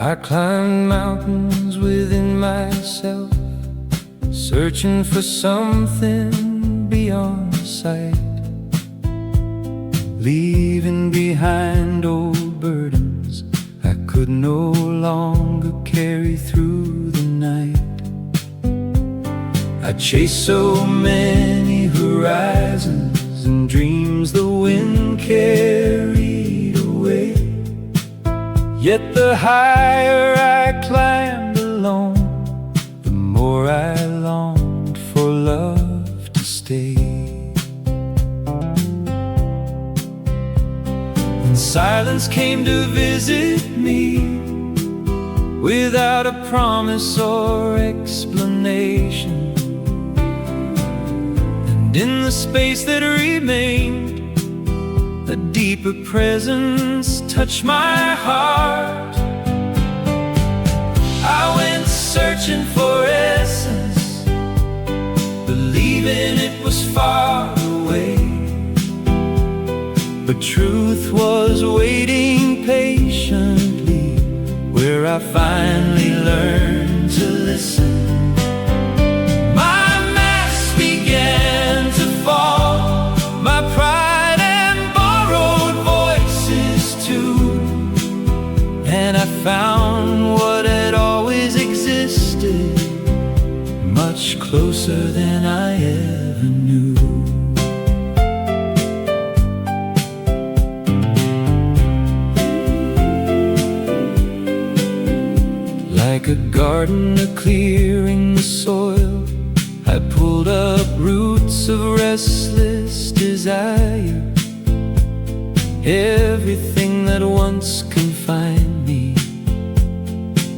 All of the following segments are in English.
I climbed mountains within myself, searching for something beyond sight, leaving behind old burdens I could no longer carry through the night. I chased so many horizons and dreams the wind carried away. Yet the higher I climbed alone, the more I longed for love to stay. And silence came to visit me, without a promise or explanation. And in the space that remained, a deeper presence touched my heart. I went searching for essence, believing it was far away. But truth was waiting patiently, where I finally learned to listen. My mask began to fall, my pride and I found what had always existed, much closer than I ever knew. Like a gardener clearing the soil, I pulled up roots of restless desire. Everything that once confined me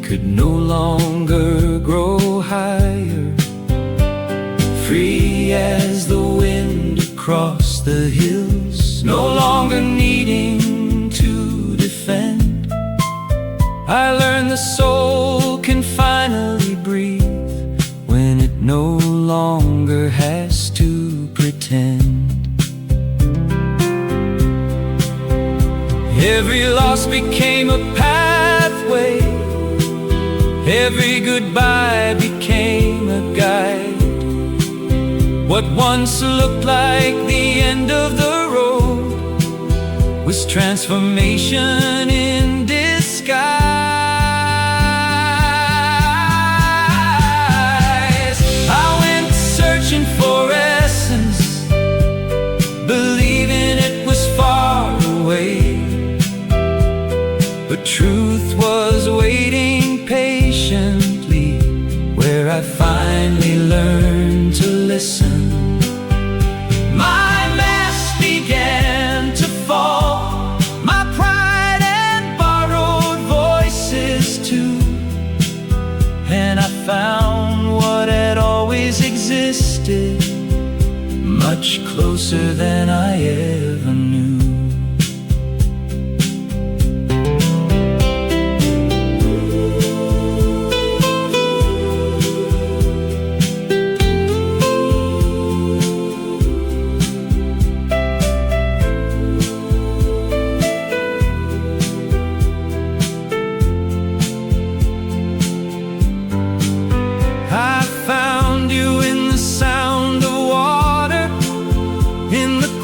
could no longer grow higher. Free as the wind across the hills, no longer needing to defend. I learned the soul can finally breathe when it no longer has to pretend. Every loss became a pathway, every goodbye became a guide. What once looked like the end of the road was transformation in disguise. I went searching for essence, believing it was far away. But truth was waiting patiently, where I finally learned to listen. My mask began to fall, my pride and borrowed voices too. And I found what had always existed, much closer than I ever knew.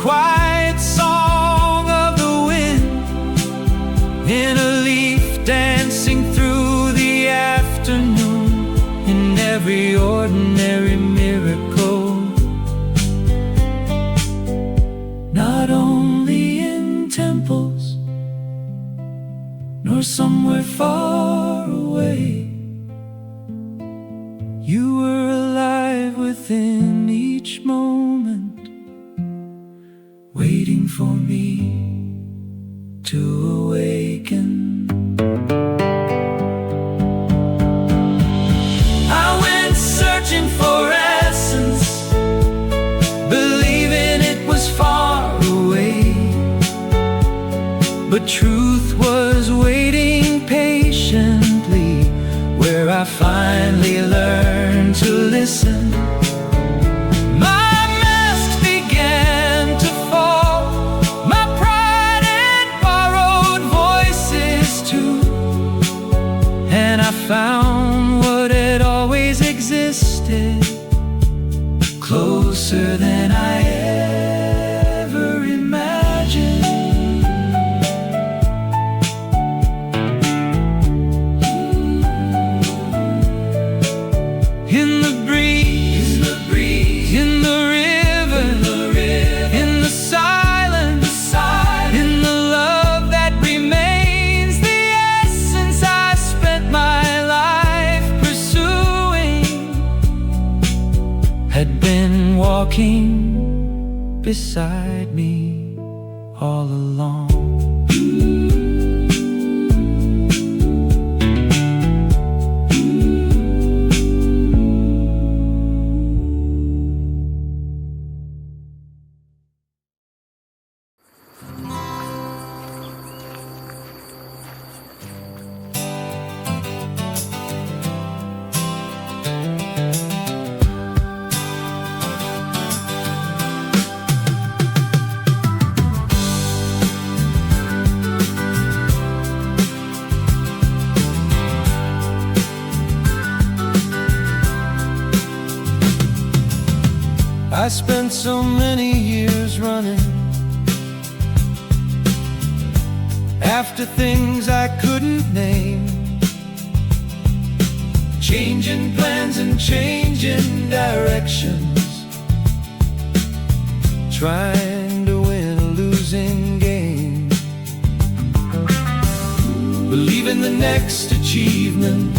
Quiet song of the wind, in a leaf dancing through the afternoon, in every ordinary miracle, not only in temples, nor somewhere far away. You were alive within each moment, waiting for me to awaken. I went searching for essence, believing it was far away. But truth was waiting patiently, where I finally learned to listen. closer than I ever imagined. In the breeze, in the river, in the silence, in the love that remains, the essence I spent my life pursuing had been walking beside me all along. I spent so many years running after things I couldn't name, changing plans and changing directions, trying to win a losing game, believing the next achievement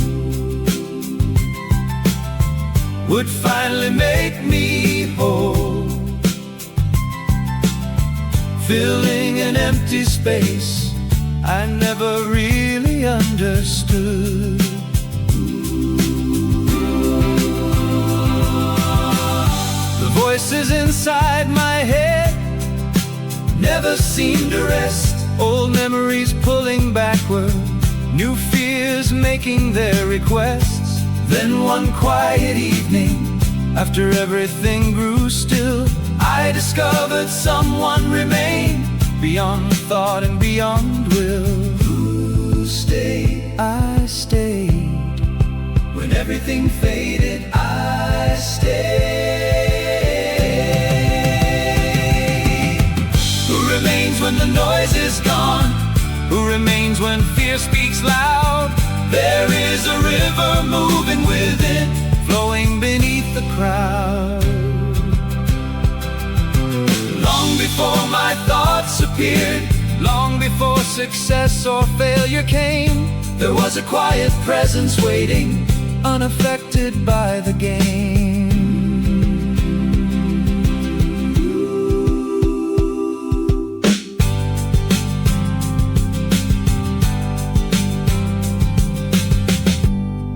would finally make me whole, filling an empty space I never really understood. The voices inside my head never seemed to rest, old memories pulling backward, new fears making their requests. Then one quiet evening, after everything grew still, I discovered someone remained beyond thought and beyond will. Who stayed? I stayed. When everything faded, I stayed. Who remains when the noise is gone? Who remains when fear speaks loud? There is a river moving within, flowing beneath the crowd. Long before my thoughts appeared, long before success or failure came, there was a quiet presence waiting, unaffected by the game.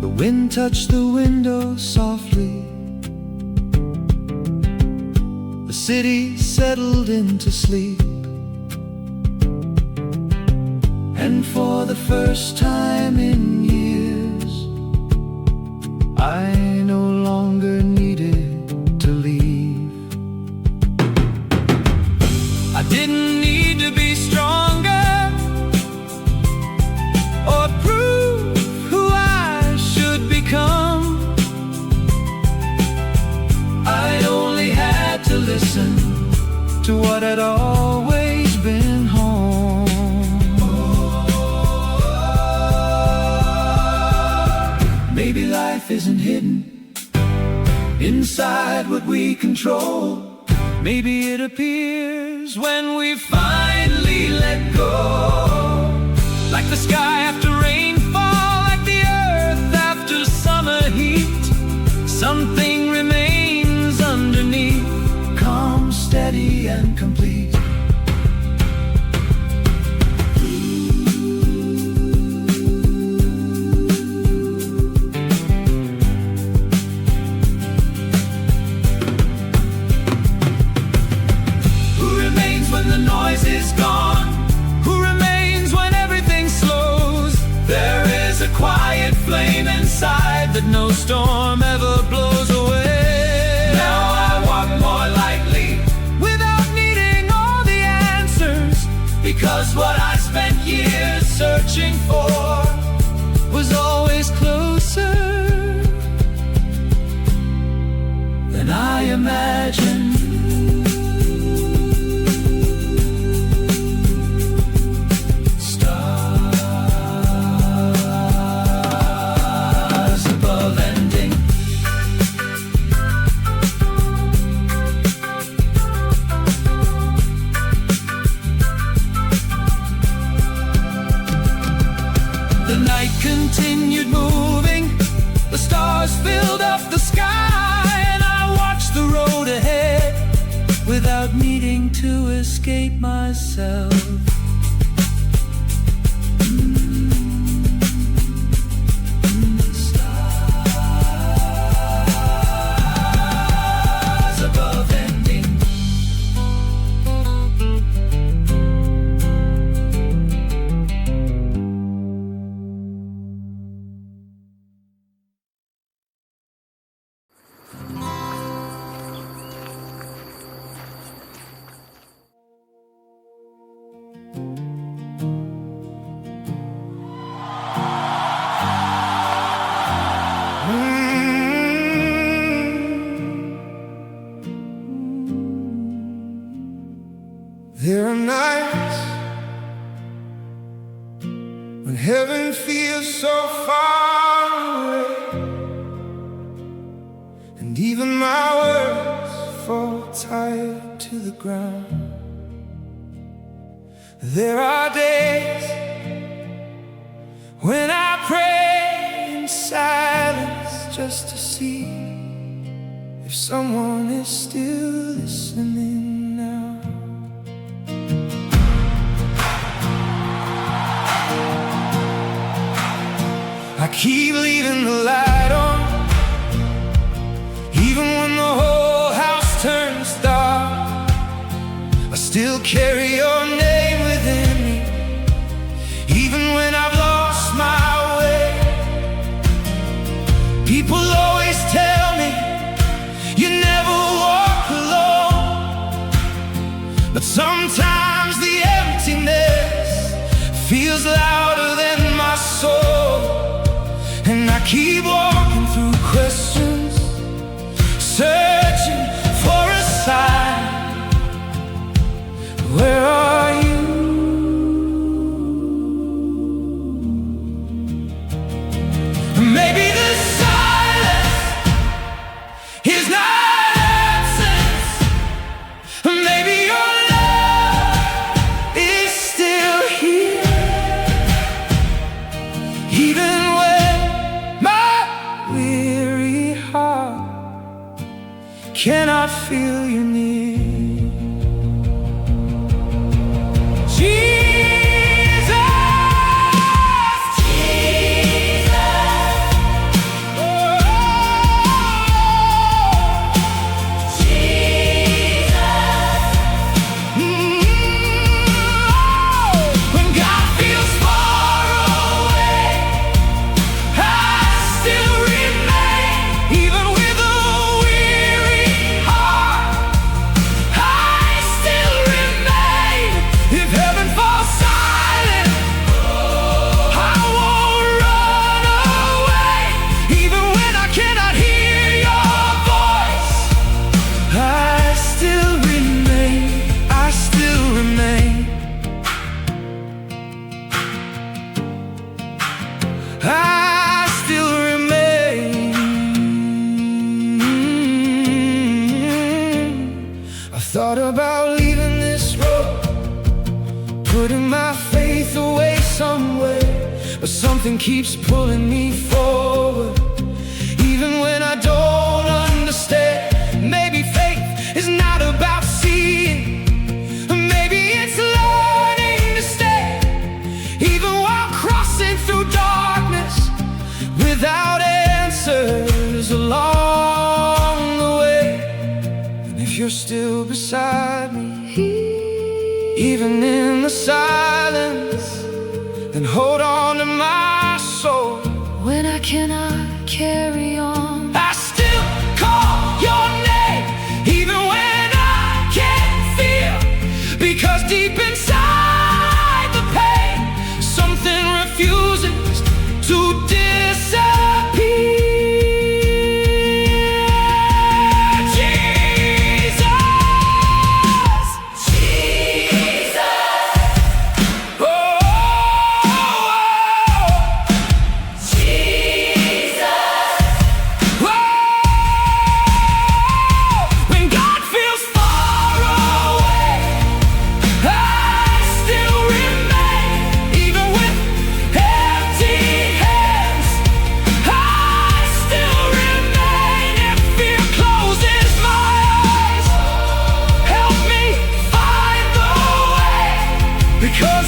The wind touched the window softly. The city settled into sleep. And for the first time in years, I no longer needed to leave. I didn't need to be stronger or prove who I should become. I only had to listen to what had always been home. Maybe life isn't hidden inside what we control. Maybe it appears when we finally let go. Like the sky after rainfall, like the earth after summer heat, something remains underneath, calm, steady, and complete. Is gone. Who remains when everything slows? There is a quiet flame inside that no storm ever blows away. Now I walk more lightly without needing all the answers, because what I spent years searching for was always closer than I imagine. Stars above ending. The night continued moving, the stars filled up the sky, and I watched the road ahead without needing to escape myself. Stars above ending. There are nights when heaven feels so far away, and even my words fall tired to the ground. There are days when I pray in silence just to see if someone is still listening now. I keep leaving the light on, even when the whole house turns dark. I still carry your name within me, even when I've lost my way. People always tell me you never walk alone, but sometimes the emptiness feels louder than my soul. And I keep walking through questions, searching for a sign. Where are you? Maybe the silence is not absence. Maybe your love is still here, even when my weary heart cannot feel you near. Thought about leaving this road, putting my faith away somewhere, but something keeps pulling me forward, even when I don't understand. Maybe faith is not about seeing, maybe it's learning to stay, even while crossing through darkness, without answers along the way. And if you're still beside me, even in the silence, then hold on to my soul. When I cannot carry on, I still call your name, even when I can't feel, because deep inside the pain, something refuses to disappear. Jesus.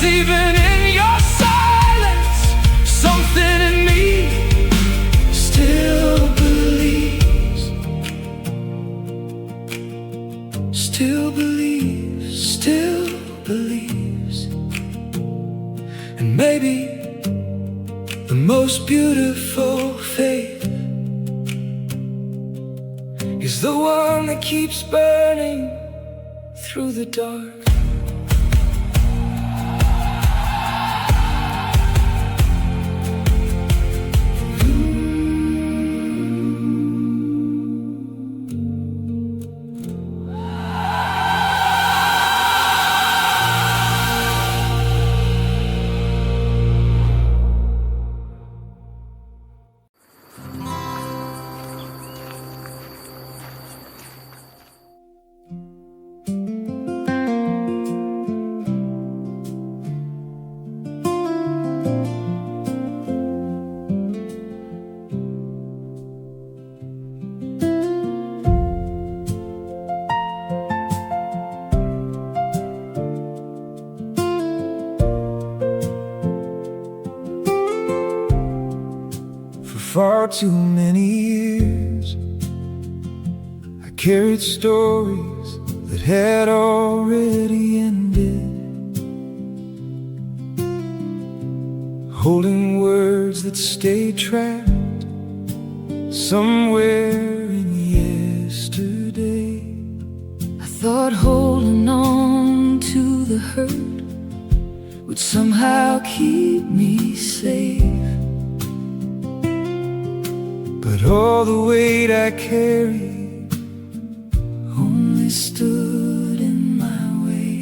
even in your silence, something in me still believes. Still believes, still believes. And maybe the most beautiful faith is the one that keeps burning through the dark. far too many years I carried stories that had already ended, holding words that stayed trapped somewhere in yesterday. I thought holding on to the hurt would somehow keep me safe, but all the weight I carried only stood in my way.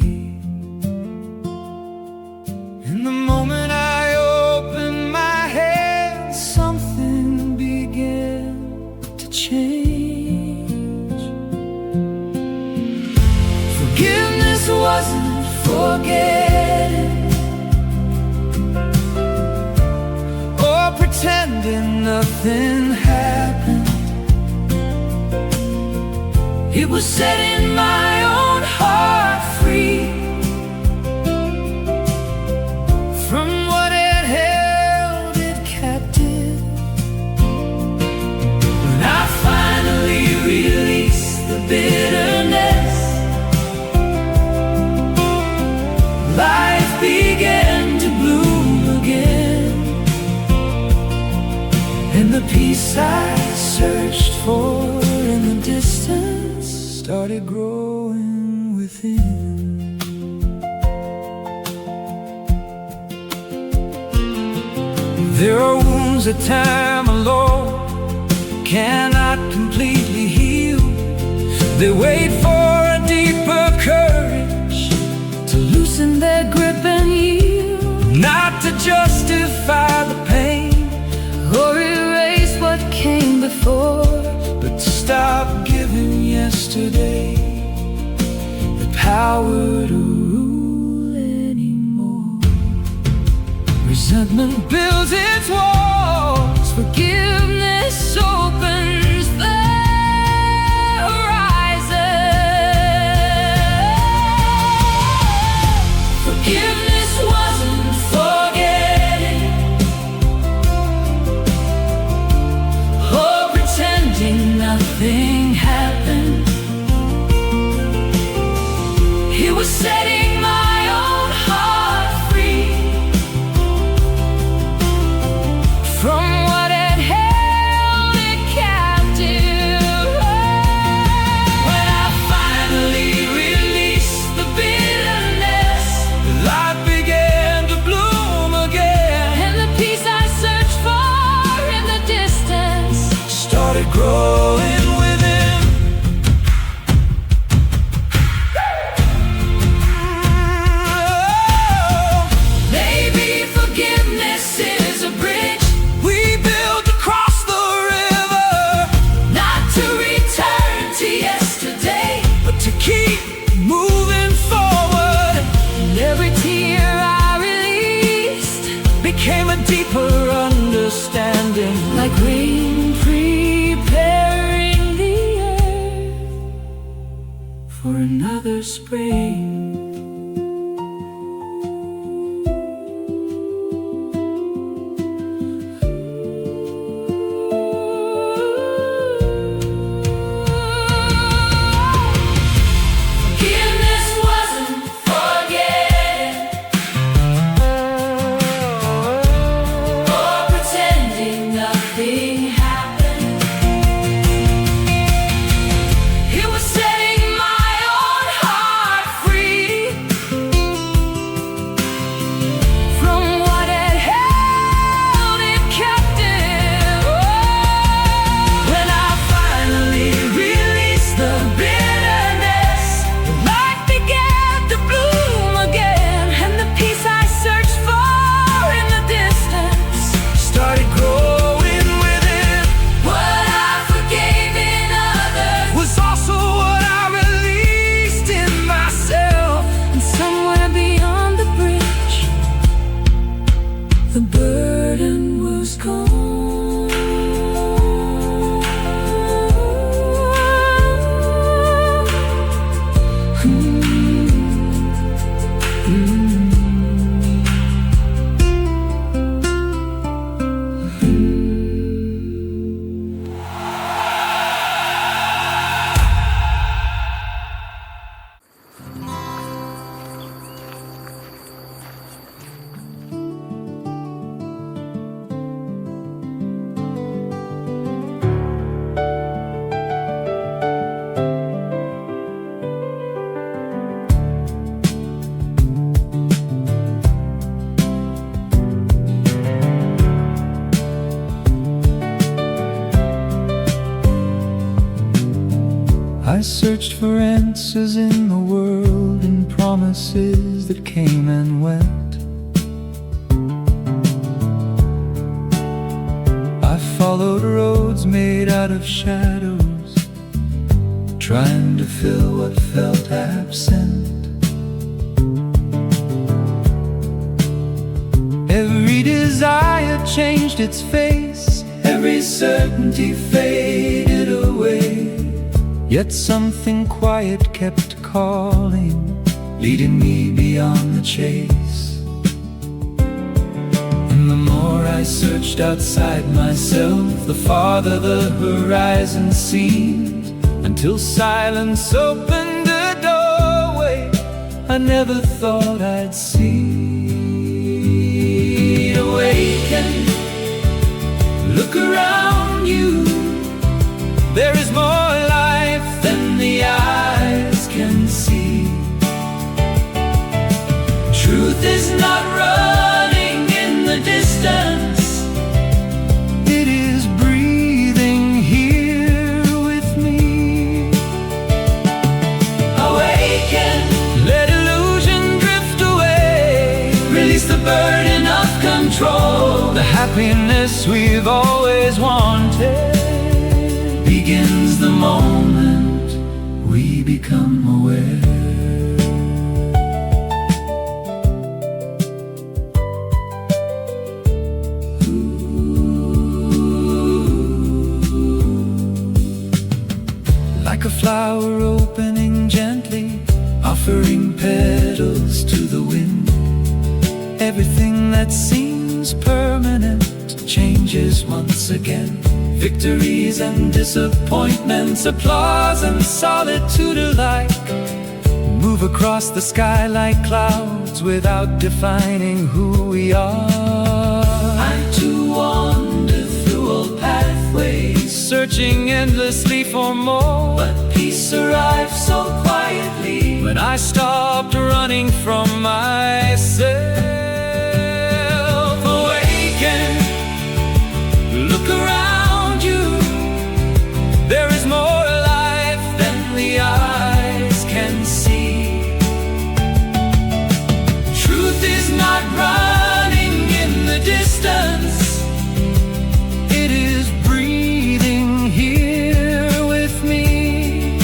In the moment I opened my hands, Something began to change. forgiveness wasn't forgetting or pretending nothing happened. It was setting my own heart free from what had held it captive. when I finally released the bitterness. Life began to bloom again, and the peace I searched for in the distance started growing within. There are wounds that time alone cannot completely heal. They wait for a deeper courage To loosen their grip and yield, not to justify the pain, or erase what came before. but to stop giving yesterday the power to rule anymore. Resentment builds its walls, Forgiveness opens the horizon. forgiveness wasn't forgetting or pretending nothing happened. It was setting my own heart free From what had held it captive. when I finally released the bitterness, Life began to bloom again, and the peace I searched for in the distance. started growing within. Maybe forgiveness is a bridge, We built across the river, not to return to yesterday. but to keep moving forward. And every tear I released, Became a deeper understanding, like rain preparing the earth for another spring. searched for answers in the world, and promises that came and went. I followed roads made out of shadows, trying to fill what felt absent. Every desire changed its face, every certainty faded away. Yet something quiet kept calling, leading me beyond the chase. And the more I searched outside myself, the farther the horizon seemed, until silence opened a doorway I never thought I'd see. Awaken, look around you. There is more life than the eyes can see. Truth is not running in the distance, it is breathing here with me. Awaken, let illusion drift away, release the burden of control. The happiness we've always wanted begins the moment we become aware. Like a flower opening gently, offering petals to the wind. Everything that seems permanent changes once again. Victories and disappointments, applause and solitude alike move across the sky like clouds without defining who we are. I too wander through old pathways, searching endlessly for more. But peace arrived so quietly when I stopped running from myself. Awaken, look around you. There is more life than the eyes can see. Truth is not running in the distance, it is breathing here with me.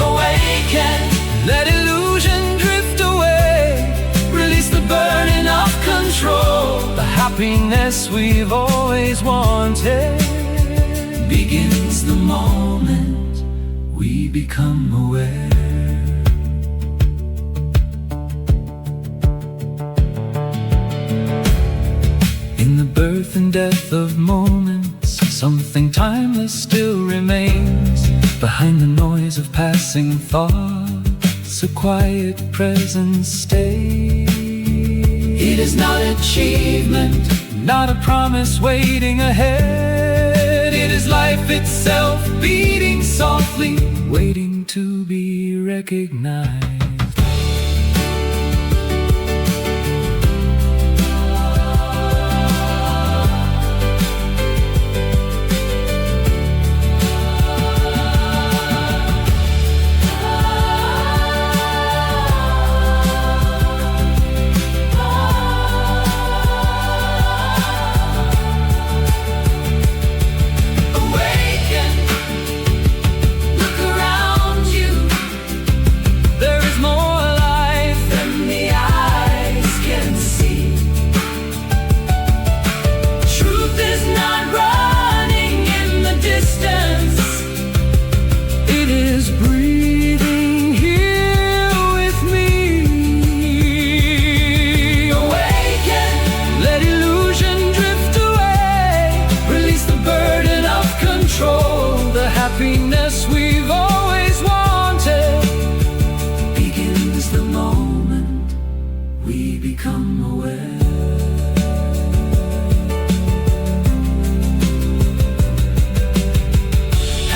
Awaken, let illusion drift away, release the burden of control. The happiness we've always wanted begins the moment we become aware. In the birth and death of moments, something timeless still remains. Behind the noise of passing thoughts, a quiet presence stays. It is not achievement, not a promise waiting ahead. It is life itself beating softly, waiting to be recognized. The happiness we've always wanted begins the moment we become aware.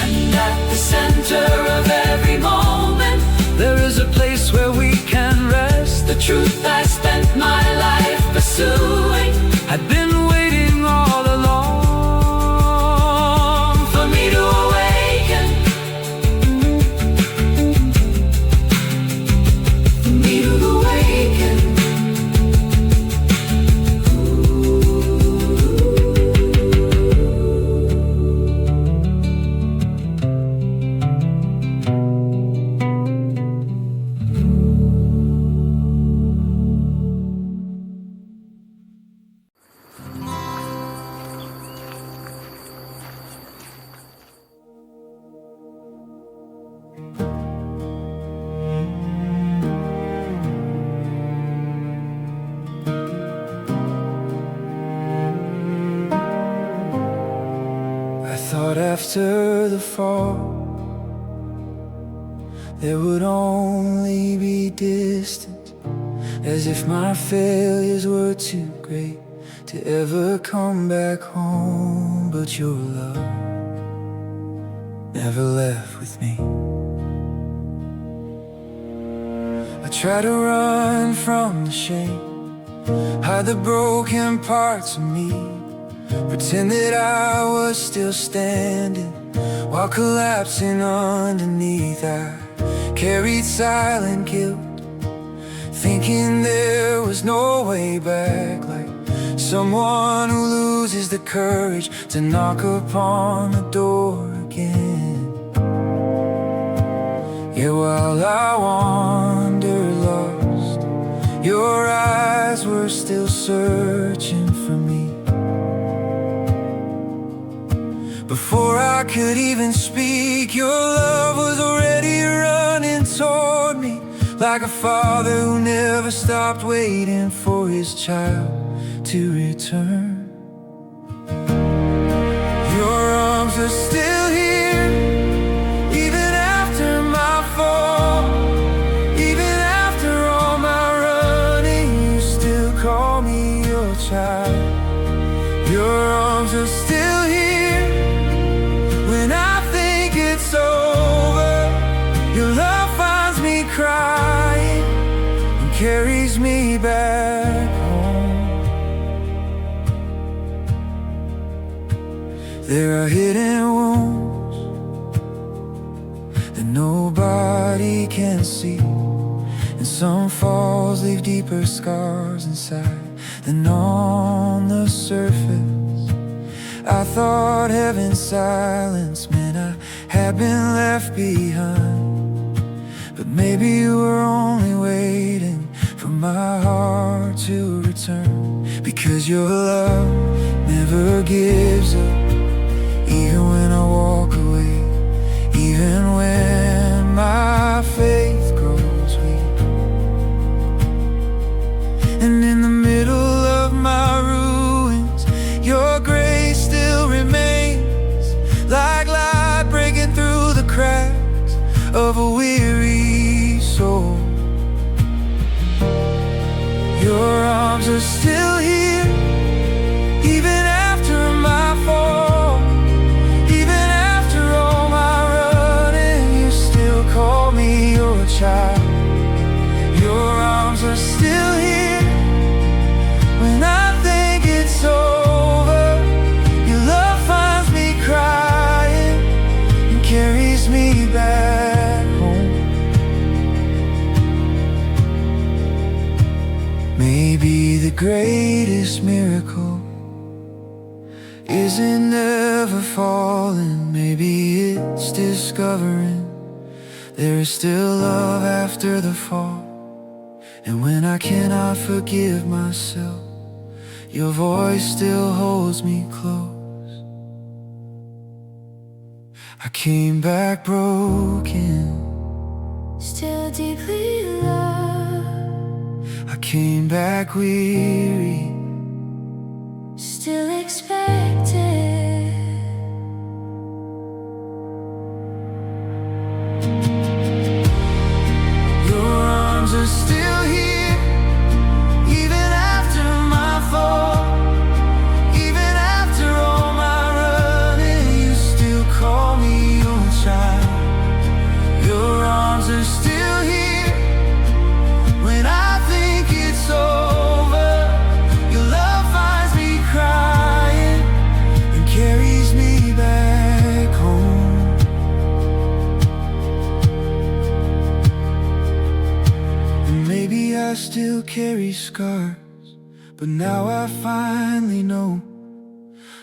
And at the center of every moment, there is a place where we can rest. The truth I spent my life pursuing had been waiting all along for me to awaken. after the fall, there would only be distance, as if my failures were too great to ever come back home. But your love never left with me. I try to run from the shame, hide the broken parts of me, pretend that I was still standing while collapsing underneath. I carried silent guilt, thinking there was no way back, like someone who loses the courage to knock upon the door again. Yeah, while I wandered lost, your eyes were still searching for me. Before I could even speak, your love was already running toward me, like a father who never stopped waiting for his child to return. Your arms are still here, even after my fall, even after all my running, you still call me your child. Your arms are still here when I think it's over. Your love finds me crying and carries me back home. There are hidden wounds that nobody can see, and some falls leave deeper scars inside than on the surface. I thought heaven's silence meant I had been left behind, but maybe you were only waiting for my heart to return. Because your love never gives up, even when I walk away, even when my faith grows weak. And in the middle of my ruins, your grace still remains, like light breaking through the cracks of a weary soul. Your arms are still here, even after my fall, even after all my running, you still call me your child. Your arms are still here when I think it's over. Your love finds me crying and carries me back home. Maybe the greatest miracle isn't ever falling. Maybe it's discovering there is still love after the fall. And when I cannot forgive myself, your voice still holds me close. I came back broken, Still deeply loved, I came back weary, still expected. your arms are still here, even after my fall, even after all my running, you still call me your child. Your arms are still here when I think it's over. Your love finds me crying and carries me back home. And maybe I still carry scars, but now I finally know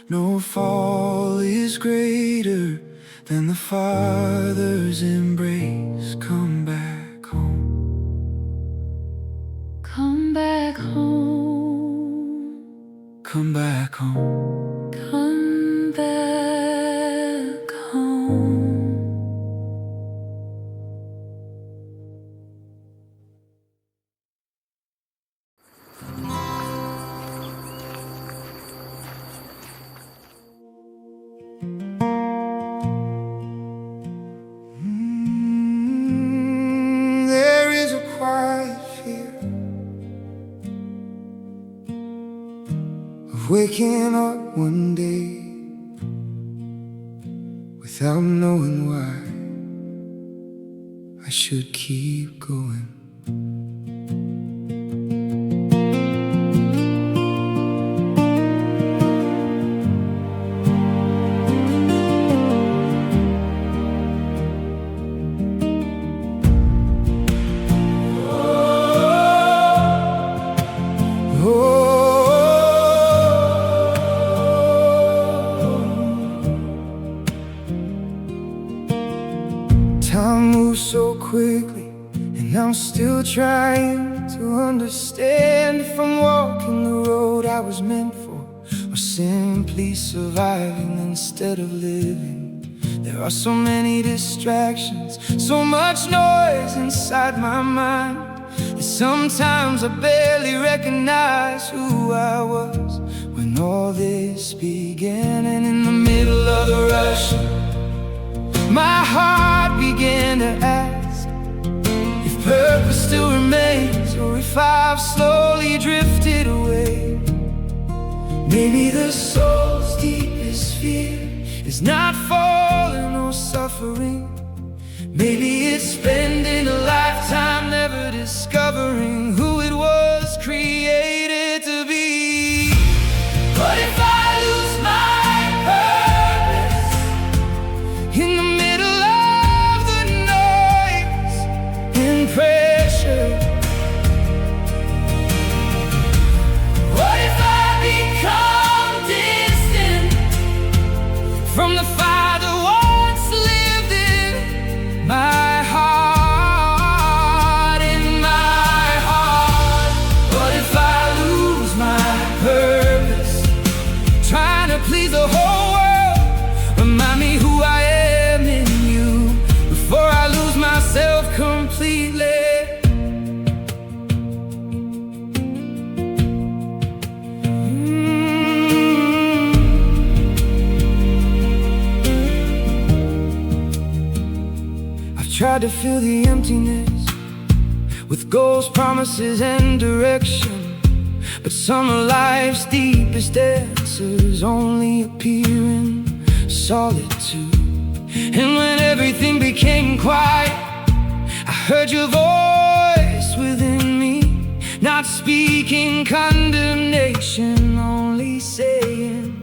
no fall is greater than the Father's embrace. Come back home. Come back home, Come back home. come back home. waking up one day without knowing why I should keep going. Time moves so quickly, and I'm still trying to understand if I'm walking the road I was meant for, or simply surviving instead of living. There are so many distractions, so much noise inside my mind, that sometimes I barely recognize who I was when all this began. And in the middle of the rush, my heart began to ask if purpose still remains, or if I've slowly drifted away. Maybe the soul's deepest fear is not falling or suffering. Maybe it's spending a lifetime never discovering who it was created to be. But if I lose my purpose in the middle of the noise and pressure, what if I become distant from the fire that once lived in my heart, in my heart? What if I lose my purpose, trying to please the whole world? Remind me who I am in you before I lose myself completely. I've tried to fill the emptiness with goals, promises, and direction, but some of life's deepest answers only appear in solitude. And when everything became quiet, I heard your voice within me, not speaking condemnation, only saying,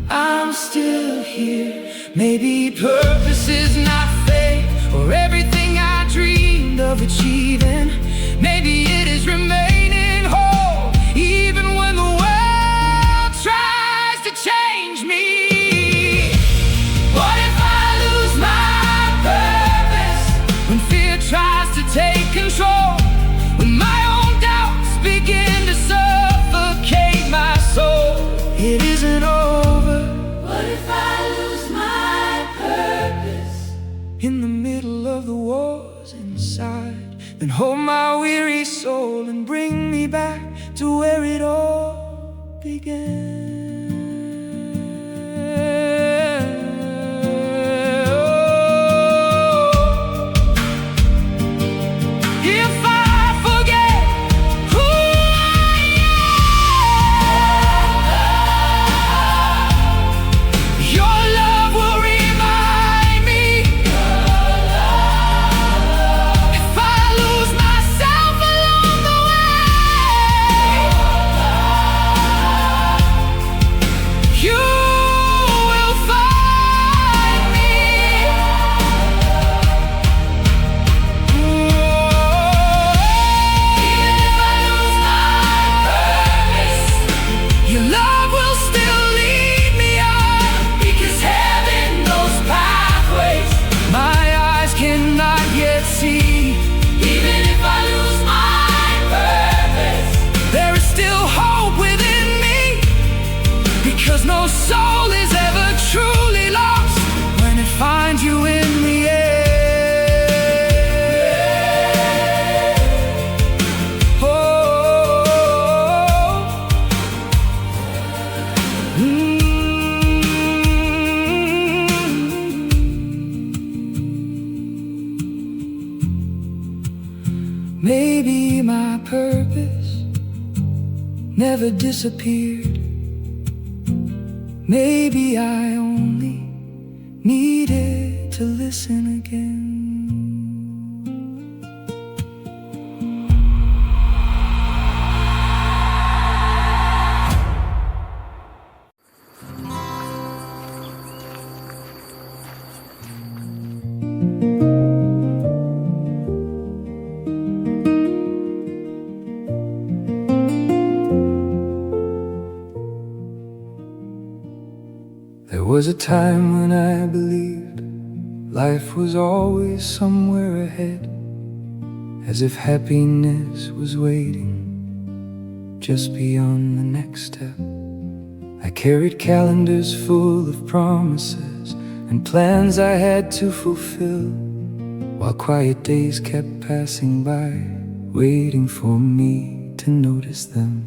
I'm still here. Maybe purpose is not fate, or everything I dreamed of achieving. Maybe it is remaining whole, even when the world tries to change me. What if I lose my purpose when fear tries to take control, when my own doubts begin to suffocate my soul? It isn't over. What if I lose my purpose in the middle of the wars inside? Then hold my weary soul and bring me back to where it all began. If I forget who I am, your love will remind me. If I lose myself along the way, you will find me. Even if I lose my purpose, your love will still lead me on, because heaven knows pathways my eyes cannot yet see. Even if I lose my purpose, there is still hope within me, because no soul is ever truly lost when it finds you in the end. Oh, maybe my purpose never disappeared, Maybe I only needed to listen again. There was a time when I believed life was always somewhere ahead, as if happiness was waiting just beyond the next step. I carried calendars full of promises and plans I had to fulfill, while quiet days kept passing by, waiting for me to notice them.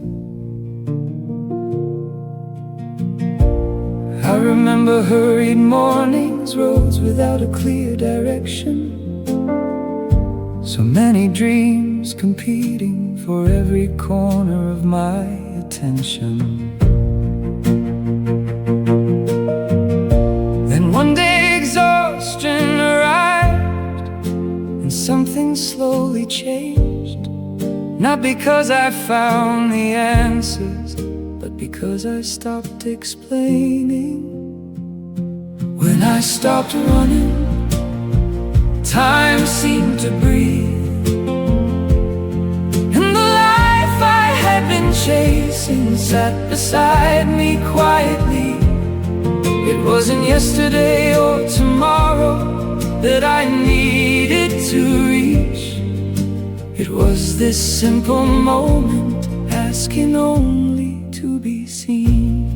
I remember hurried mornings, roads without a clear direction, so many dreams competing for every corner of my attention. Then one day exhaustion arrived, and something slowly changed. Not because I found the answers, but because I stopped explaining. When I stopped running, time seemed to breathe, and the life I had been chasing sat beside me quietly. It wasn't yesterday or tomorrow that I needed to reach. It was this simple moment, asking only to be seen.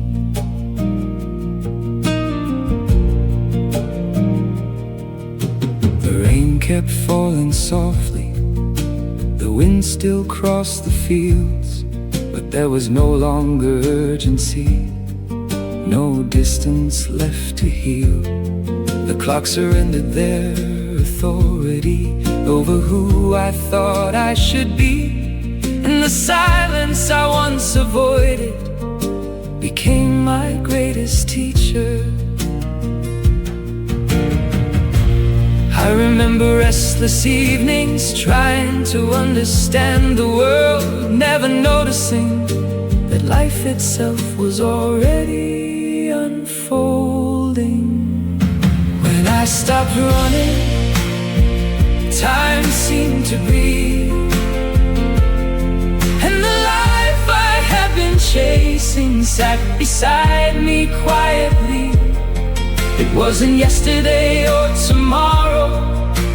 The rain kept falling softly, the wind still crossed the fields, but there was no longer urgency, no distance left to heal. The clock surrendered their authority over who I thought I should be, and the silence I once avoided became my greatest teacher. I remember restless evenings trying to understand the world, never noticing that life itself was already unfolding. When I stopped running, time seemed to breathe, and the life I had been chasing sat beside me quietly. It wasn't yesterday or tomorrow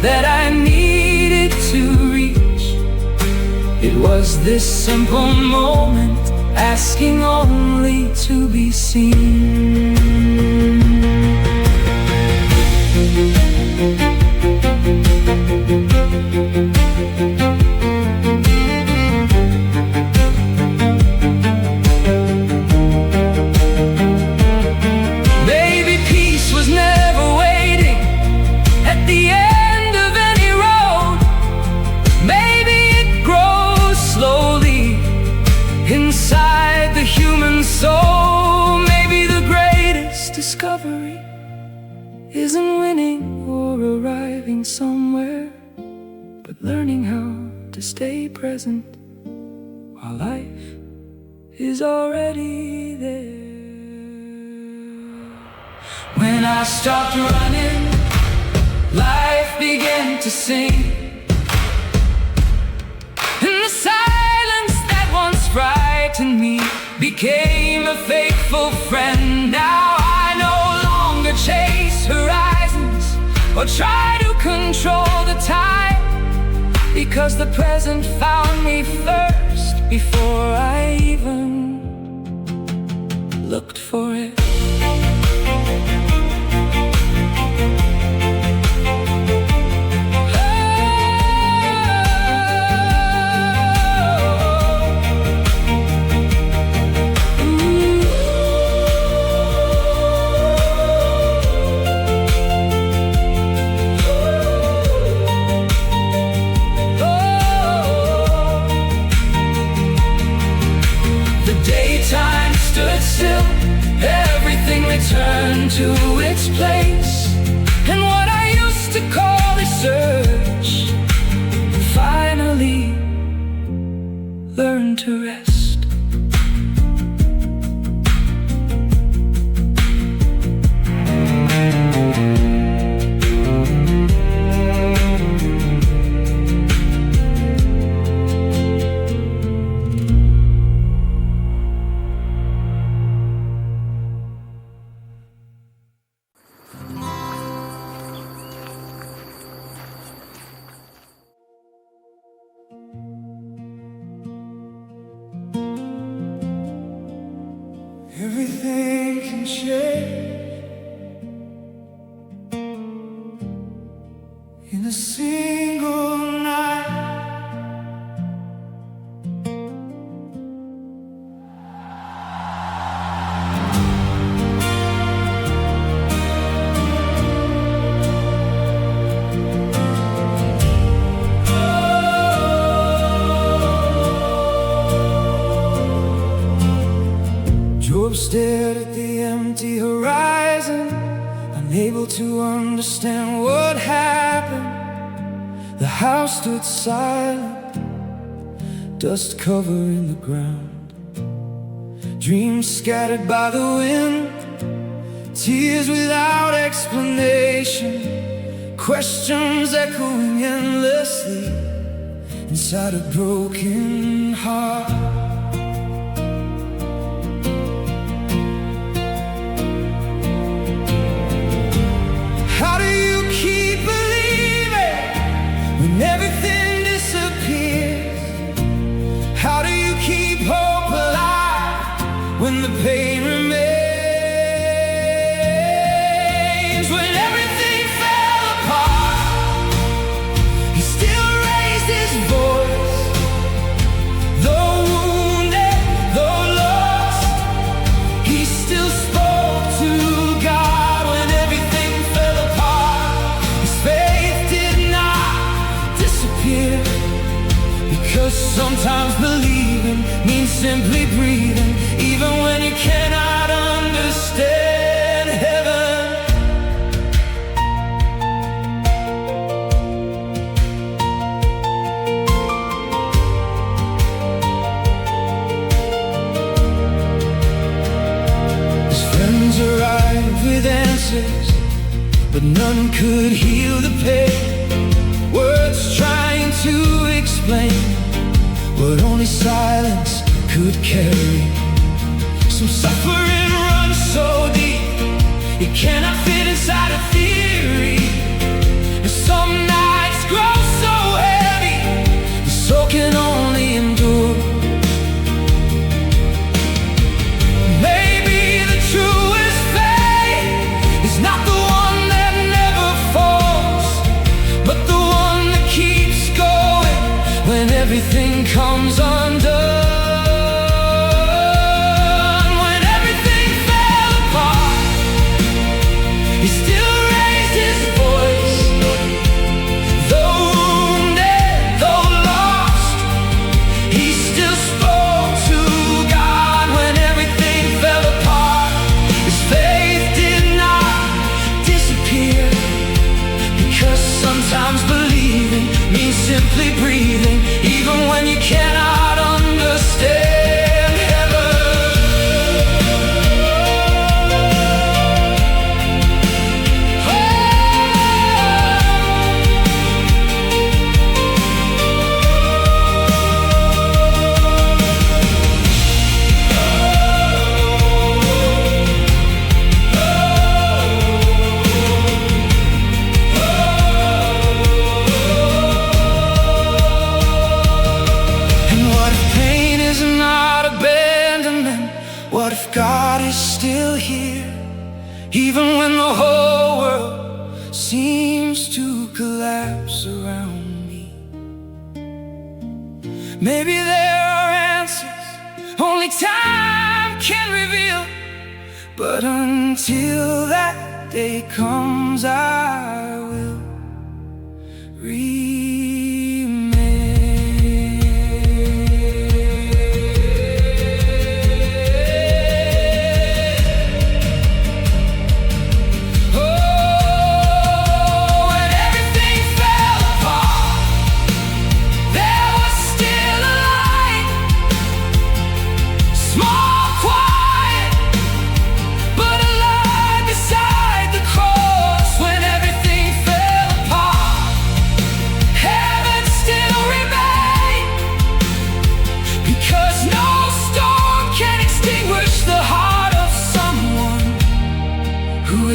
that I needed to reach. It was this simple moment, asking only to be seen. Inside the human soul, maybe the greatest discovery isn't winning or arriving somewhere, but learning how to stay present while life is already there. When I stopped running, life began to sing, and the silence that once frightened me became a faithful friend. Now I no longer chase horizons or try to control the tide, because the present found me first before I even looked for it. Daytime stood still, to rest. Everything can change in a single night. Job stared at the empty horizon, unable to understand what happened. The house stood silent, dust covering the ground. Dreams scattered by the wind, tears without explanation, questions echoing endlessly inside a broken heart. How do you keep believing when everything disappears? How do you keep hope alive when the pain remains? When everything fell apart, he still raised his voice. Though wounded, though lost, he still spoke to God. When everything fell apart, his faith did not disappear. Because sometimes believing means simply breathing, even when you cannot understand heaven. His friends arrived with answers, but none could heal the pain. Words trying to explain what only silence could carry. Some suffering runs so deep it cannot fit inside a theory. And some nights grow so heavy the soul can only endure. Maybe the truest faith is not the one that never falls, but the one that keeps going when everything comes undone. When everything fell apart, he still raised his voice. Though wounded, though lost, he still spoke to God. When everything fell apart, his faith did not disappear. Because sometimes believing means simply breathing, even when you cannot understand heaven. And what if pain is not abandonment? What if God is still here, even when the whole world seems to collapse around me? Maybe there are answers only time can reveal, but until that day comes, I will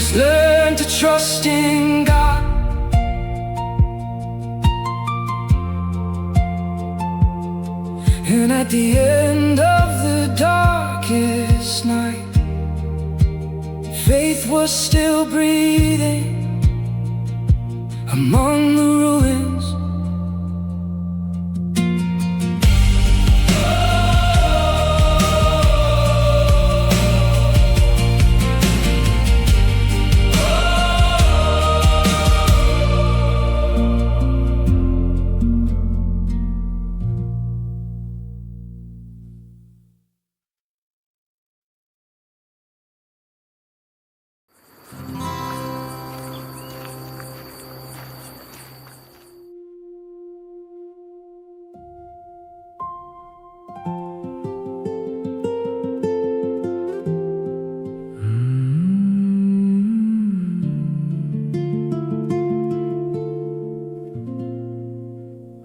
just learn to trust in God. And at the end of the darkest night, faith was still breathing among the ruins.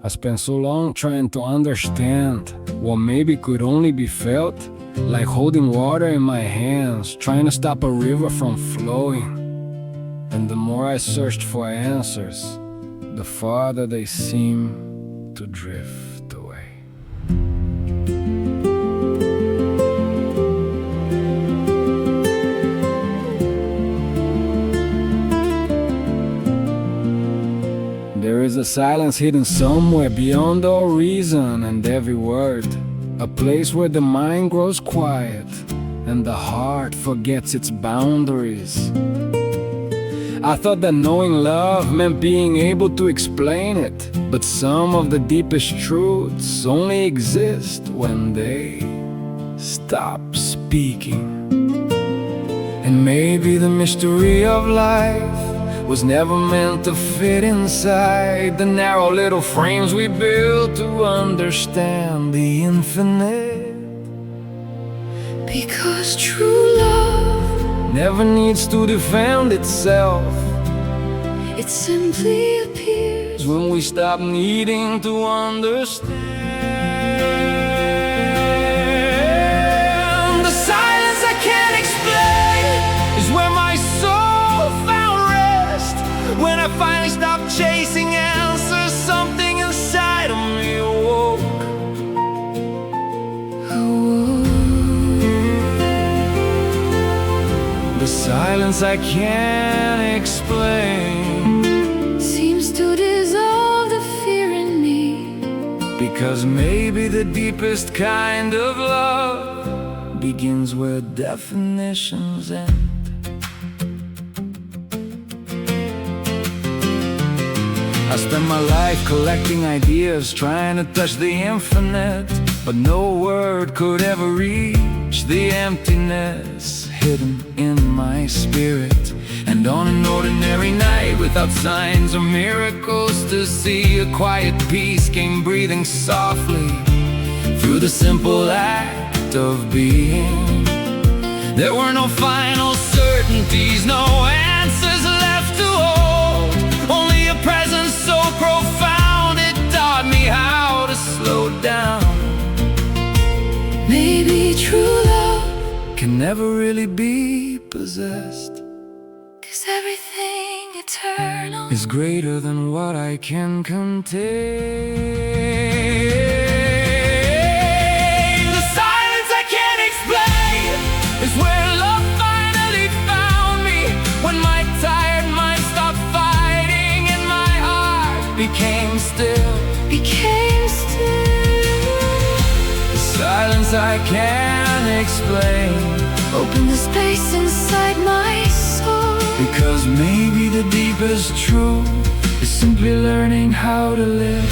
I spent so long trying to understand what maybe could only be felt, like holding water in my hands, trying to stop a river from flowing. And the more I searched for answers, the farther they seemed to drift away. There is a silence hidden somewhere beyond all reason and every word, a place where the mind grows quiet and the heart forgets its boundaries. I thought that knowing love meant being able to explain it, but some of the deepest truths only exist when they stop speaking. And maybe the mystery of life was never meant to fit inside the narrow little frames we built to understand the infinite. Because true love never needs to defend itself. it simply appears When we stop needing to understand, the silence I can't explain is where my soul found rest. When I finally stopped chasing answers, something inside of me awoke. the silence I can't explain, Seems to dissolve the fear in me. because maybe the deepest kind of love begins where definitions end. I spent my life collecting ideas, trying to touch the infinite, but no word could ever reach the emptiness hidden in my spirit. And on an ordinary night, without signs or miracles to see, a quiet peace came breathing softly through the simple act of being. There were no final certainties, no answers left to hold, only a presence so profound it taught me how to slow down. Maybe true love, Can never really be possessed, 'cause everything eternal is greater than what I can contain. The silence I can't explain is where love finally found me. When my tired mind stopped fighting and my heart became still. The silence I can't explain, Open the space inside my soul. because maybe the deepest truth is simply learning how to live.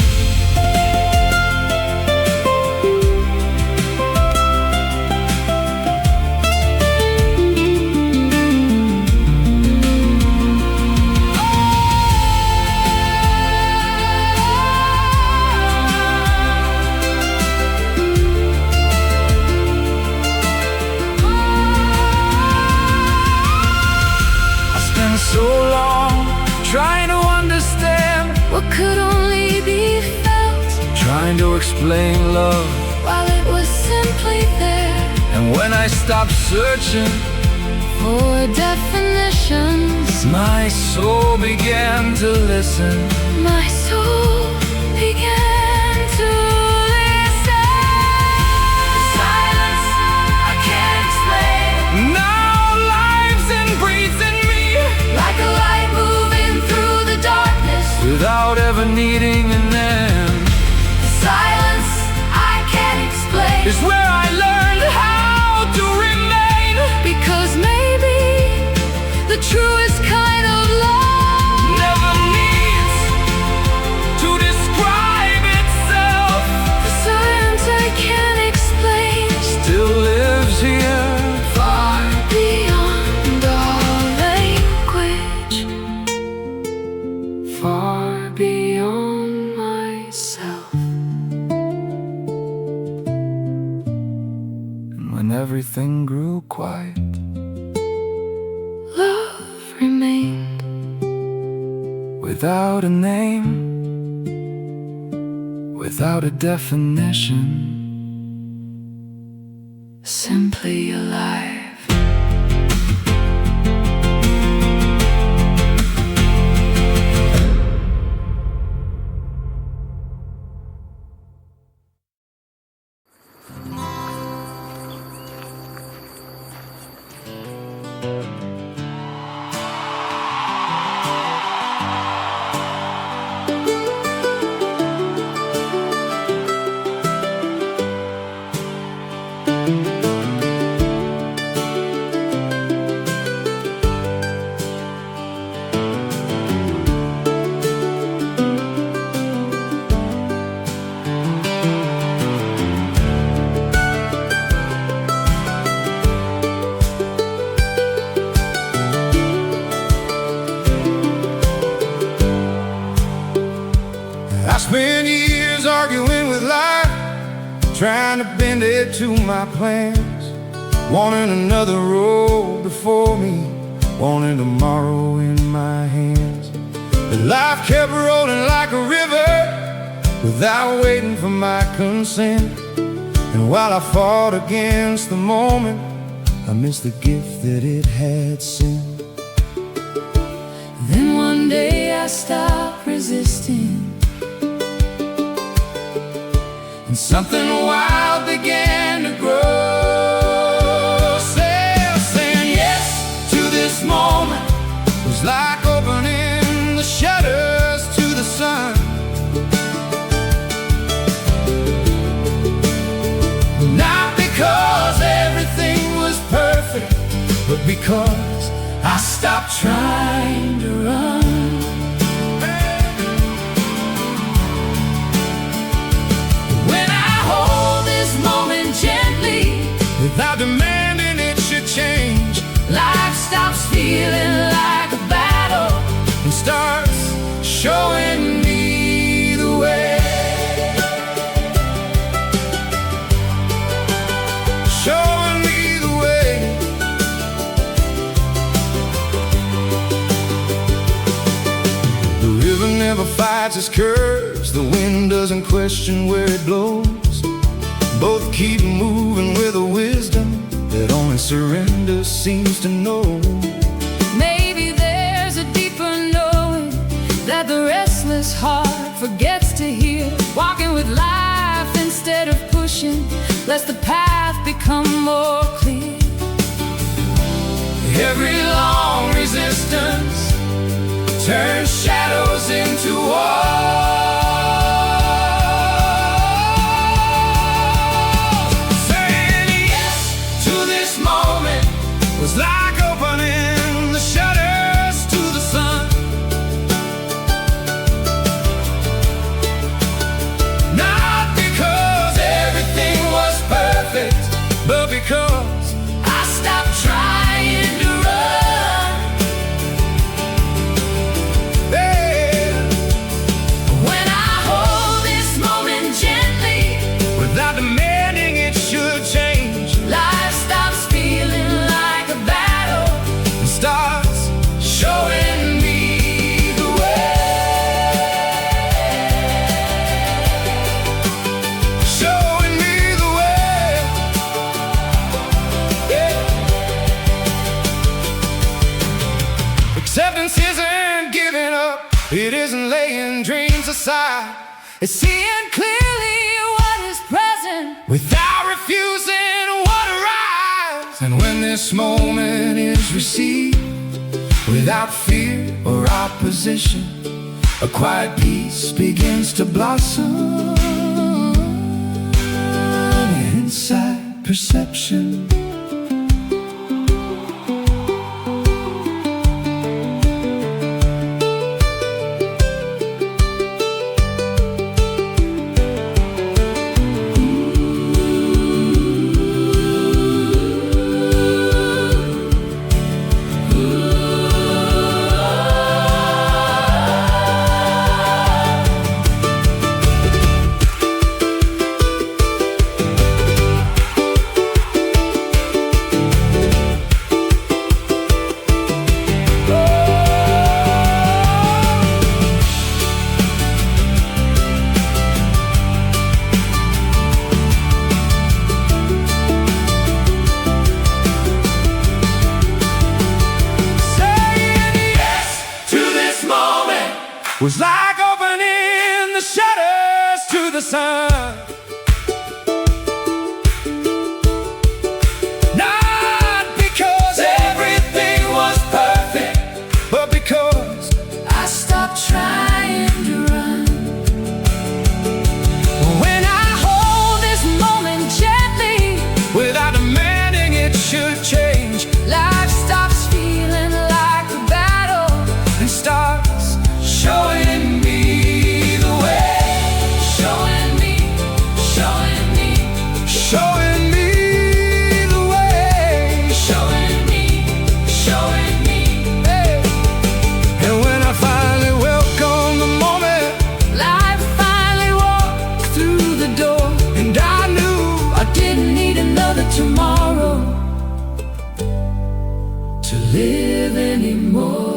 So long trying to understand What could only be felt trying to explain love. while it was simply there. And when I stopped searching, for definitions. My soul began to listen. My soul began to listen. Silence I can't explain. Now lives and breathes in me, Like a light moving through the darkness. without ever needing an end. Silence I can't explain. Is where I learned how to remain. Because maybe the truest kind of love Never needs to describe itself. the silence I can't explain. Still lives here. Far beyond all language. Far beyond myself. And when everything grew quiet, Love remained. without a name, without a definition, Simply alive. I spent years arguing with life, trying to bend it to my plans, wanting another road before me, wanting tomorrow in my hands. But life kept rolling like a river, without waiting for my consent. And while I fought against the moment, I missed the gift that it had sent. Then one day I stopped resisting, and something wild began to grow. Saying yes to this moment was like opening the shutters to the sun. Not because everything was perfect, but because I stopped trying to run. Without demanding it should change, life stops feeling like a battle and starts showing me the way. Showing me the way. The river never fights its curves, the wind doesn't question where it blows. Both keep moving with a wisdom that only surrender seems to know. Maybe there's a deeper knowing that the restless heart forgets to hear. Walking with life instead of pushing lets the path become more clear. Every long resistance turns shadows into walls. Was like opening the shutters to the sun. Not because everything was perfect, but because I stopped trying to run. yeah. When side is seeing clearly what is present without refusing what arrives. And when this moment is received without fear or opposition, a quiet peace begins to blossom inside perception. Was like opening the shutters to the sun. Not because everything was perfect, but because I stopped trying to run. When I hold this moment gently, without demanding it should change, life stops feeling like a battle and starts showing me the way, showing me the way, showing me, hey. And when I finally welcome the moment, life finally walked through the door, and I knew I didn't need another tomorrow to live anymore.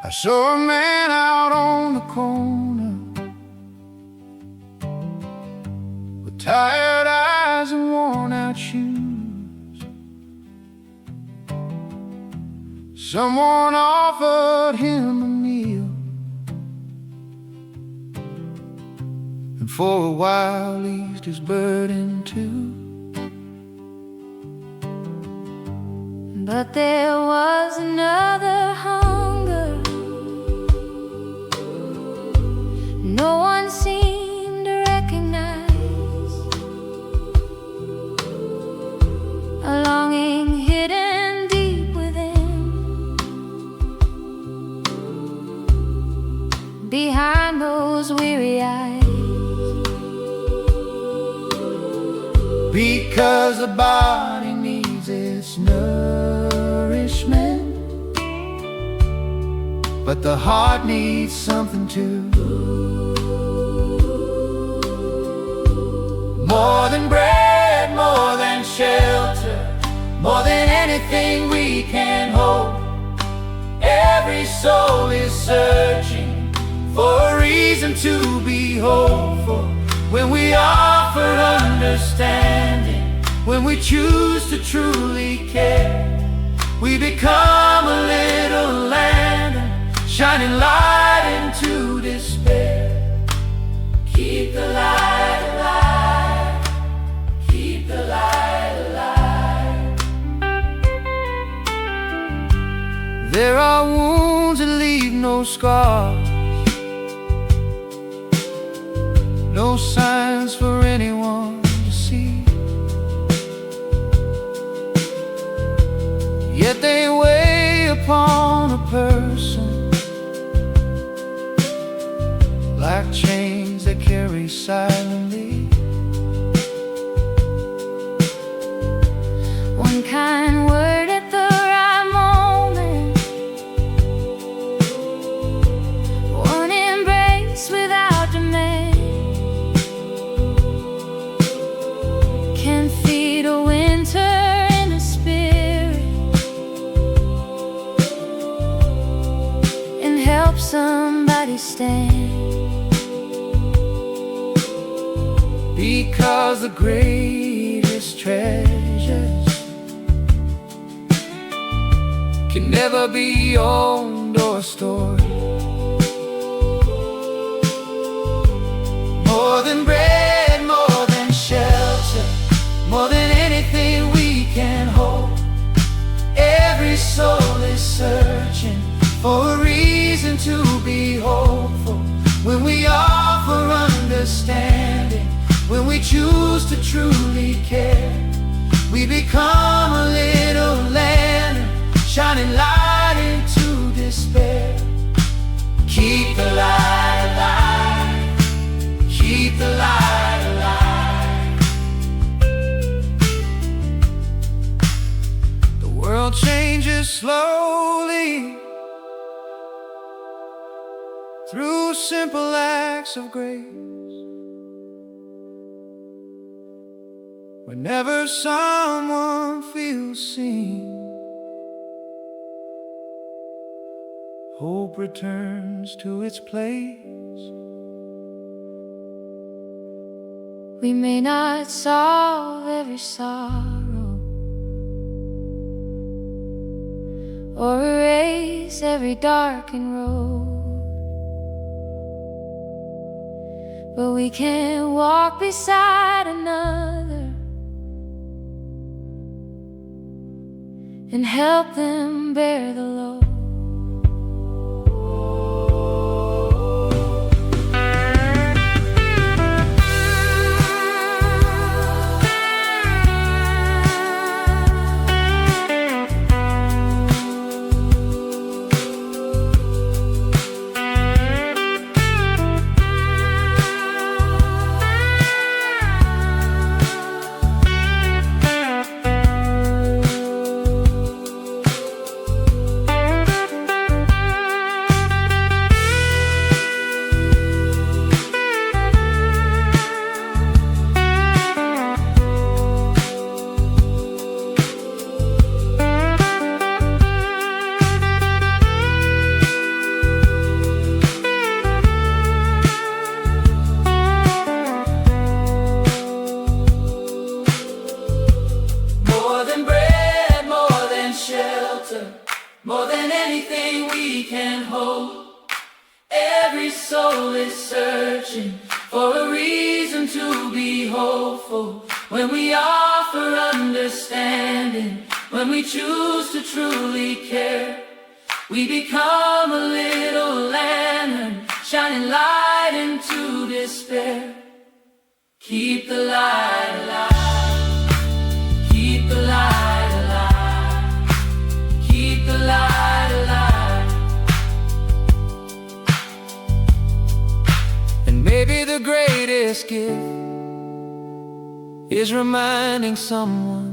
I saw a man out on the corner with tired eyes and worn out shoes. Someone offered him a meal, and for a while eased his burden too. But there was another hunger no one seemed to recognize, a longing hidden deep within, behind those weary eyes. Because the body needs its nourishment, but the heart needs something too. More than bread, more than shelter, more than anything we can hope. Every soul is searching for a reason to be hopeful. When we offer understanding, when we choose to truly care, we become a little lantern, shining light into despair. Keep the light alive, keep the light alive. There are wounds that leave no scars, no signs for anyone to see, yet they weigh upon a person like chains that carry silently. One kind word at the right moment, one embrace without demand, can feed a winter in a spirit and help somebody stand. Because the greatest treasures can never be owned or stored. More than bread, more than shelter, more than anything we can hold. Every soul is searching for a reason to be hopeful. When we offer understanding, when we choose to truly care, we become a little lantern, shining light into despair. Keep the light alive, keep the light alive. The world changes slowly through simple acts of grace. Whenever someone feels seen, hope returns to its place. We may not solve every sorrow or erase every darkened road, but we can walk beside another and help them bear the load. More than anything we can hold. Every soul is searching for a reason to be hopeful. When we offer understanding, when we choose to truly care, we become a little lantern, shining light into despair. Keep the light alive, keep the light alive, keep the light alive. And maybe the greatest gift is reminding someone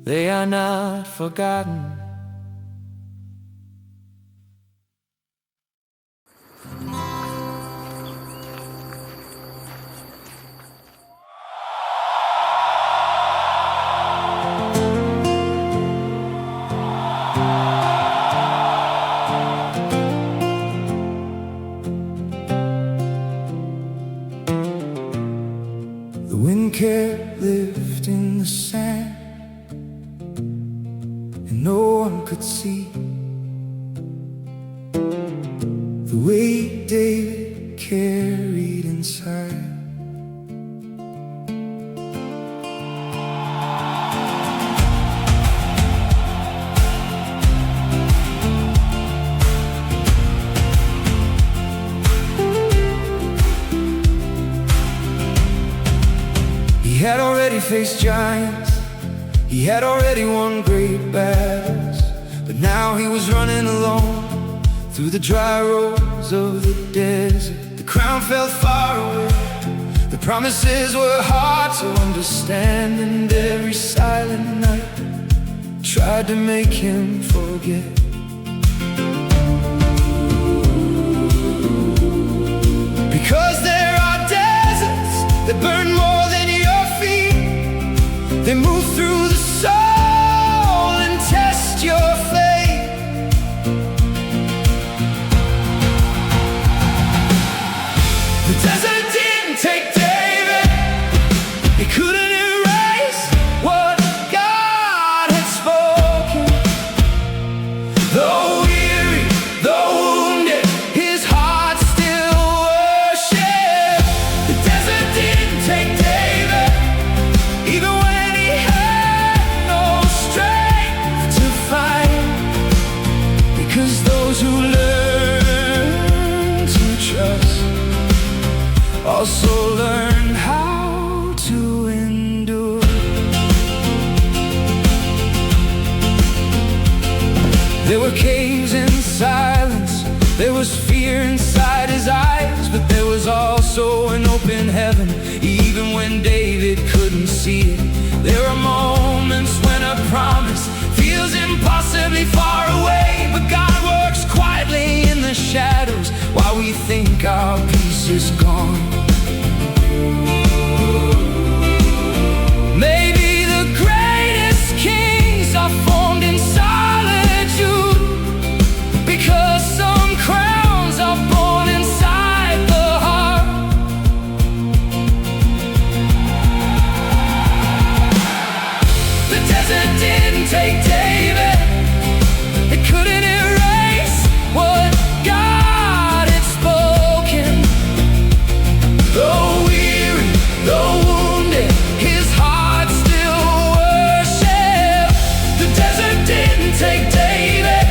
they are not forgotten. The wind kept lifting the sand, and no one could see the weight David carried inside. He had already faced giants, he had already won great battles, but now he was running alone through the dry roads of the desert. The crown felt far away, the promises were hard to understand, and every silent night tried to make him forget. Because there are deserts that burn more than your feet, They move through the soul and test your faith. The desert didn't take David. It couldn't erase what God had spoken. Though weary, though wounded, his heart still worshiped. The desert didn't take David, even when he had no strength to fight. Because those who learn to trust also learn how to endure. There were caves in silence, there was fear inside his eyes, but there was also an open heaven, even when David couldn't see it. There are moments when a promise feels impossibly far away, but God works quietly in the shadows while we think our peace is gone. Maybe the greatest kings are formed in solitude, because some crowns are born inside the heart. The desert didn't take David. It couldn't erase what God had spoken. Though weary, though wounded, his heart still worshiped. The desert didn't take David,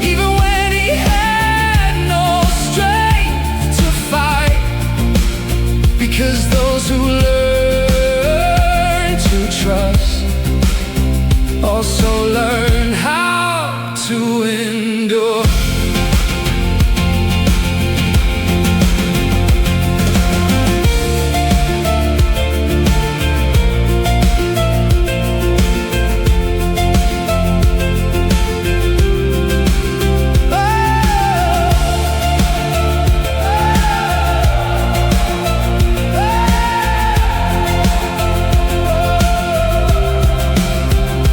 even when he had no strength to fight. Because those who learn to trust also learn how to endure.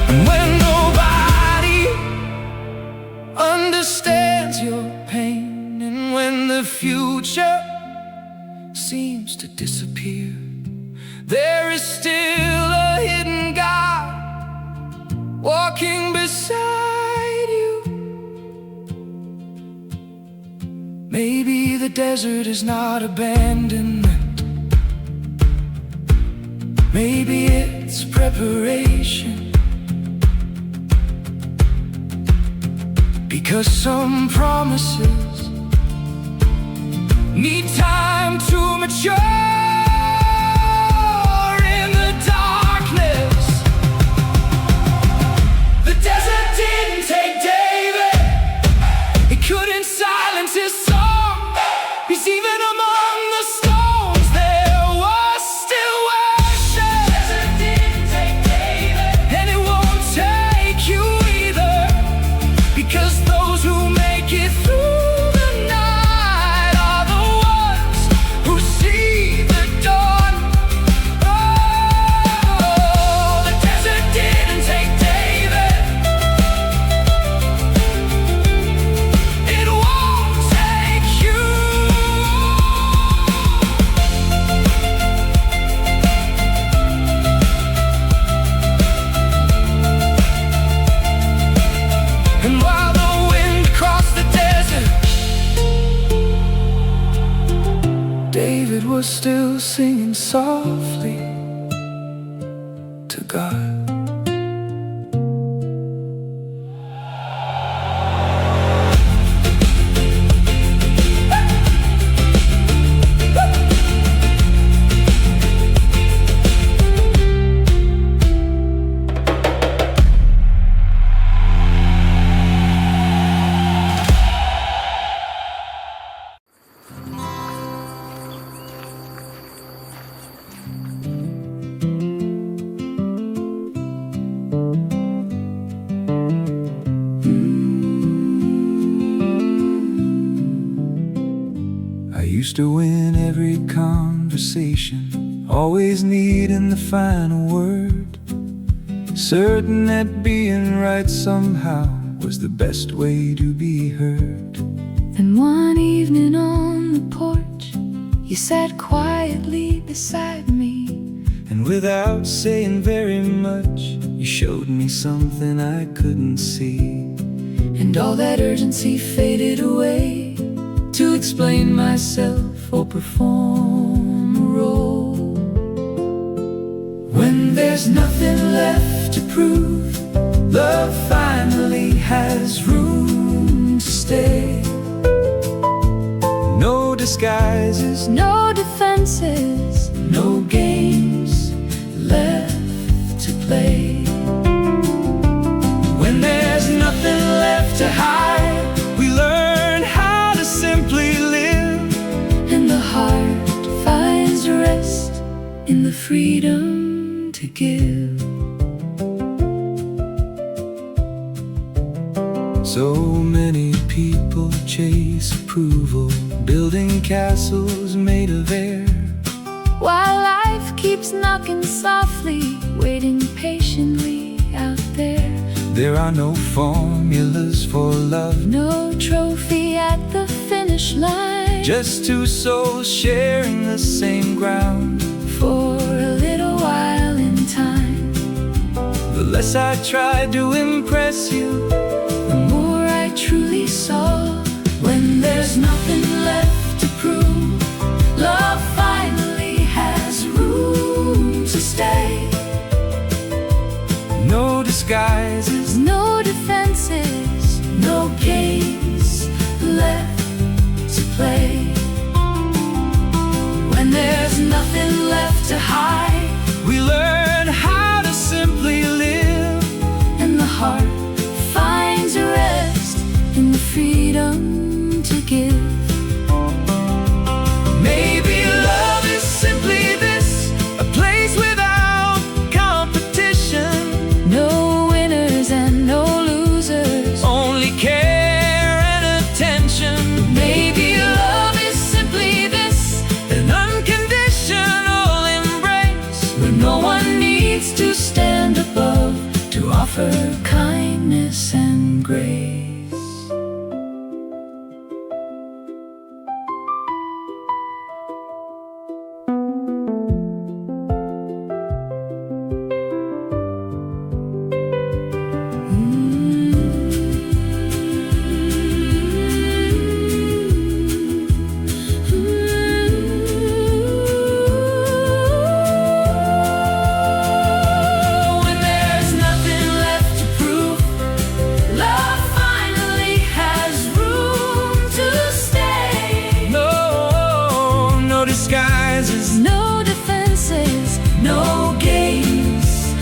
And when nobody understands your pain, and when the future seems to disappear, there is still a hidden God walking beside you. Maybe the desert is not abandonment. Maybe it's preparation. Because some promises need time to mature in the darkness. The desert didn't take David. It couldn't silence his song. He's even among the stones. There was still worship. The desert didn't take David, and it won't take you either. Because those who make it through the night are the ones who see the dawn. Oh, the desert didn't take David. It won't take you. And while the wind crossed the desert, David was still singing softly to God. Used to win every conversation, always needing the final word. certain that being right somehow was the best way to be heard. Then one evening on the porch, you sat quietly beside me, And without saying very much, you showed me something I couldn't see. and all that urgency faded away to explain myself or perform a role. When there's nothing left to prove, love finally has room to stay. No disguises, No defenses, no games left to play. When there's nothing left to hide, we learn how to simply live. And the heart finds rest in the freedom to give. So many people chase approval, building castles made of air. While life keeps knocking softly, waiting patiently out there. There are no formulas for love, No trophy at the finish line. just two souls sharing the same ground. For a little while in time, The less I tried to impress you, the more I truly saw. When there's nothing left to prove, love finally has room to stay. no disguises, No defenses, no games left to play. When there's nothing left to hide, we learn how to simply live. and the heart finds rest in the freedom to give. Maybe love is simply this, a place without competition. No winners and no losers, Only care and attention. maybe love is simply this, An unconditional embrace, where no one needs to stand above to offer kindness and grace. When there's nothing left to prove, love finally has room to stay. No disguises, No defenses, no games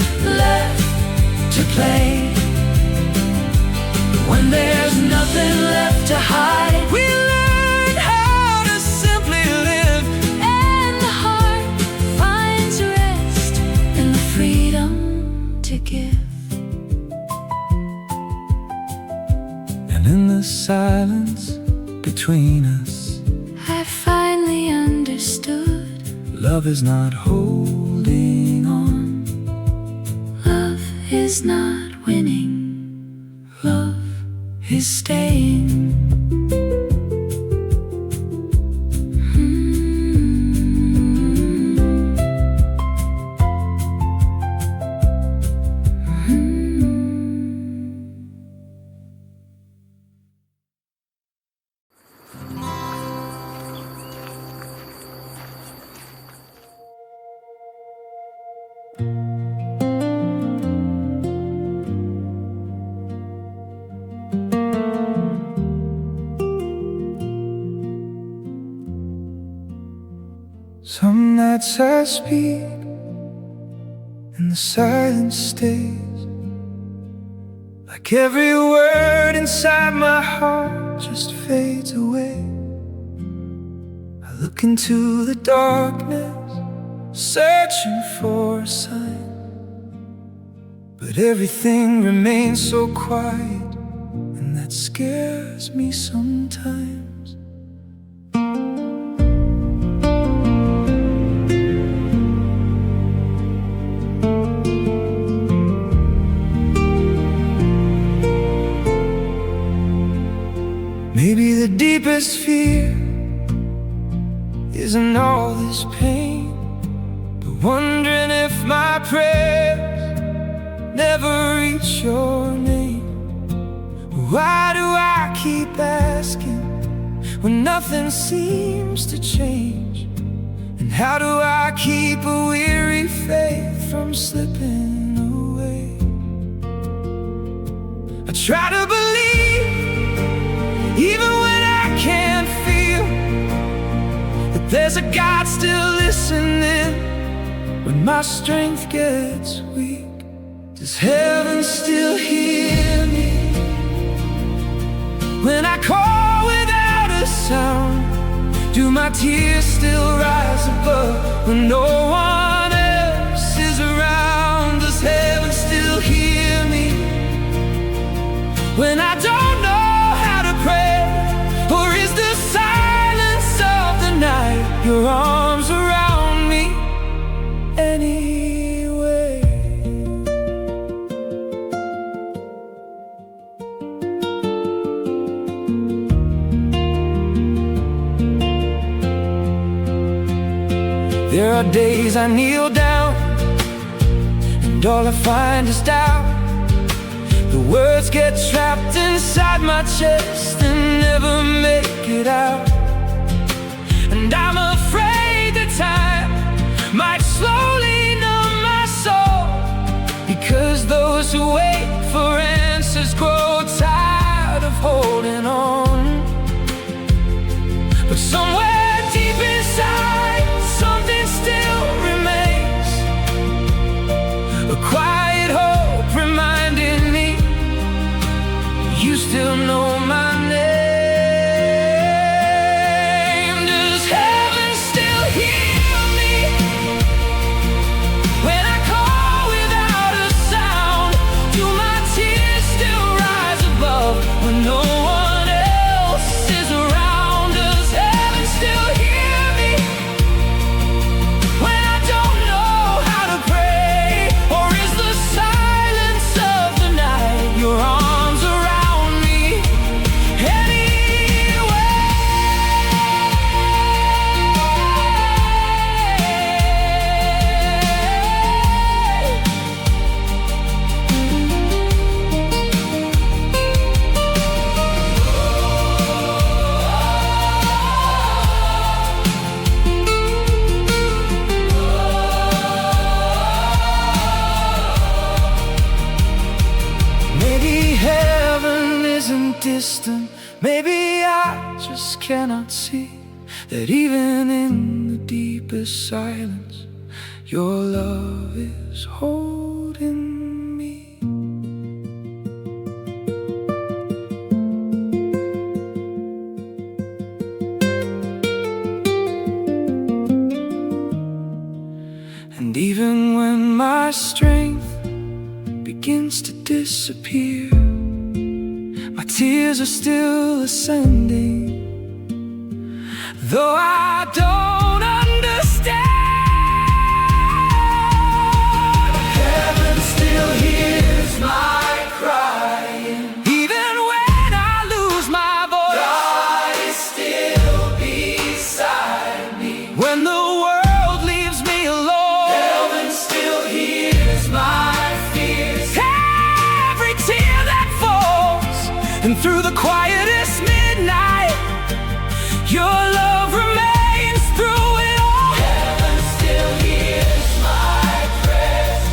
left to play. When there's nothing left to hide, we learn how to simply live. and the heart finds rest in the freedom to give. And in the silence between us, I finally understood, love is not holding on. love is not winning, love is staying. Some nights I speak and the silence stays, like every word inside my heart just fades away. I look into the darkness, searching for a sign, but everything remains so quiet, and that scares me sometimes. Maybe the deepest fear isn't all this pain, but wondering if my prayers never reach your name. Why do I keep asking when nothing seems to change? And how do I keep a weary faith from slipping away? I try to believe, even when I can't feel, that there's a God still listening when my strength gets weak. Does heaven still hear me when I call without a sound? Do my tears still rise above when no one else is around? Does heaven still hear me when I don't know how to pray? Or is the silence of the night your arms around me anyway? There are days I kneel down and all I find is doubt. The words get trapped inside my chest and never make it out. And I'm afraid that time might slowly numb my soul, because those who wait for answers grow tired of holding on. But somewhere deep inside, something still remains, a quiet hope reminding me you still know my name. Does heaven still hear me when I call without a sound? Do my tears still rise above when no one else is around? Does heaven still hear me when I don't know how to pray? Or is the silence of the night your arms around me anyway? Maybe heaven isn't distant. Maybe I just cannot see that even in the deepest silence, your love is holding me. And even when my strength begins to disappear, my tears are still ascending, though I don't understand. Heaven still hears my crying, even when I lose my voice. God is still beside me when the world leaves me alone. Heaven still hears my fears, every tear that falls, and through the quietest midnight, your love remains through it all. Heaven still hears my prayers,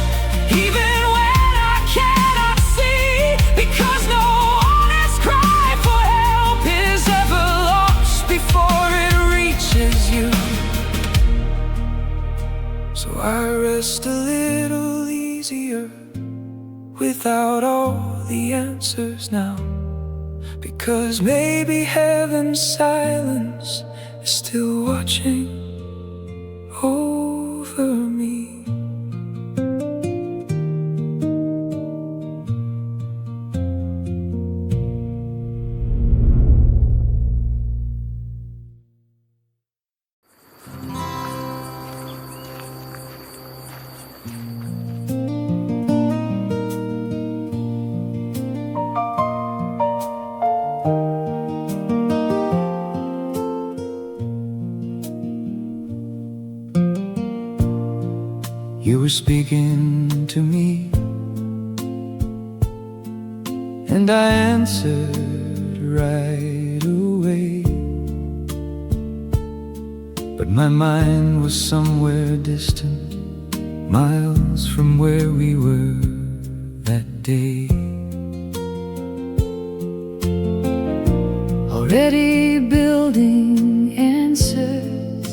even when I cannot see, because no honest cry for help is ever lost before it reaches you. So I rest a little easier without all the answers now, because maybe heaven's silence is still watching over me. and I answered right away. But my mind was somewhere distant, miles from where we were that day. Already building answers,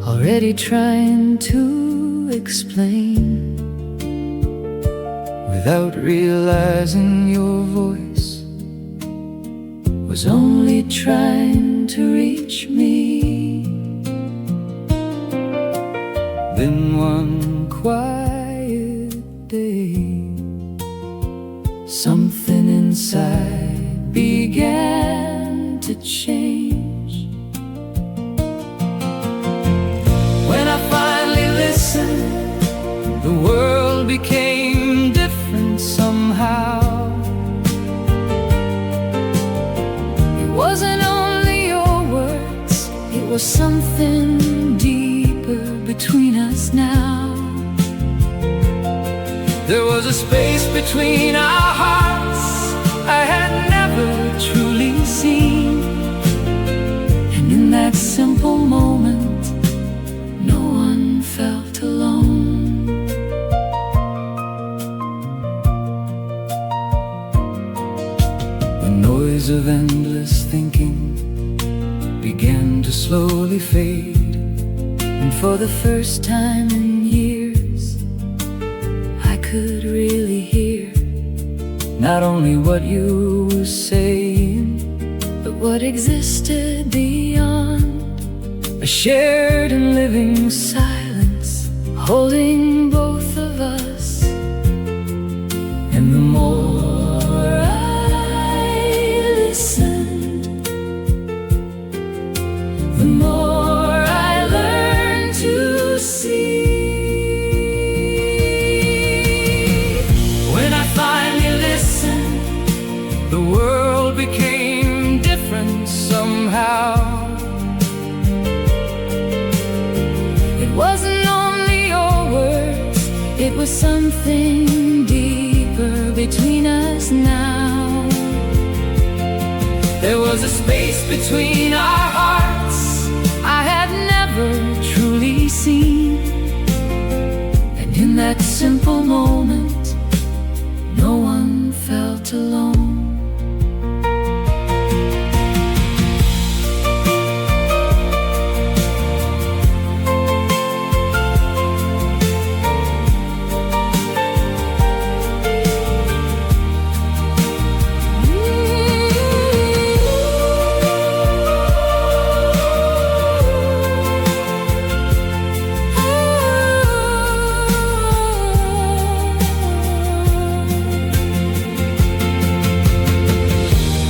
already trying to explain, without realizing your voice was only trying to reach me. Then one quiet day, something inside began to change. when I finally listened, the world became different somehow. It wasn't only your words, it was something deeper between us now. There was a space between our hearts I had never truly seen, And in that simple moment, no one felt alone. the noise of endless thinking began to slowly fade. And for the first time in years, I could really hear Not only what you were saying, but what existed beyond. a shared and living Silence holding both of us. and the more I listened, the more I learned to see. when I finally listened, the world became different somehow. It wasn't only your words, it was something deeper between us now. There was a space between our hearts I had never truly seen, and in that simple moment, no one felt alone.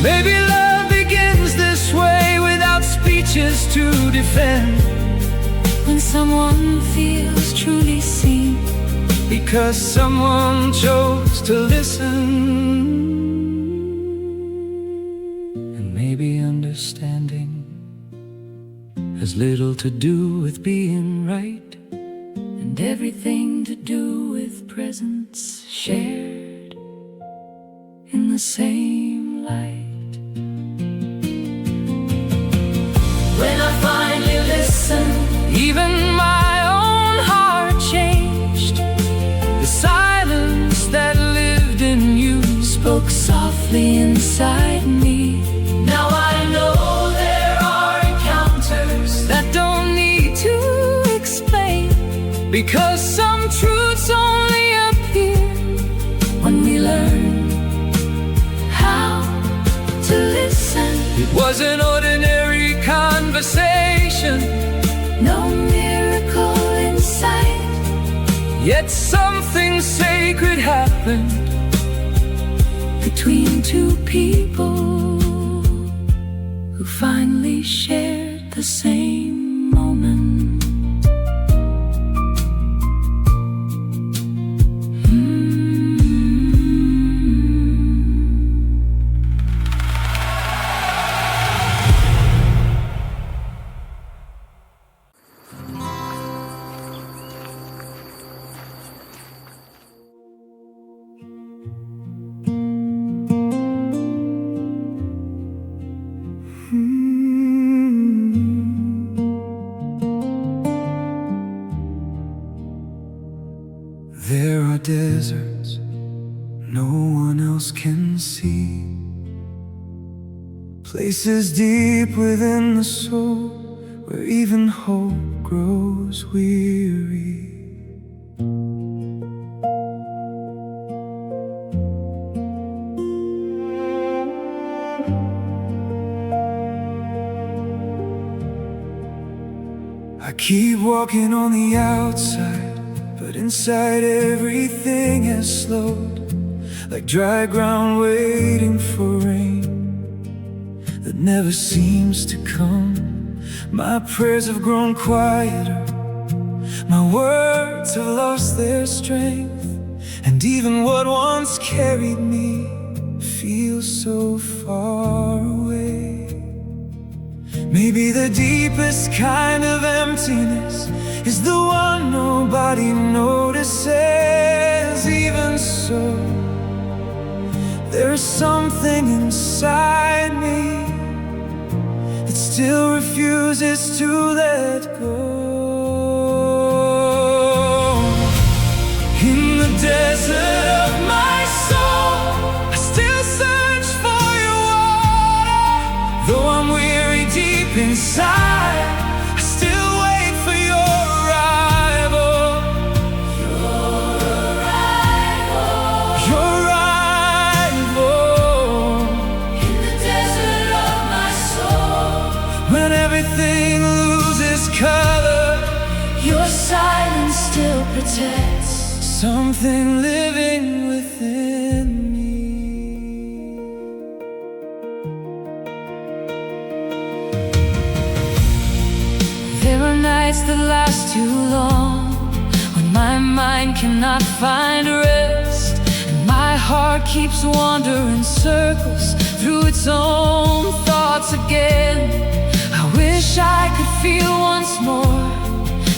Maybe love begins this way, without speeches to defend, When someone feels truly seen, because someone chose to listen. And maybe understanding has little to do with being right, and everything to do with presence shared in the same light. When I finally listened, even my own heart changed. The silence that lived in you spoke softly inside me. Now I know there are encounters that don't need to explain, because some truths only appear when we learn how to listen. It was an ordinary conversation, No miracle in sight, yet something sacred happened between two people who finally shared the same moment. There are deserts no one else can see, places deep within the soul where even hope grows weary. I keep walking on the outside, but inside everything has slowed, like dry ground waiting for rain that never seems to come. My prayers have grown quieter, my words have lost their strength, and even what once carried me feels so far away. Maybe the deepest kind of emptiness is the one nobody notices. Even so, there's something inside me that still refuses to let go. In the desert of my soul, I still search for your water. Though I'm weary deep inside, I still wait for your arrival. Your arrival. Your arrival. In the desert of my soul, when everything loses color, your silence still protects something living within me. There are nights that last too long, when my mind cannot find rest, and my heart keeps wandering circles through its own thoughts again. I wish I could feel once more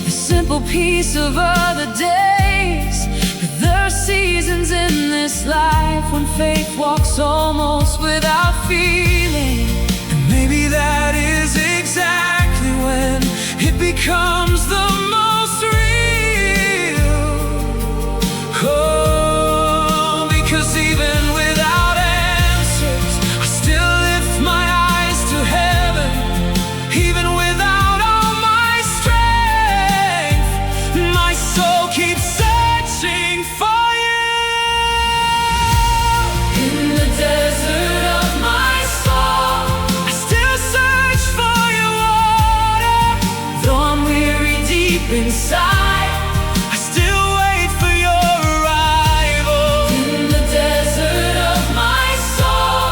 the simple peace of other days. But there are seasons in this life when faith walks almost without feeling, and maybe that is exactly when it becomes the most real. Oh, because even without answers, I still lift my eyes to heaven. Even without all my strength, my soul keeps searching for you. In the desert of my soul, I still search for your water. Though I'm weary deep inside, I still wait for your arrival. In the desert of my soul,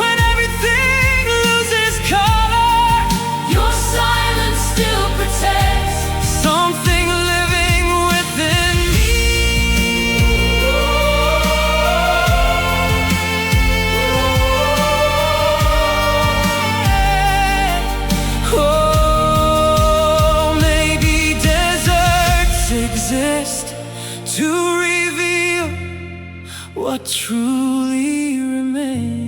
when everything loses color, your silence still protects something living within me. Oh, maybe deserts exist to reveal what truly remains.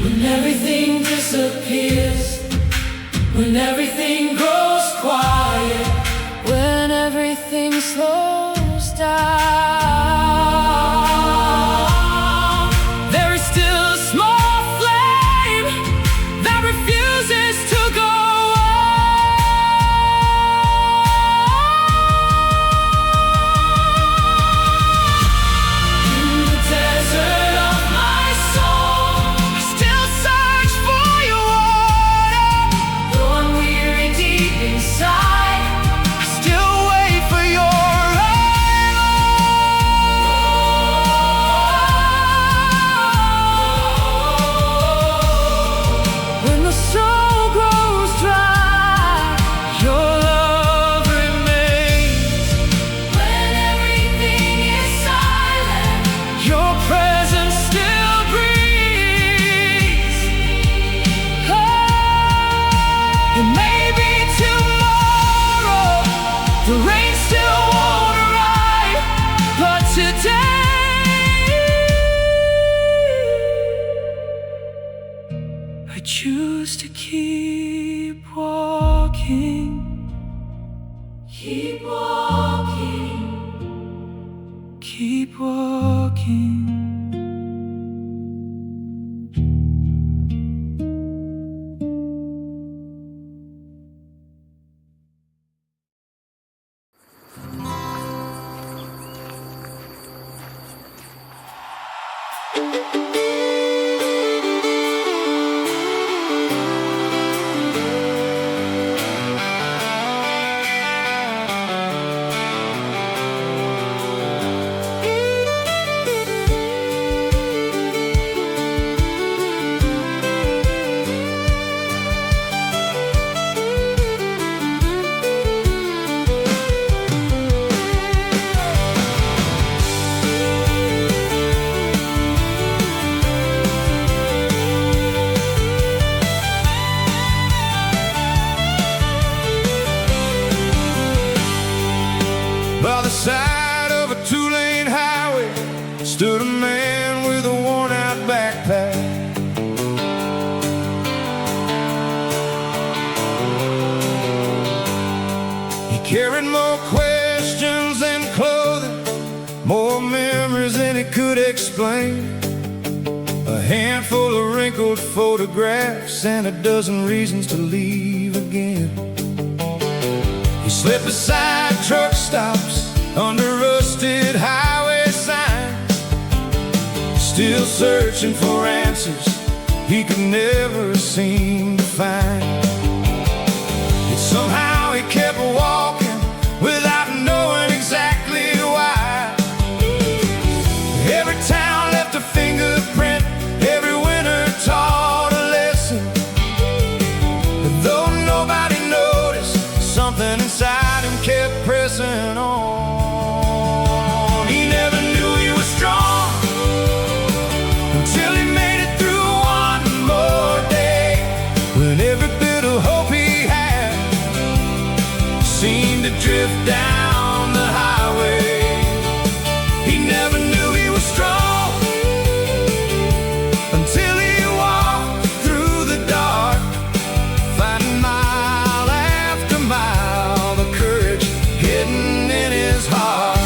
When everything disappears, when everything grows quiet, when everything slows down, there is still a small flame that refuses to go out. In the desert of my soul, I still search for your water. Though I'm weary Keep walking, keep walking, keep walking. By the side of a two-lane highway stood a man with a worn-out backpack. He carried more questions than clothing, more memories than he could explain, a handful of wrinkled photographs and a dozen reasons to leave again. He slipped beside truck stops, under rusted highway signs, still searching for answers he could never seem to find. Yet somehow he kept walking without knowing exactly why. Every town left a fingerprint, every winter taught a lesson. But though nobody noticed, something inside him kept pressing on. He never knew he was strong until he made it through one more day, when every bit of hope he had seemed to drift down the highway. He never knew he was strong until he walked through the dark, finding mile after mile the courage hidden in his heart.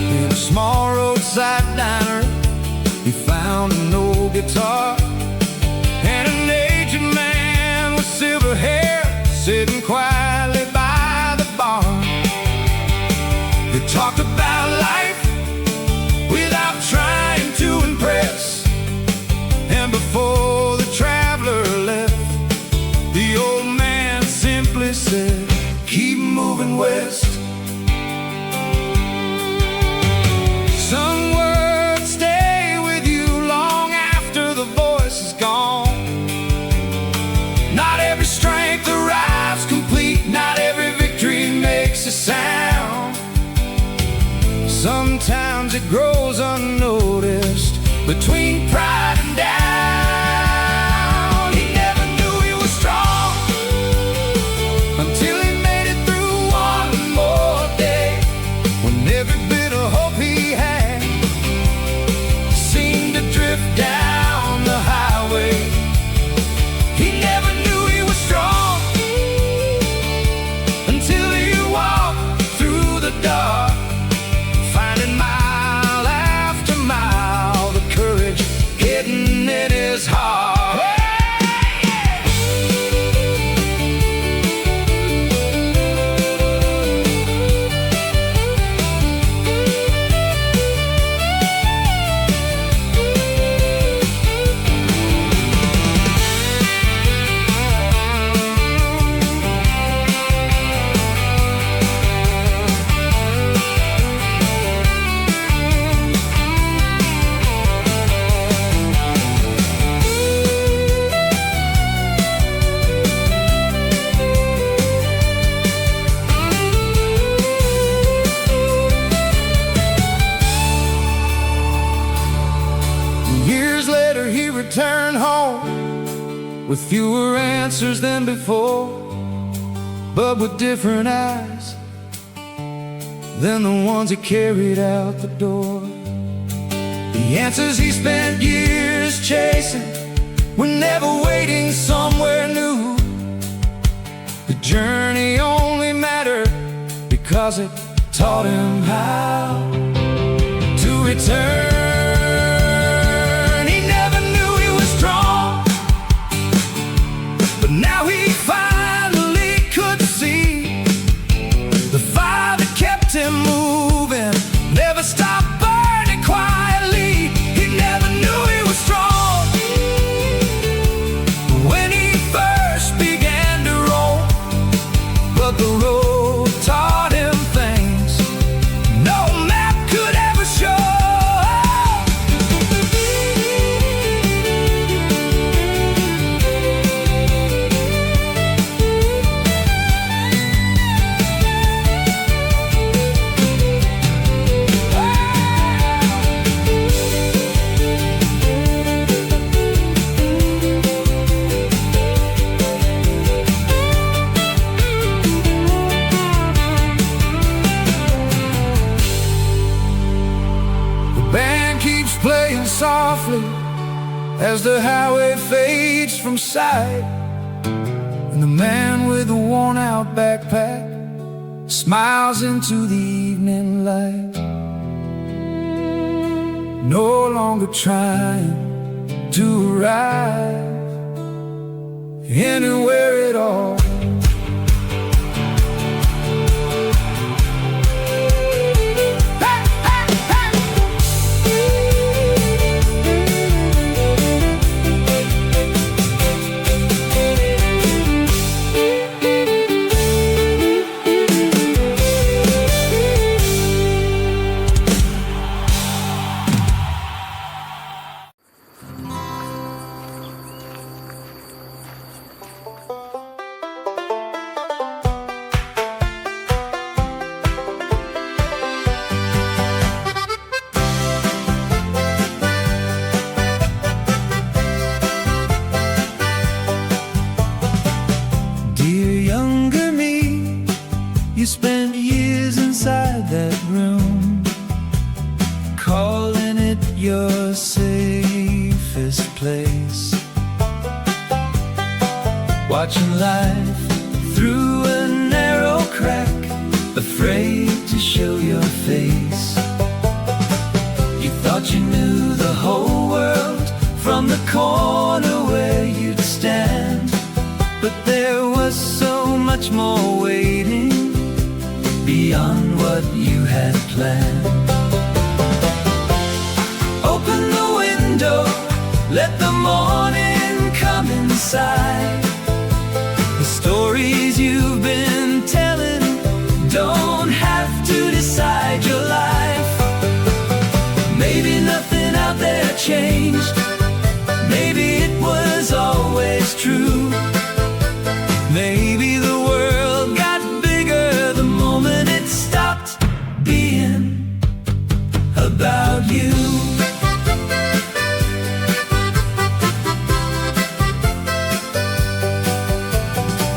In a small roadside diner, he found an old guitar and an aged man with silver hair sitting quietly by the bar. They talked about life without trying to impress, and before the traveler left, the old man simply said, "Keep moving west." Some words stay with you long after the voice is gone. Not every strength arrives complete, not every victory makes a sound. Sometimes it grows unnoticed between pride and down. He never knew he was strong until he made it through one more day, when every bit of hope he had seemed to drift down the highway. He never knew he was strong until he walked through the dark, finding mile after mile the courage hidden in his heart. Years later he returned home with fewer answers than before, but with different eyes than the ones he carried out the door. He The answers he spent years chasing were never waiting somewhere new. The journey only mattered because it taught him how to return. He never knew he was strong, but now he finally could see the fire that kept him moving never stopped burning quietly. He never knew he was strong when he first began to roll, but the road taught him things no map could ever show. Playing softly as the highway fades from sight, and the man with the worn-out backpack smiles into the evening light, no longer trying to arrive anywhere at all. Spent years inside that room, calling it your safest place, watching life through a narrow crack, afraid to show your face. You thought you knew the whole world from the corner where you'd stand, but there was so much more waiting beyond what you had planned. Open the window, let the morning come inside. The stories you've been telling don't have to decide your life. Maybe nothing out there changed, maybe it was always true. Maybe the world got bigger the moment it stopped being about you.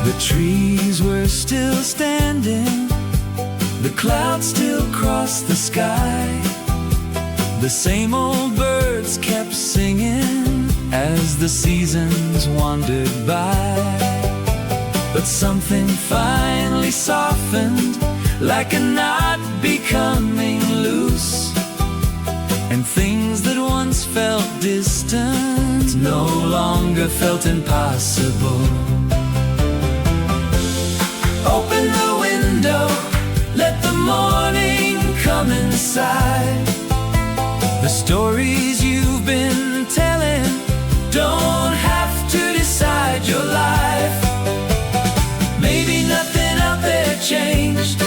The trees were still standing, the clouds still crossed the sky, the same old birds kept singing as the seasons wandered by. But something finally softened, like a knot becoming loose, and things that once felt distant no longer felt impossible. Open the window, let the morning come inside. The stories you've been telling don't have to decide your life. Maybe nothing out there changed,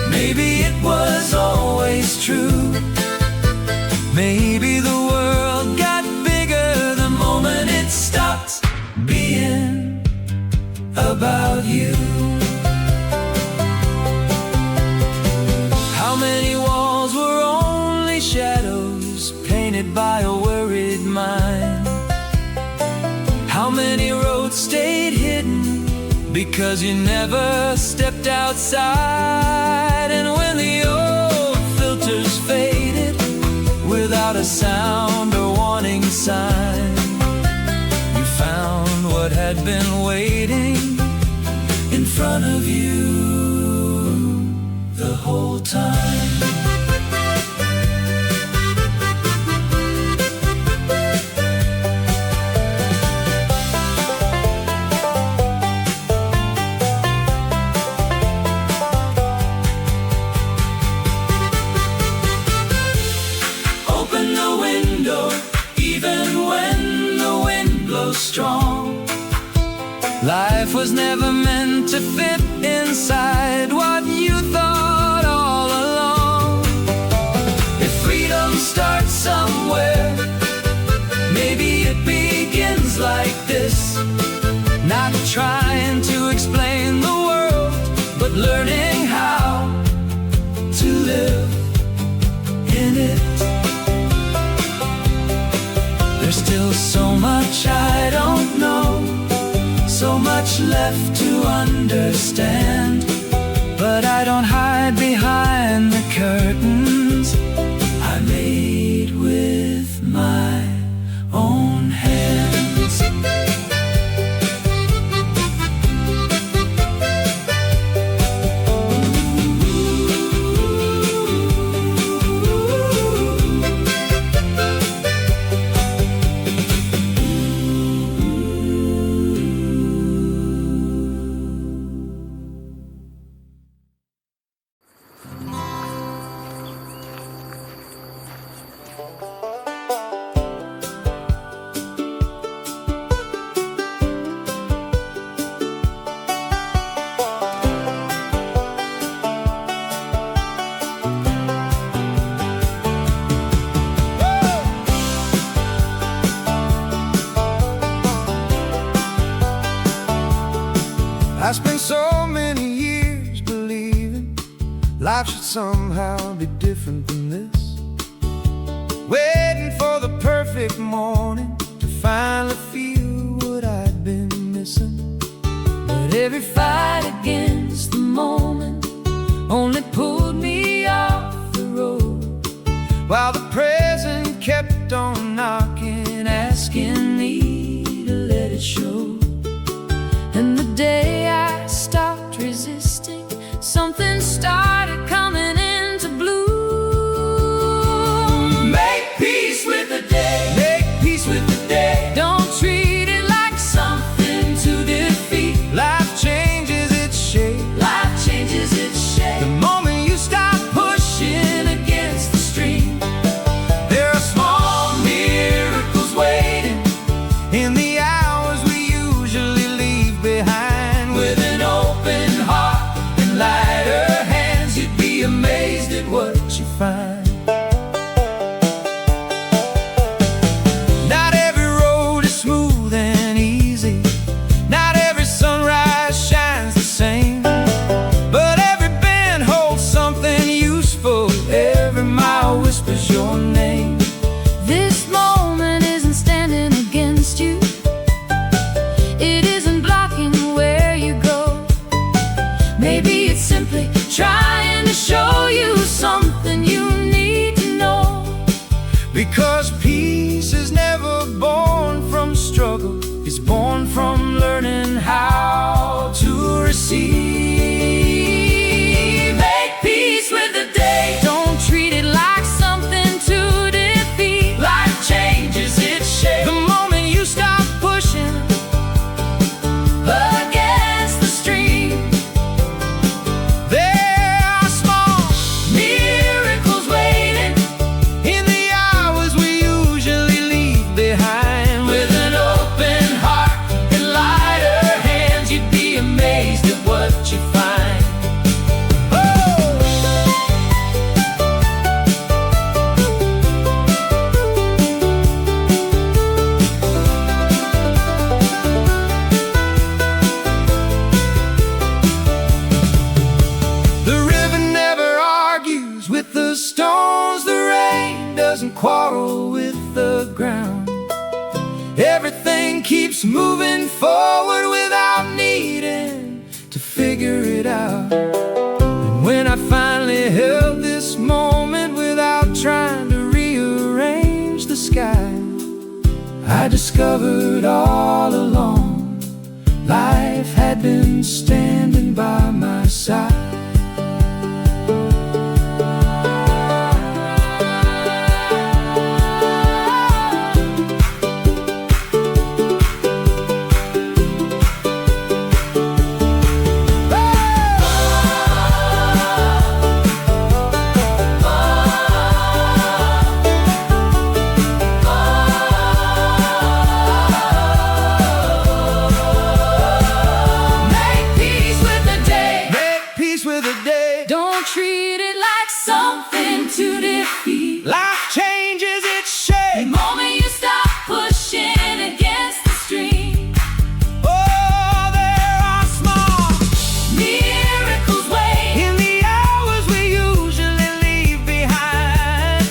maybe it was always true. Maybe the world got bigger the moment it stopped being about you. How many walls were only shadows painted by a worried mind? How many roads stayed hidden because you never stepped outside? And when the old filters faded without without a sound or warning sign. You found what had been waiting in front of you the whole time. Strong. Life was never meant to fit inside what you thought all along. If freedom starts somewhere, maybe it begins like this. Not trying to explain the world, but learning how to live in it. There's still so much I don't know, so much left to understand. But I don't hide behind the curtains I made with my own hands. I spent so many years believing life should somehow be different than this, waiting for the perfect morning to finally feel what I'd been missing. But every fight against the moment only pulled me off the road, while the present kept on knocking, asking me to let it show. And the day I stopped resisting, something started coming into bloom. Make peace with the day. make peace with the day. Don't treat it like something to defeat. Life changes its shape Life changes its shape. the moment you stop pushing Against the stream, There are small miracles waiting in the hours we usually leave behind. With an open heart and lighter hands, you'd be amazed at what you find. Not every road is smooth and easy, not every sunrise shines the same, but every bend holds something useful, every mile whispers your name. this moment isn't standing against you. It isn't blocking where you go. Maybe it's simply trying to show you something you need to know. Because peace is never born from struggle, it's born from learning how to receive. Make peace with the day. Don't treat it like something to defeat. Life changes its shape The moment you stop pushing Against the stream, there are small miracles waiting. in the hours we usually leave behind. with an open heart and lighter hands, you'd be amazed at what you find. The river never argues with the stones, the rain doesn't quarrel with the ground. Everything keeps moving forward without needing to figure it out. And when I finally held this moment without trying to rearrange, sky. I discovered all along life had been standing by my side. Don't treat it like something to defeat. Life changes its shape The moment you stop pushing against the stream. Oh, there are small Miracles wait in the hours we usually leave behind.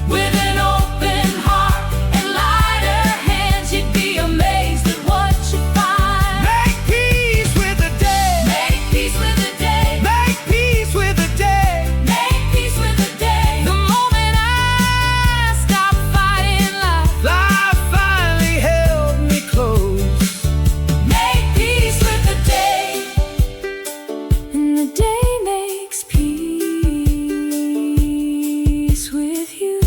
with an open heart and lighter hands. You'd be amazed at what you find. Make peace with the day. Make peace with the day. Make peace with the day. Make peace with the day. The moment I stop fighting life. Life finally held me close. Make peace with the day. And the day makes peace with you.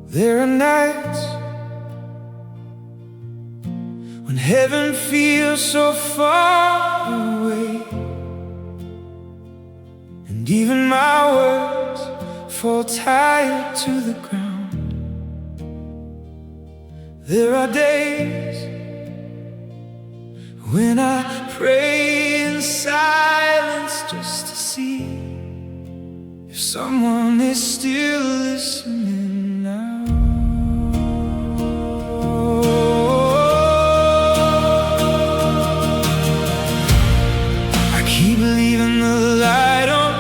There are nights when heaven feels so far away, and even my words fall tired to the ground. There are days when I pray in silence just to see if someone is still listening now. I keep leaving the light on,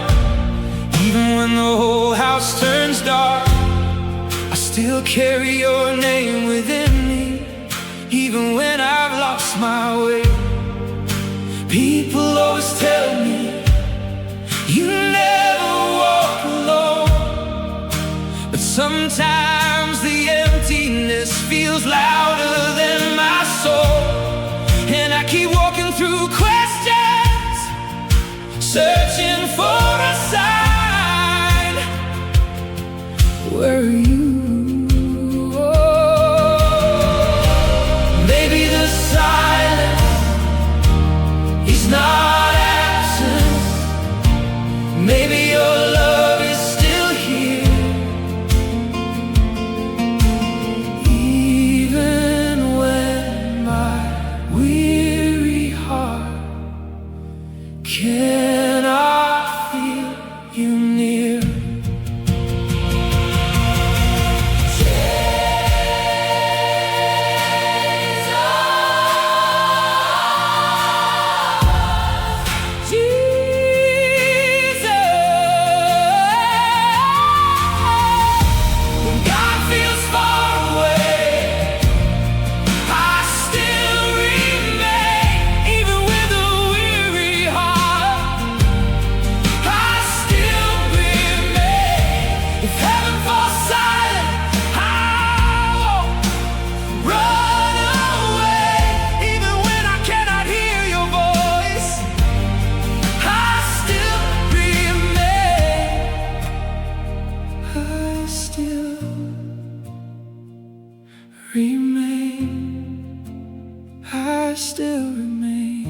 even when the whole house turns dark. I still carry your name within me, even when I've lost my way. People always tell me you never walk alone, but sometimes the emptiness feels louder than my soul. And I keep walking through questions, searching for a sign. Where are you? Maybe the silence is not absent. Maybe your love is still here, even when my weary heart cannot feel you near. I still remain.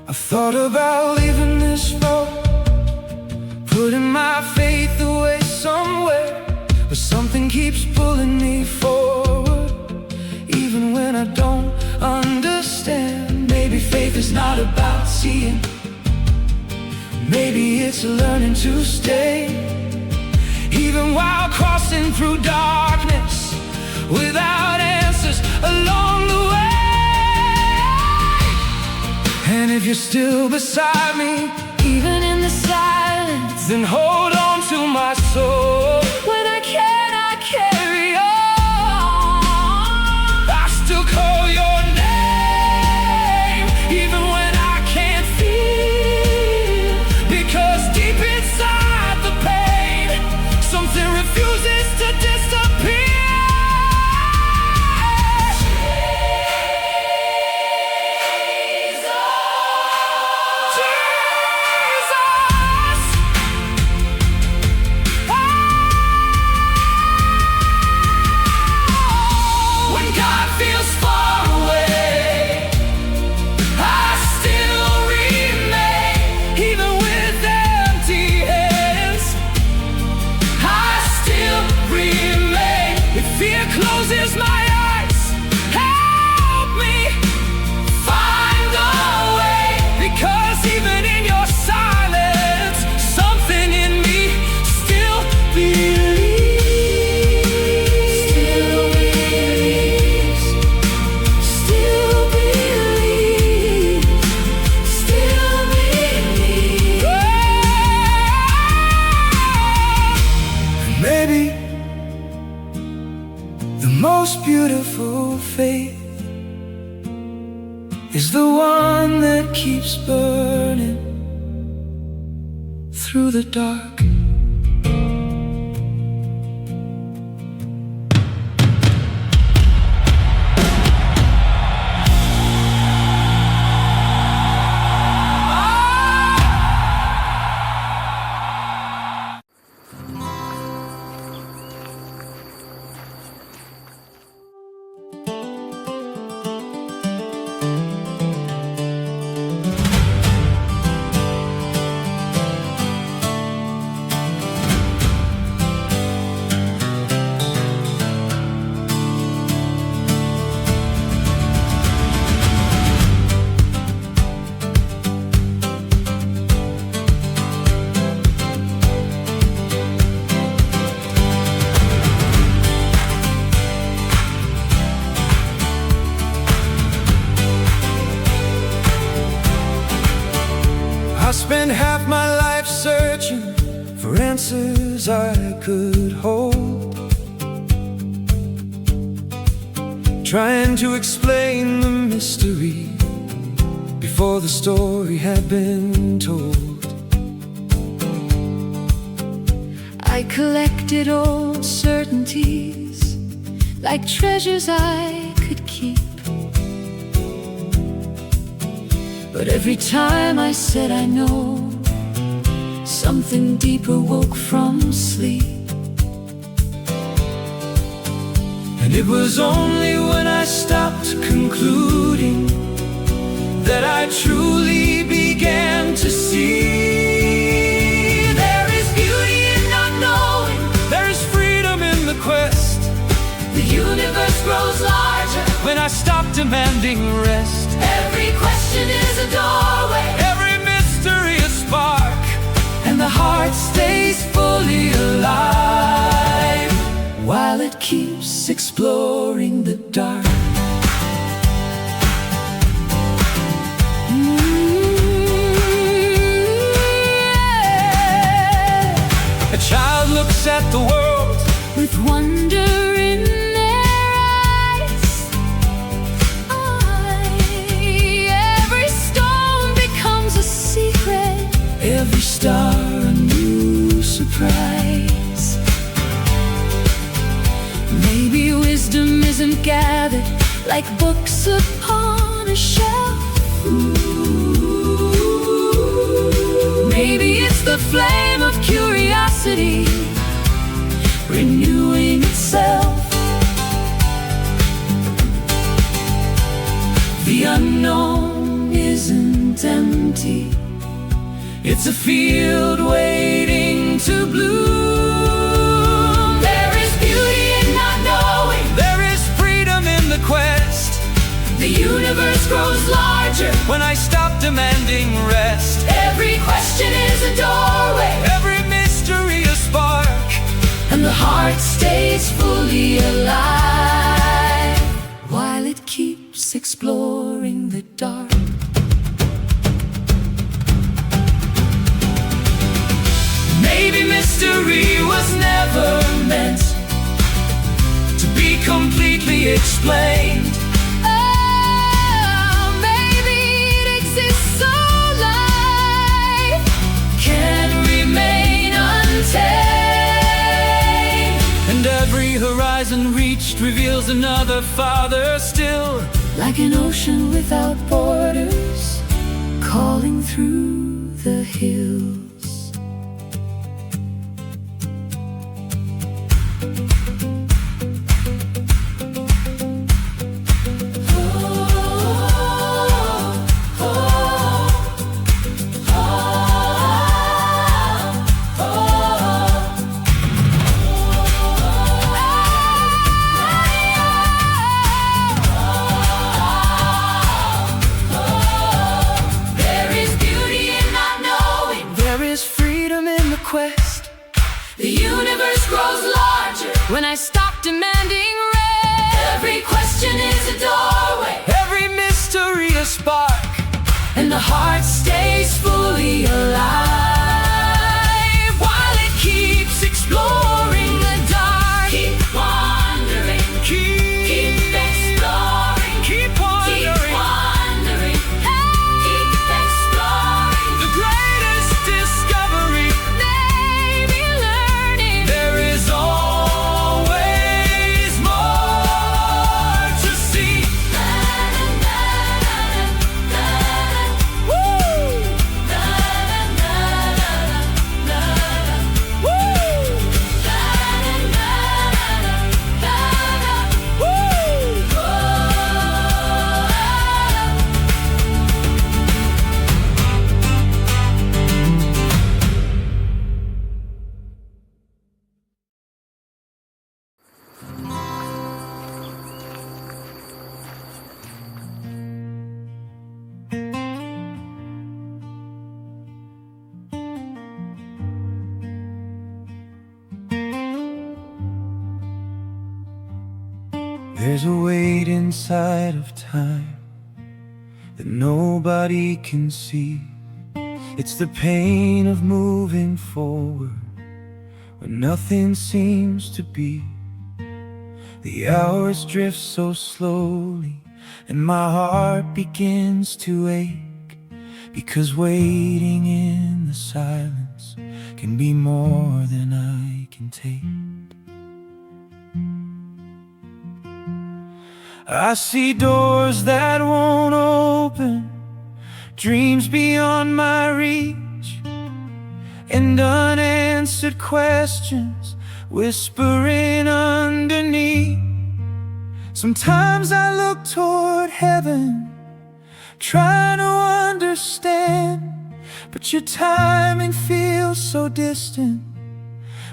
I thought about leaving this road, putting my faith away somewhere, but something keeps pulling me forward, even when I don't understand. Maybe faith is not about seeing, maybe it's learning to stay, even while crossing through darkness. without answers along the way. And if you're still beside me, even in the silence, then hold on to my soul. when I cannot carry on, I still call your name, even when I can't feel. Because deep inside the pain, something refuses to disappear. When God feels far away, I still remain. Even with empty hands, I still remain. If fear closes my eyes, help me find a way. Because even in your silence, something in me still believes. Still believes. Still believes. Maybe the most beautiful faith is the one that keeps burning through the dark. I spent half my life searching for answers I could hold, trying to explain the mystery before the story had been told. I collected old certainties like treasures I could keep. But every time I said I know, something deeper woke from sleep. And it was only when I stopped concluding that I truly began to see. There is beauty in not knowing. There is freedom in the quest. The universe grows larger When I stop demanding rest, every question is a doorway, every mystery a spark, and the heart stays fully alive while it keeps exploring the dark. A child looks at the world with wonder in their eyes. Every stone becomes a secret, every star a new surprise. maybe wisdom isn't gathered like books upon a shelf. Maybe it's the flame of curiosity renewing itself. The unknown isn't empty, it's a field waiting to bloom. There is beauty in not knowing. There is freedom in the quest. The universe grows larger When I stop demanding rest, every question is a doorway, every mystery a spark, and the heart stays fully alive completely explained. Oh, maybe it exists so life can remain untamed. And every horizon reached reveals another farther still. Like an ocean without borders, calling through the hills. The universe grows larger when I stop demanding rest. Every question is a doorway, Every mystery a spark, and the heart stays fully alive while it keeps exploring the dark. Keep wandering, keep exploring, keep wandering. keep wandering, keep exploring. The greatest discovery, Maybe learning. there is always more to see. There's a weight inside of time that nobody can see. It's the pain of moving forward when nothing seems to be. The hours drift so slowly and my heart begins to ache, because waiting in the silence can be more than I can take. I see doors that won't open, dreams beyond my reach, and unanswered questions whispering underneath. Sometimes I look toward heaven, trying to understand, but your timing feels so distant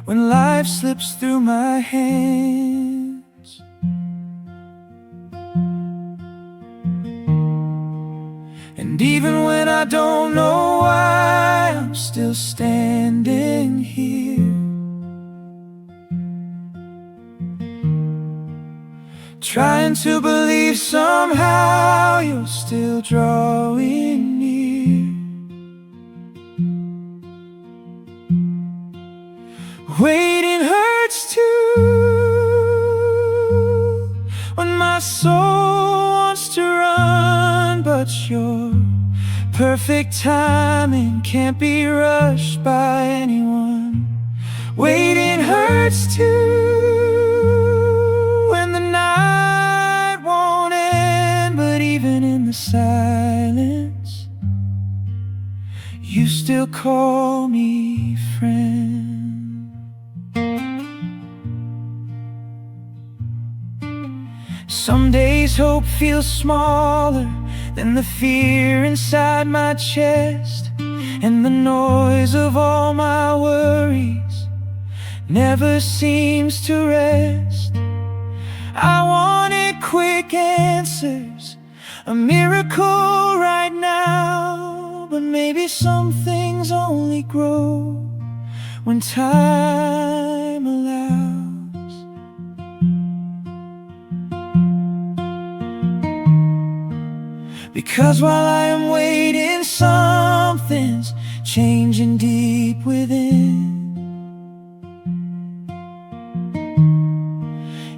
when life slips through my hands. And even when I don't know why, I'm still standing here, trying to believe somehow you're still drawing near. Waiting hurts too, when my soul wants to run, but your perfect timing can't be rushed by anyone. Waiting hurts too, when the night won't end, but even in the silence, you still call me friend. Some days hope feels smaller than the fear inside my chest, and the noise of all my worries never seems to rest. I wanted quick answers, a miracle right now, but maybe some things only grow when time allows. Because while I am waiting, something's changing deep within.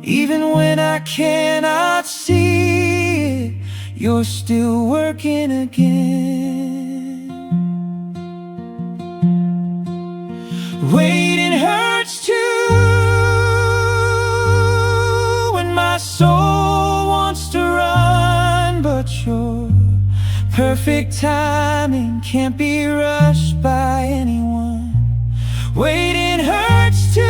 Even when I cannot see it, you're still working again. Waiting hurts too, when my soul wants to run, but your perfect timing can't be rushed by anyone. Waiting hurts too,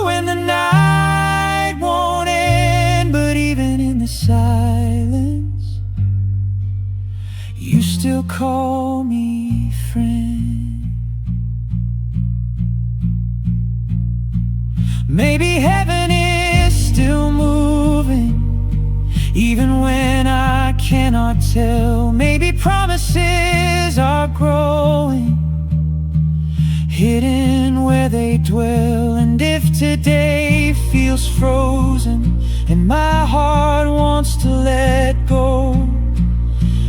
when the night won't end, but even in the silence, you still call me friend. Maybe heaven is still moving, even when I cannot tell. Maybe promises are growing, hidden where they dwell. And if today feels frozen and my heart wants to let go,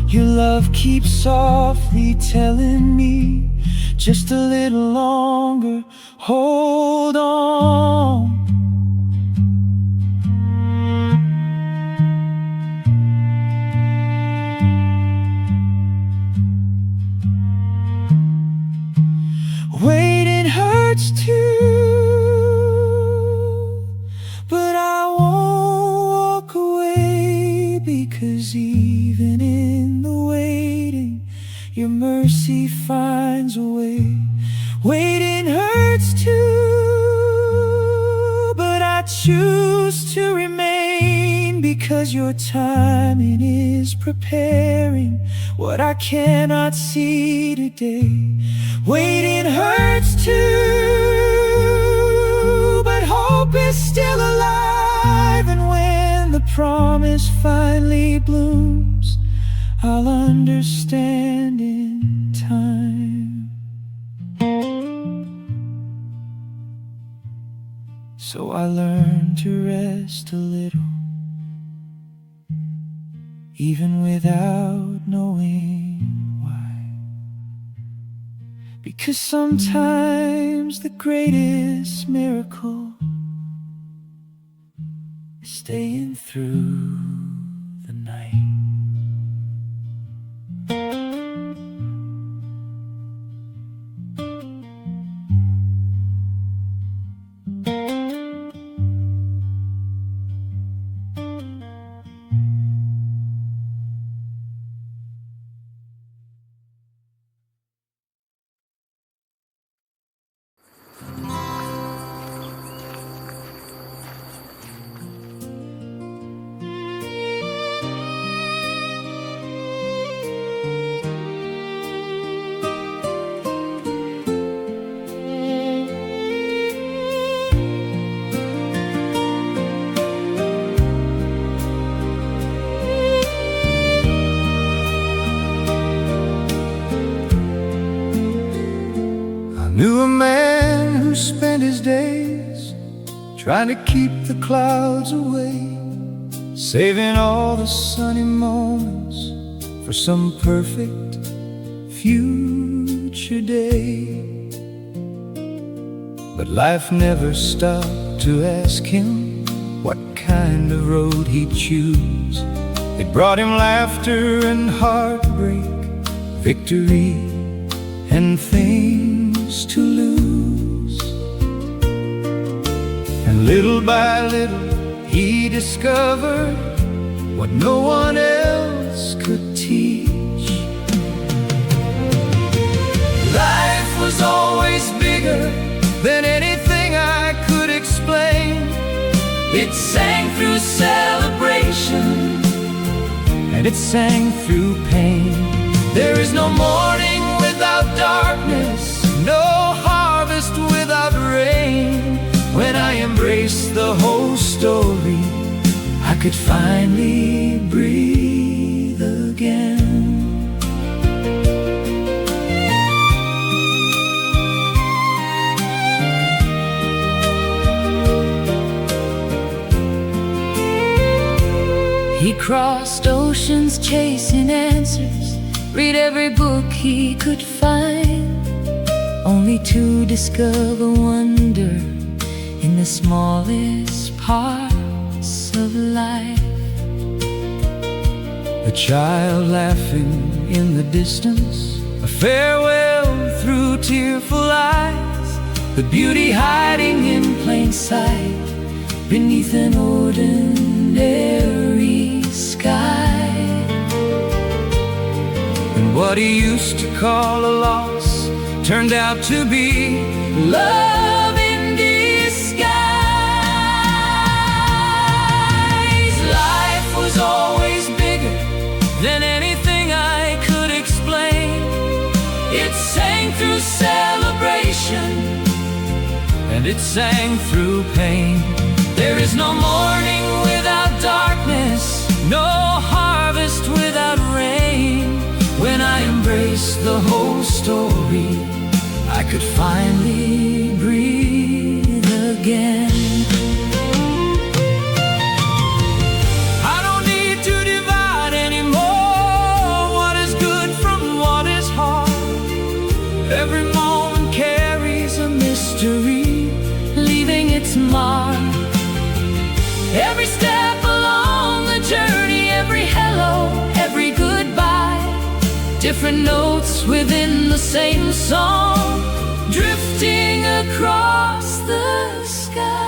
your love keeps softly telling me, just a little longer, hold on. Waiting hurts too, but I won't walk away, because even in the waiting, your mercy finds a way. Waiting hurts too, but I choose to remain, because your timing is preparing what I cannot see today. Waiting hurts too, but hope is still alive, and when the promise finally blooms, I'll understand in time. So I learned to rest a little, even without knowing why. Because sometimes the greatest miracle is staying through the night. Knew a man who spent his days trying to keep the clouds away, saving all the sunny moments for some perfect future day. But life never stopped to ask him what kind of road he'd choose. It brought him laughter and heartbreak, victory and things to lose. And little by little he discovered what no one else could teach. Life was always bigger than anything I could explain. It sang through celebration, and it sang through pain. There is no morning without darkness, no harvest without rain. When I embraced the whole story, I could finally breathe again. He crossed oceans chasing answers, read every book he could find, only to discover wonder in the smallest parts of life. A child laughing in the distance, a farewell through tearful eyes, the beauty hiding in plain sight beneath an ordinary sky. And what he used to call a loss turned out to be love in disguise. Life was always bigger than anything I could explain. It sang through celebration, and it sang through pain. There is no morning without darkness, no harvest without rain. When I embraced the whole story, I could finally breathe again. I don't need to divide anymore what is good from what is hard. Every moment carries a mystery, leaving its mark. Every step along the journey, every hello, every goodbye, different notes within the same song, drifting across the sky.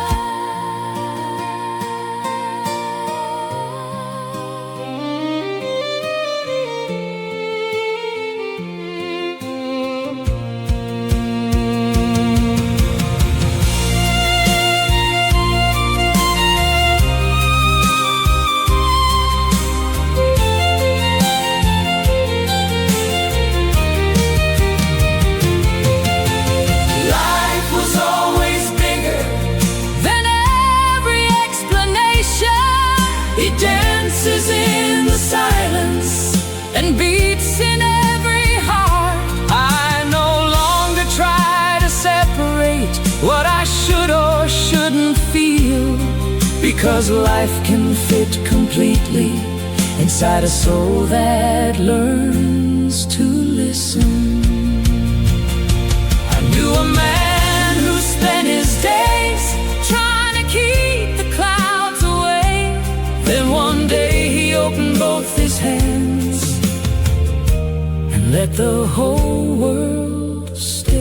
It dances in the silence and beats in every heart. I no longer try to separate what I should or shouldn't feel, because life can fit completely inside a soul that learns to listen. I knew a man who spent his days trying to keep the clouds away. Then one day he opened both his hands and let the whole world stay.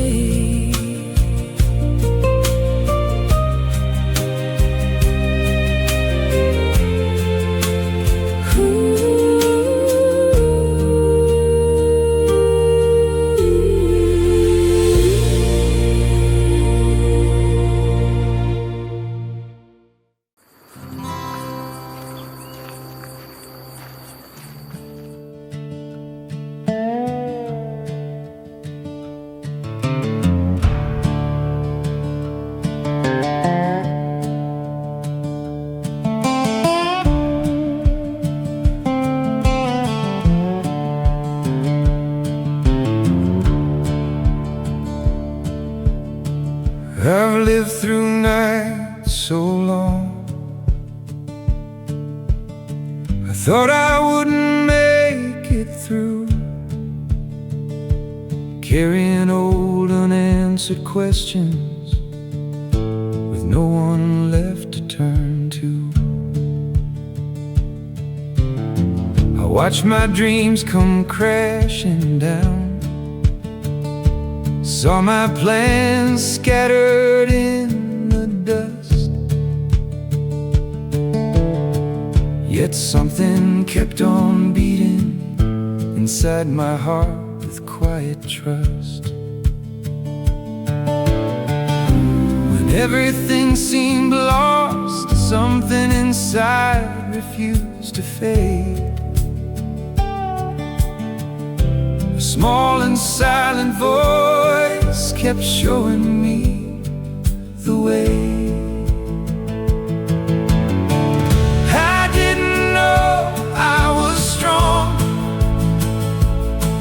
I've lived through nights so long, I thought I wouldn't make it through, carrying old unanswered questions with no one left to turn to. I watched my dreams come crashing down, saw my plans scattered in the dust. Yet something kept on beating inside my heart with quiet trust. When everything seemed lost, something inside refused to fade. A small and silent voice kept showing me the way. I didn't know I was strong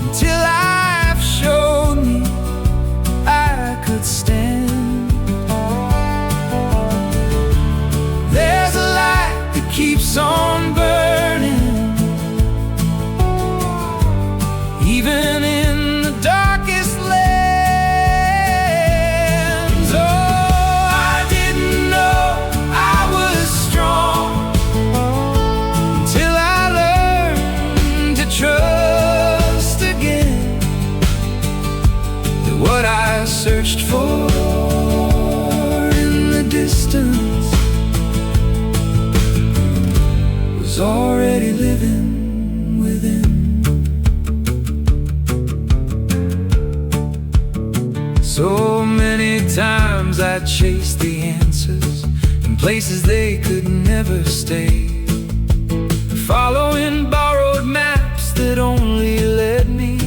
until life showed me I could stand. There's a light that keeps on burning, even in the darkest lands. Oh, I didn't was already living within. So many times I chased the answers in places they could never stay, following borrowed maps that only led me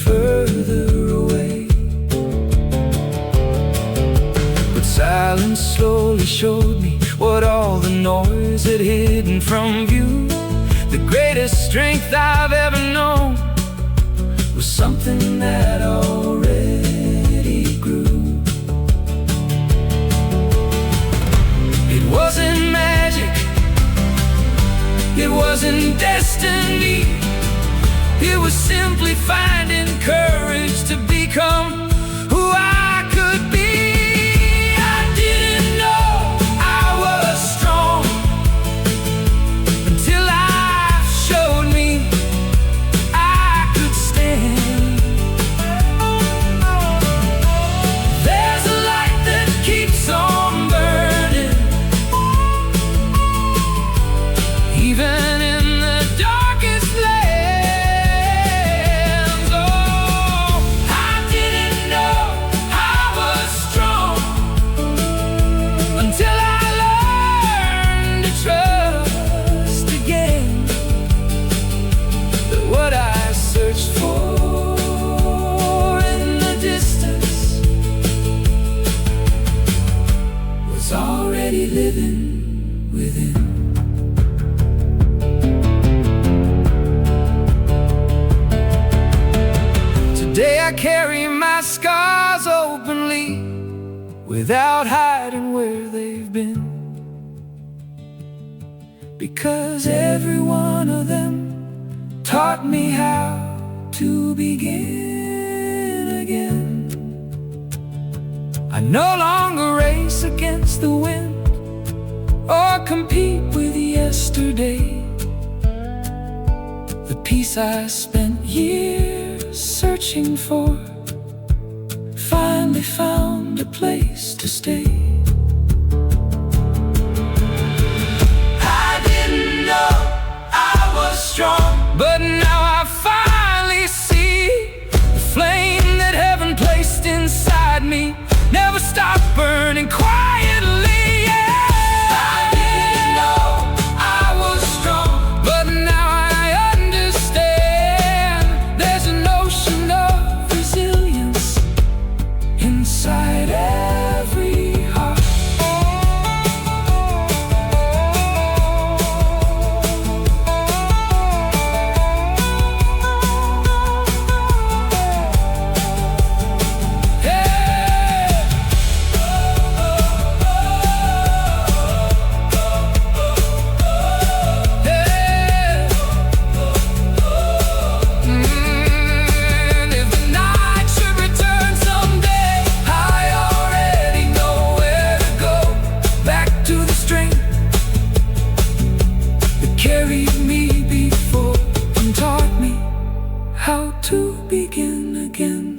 further away. But silence slowly showed me what all the noise had hidden from view. The greatest strength I've ever known was something that already grew. It wasn't magic, it wasn't destiny, it was simply finding courage to become who I could be. I didn't know I was strong until life showed me I could stand. There's a light that keeps on burning, even in the darkest lands. Oh, I didn't know I was strong until I learned to trust again that what I searched for in the distance was already living within. Today I carry my scars openly, without hiding where they've been, because every one of them taught me how to begin again. I no longer race against the wind or compete with yesterday. The peace I spent years searching for finally found a place to stay. I didn't know I was strong, but now I finally see the flame that heaven placed inside me never stopped burning quietly. Yeah. I didn't know I was strong, but now I understand there's an ocean of resilience inside every heart. Carried me before and taught me how to begin again.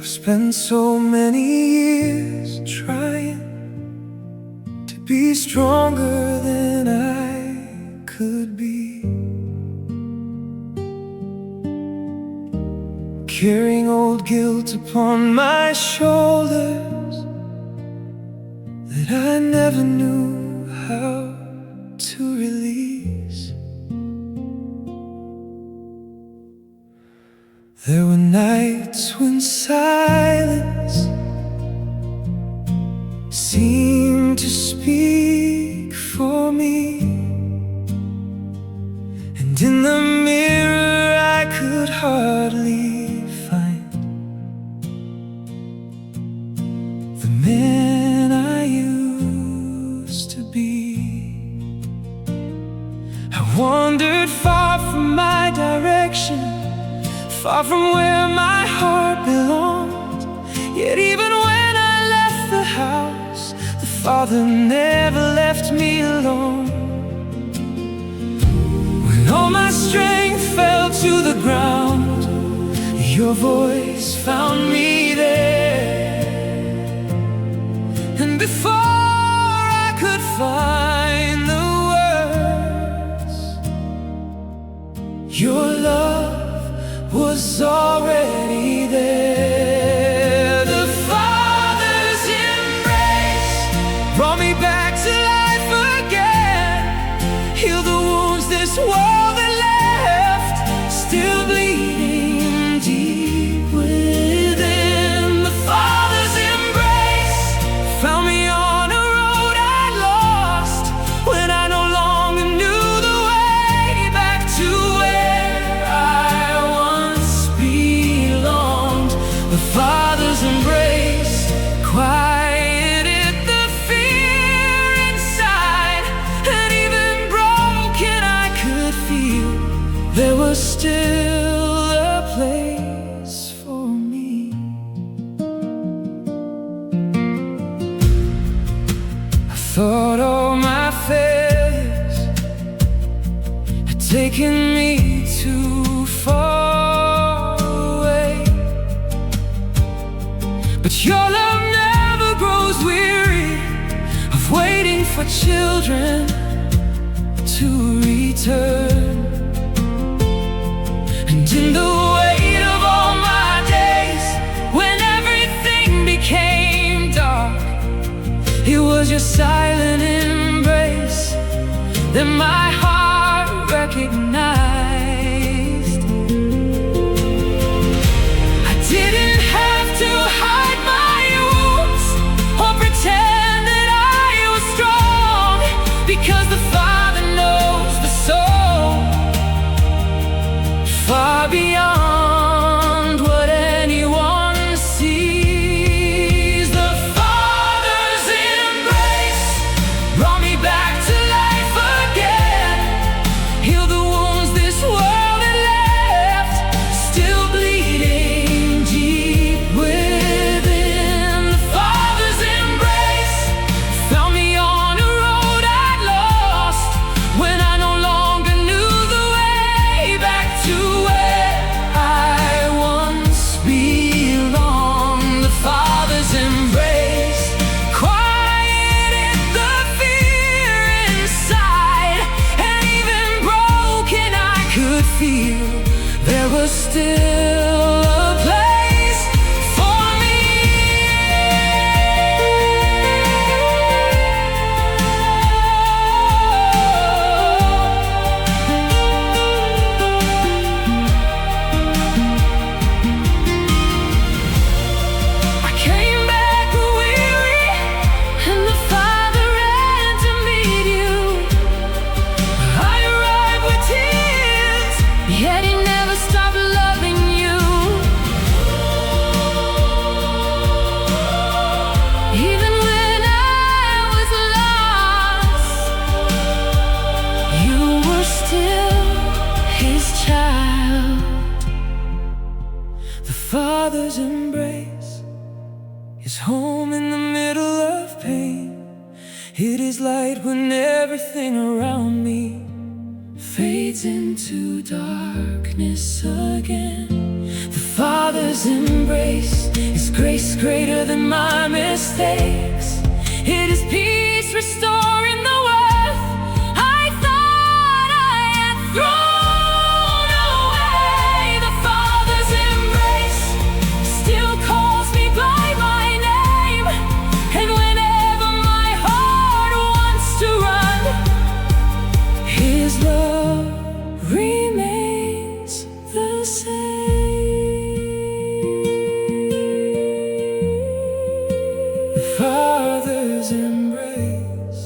Spent so many years trying to be stronger than I could be, carrying old guilt upon my shoulders that I never knew how to release. There were nights when silence seemed to speak for me, and in the mirror I could hardly find the man I used to be. wandered far from my direction, far from where my heart belonged. Yet even when I left the house, the Father never left me alone. When all my strength fell to the ground, your voice found me there. And before I could find the words, your love was already there. The Father's embrace brought me back to life again, healed the wounds this world had left, still bleeding deep within. The Father's embrace found me on a road I lost, when I no longer knew the way back to where I once belonged. The Father's embrace quieted the fear inside, and even broken I could feel there was still a place for me. I thought all my failures had taken me too far away, but your love never grows weary of waiting for children to return. And in the weight of all my days, when everything became dark, it was your silent embrace that my heart recognized. I didn't have to hide my wounds or pretend that I was strong, because the Father knows the soul far beyond what anyone sees. The Father's embrace brought me back to life again, healed the wounds this world had left, still bleeding deep within. The Father's embrace found me on a road I'd lost, when I no longer knew the way back to where I once belonged. The Father's embrace quieted the fear inside, and even broken I could feel there was still a place for me. I came back weary, and the Father ran to meet you. I arrived with tears, yet He never stopped loving you. Even when I was lost, you were still His child. The Father's embrace is home in the middle of pain. It is light when everything around me fades into darkness again. The Father's embrace is grace greater than my mistakes. It is peace restoring the worth I thought I had thrown away. The Father's embrace still calls me by my name, and whenever my heart wants to run, His love remains the same. The Father's embrace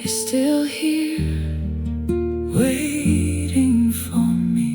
is still here, waiting for me.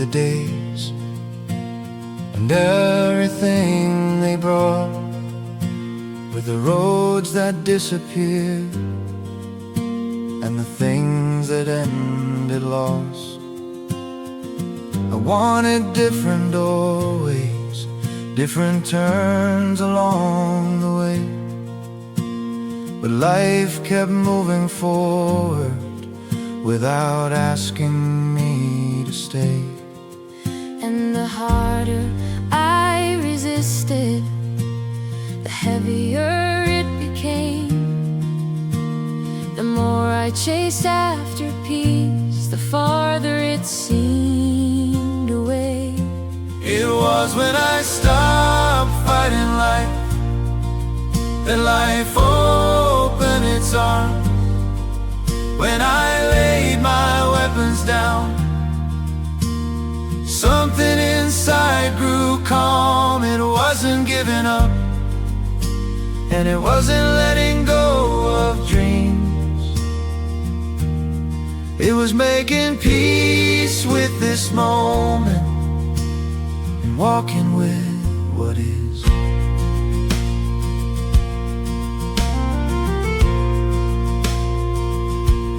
the days and everything they brought, with the roads that disappeared and the things that ended lost. I wanted different doorways, different turns along the way, but life kept moving forward without asking me to stay. And the harder I resisted, the heavier it became. The more I chased after peace, the farther it seemed away. It was when I stopped fighting life that life opened its arms. When I laid my weapons down, something inside grew calm. It wasn't giving up, and it wasn't letting go of dreams. It was making peace with this moment and walking with what is.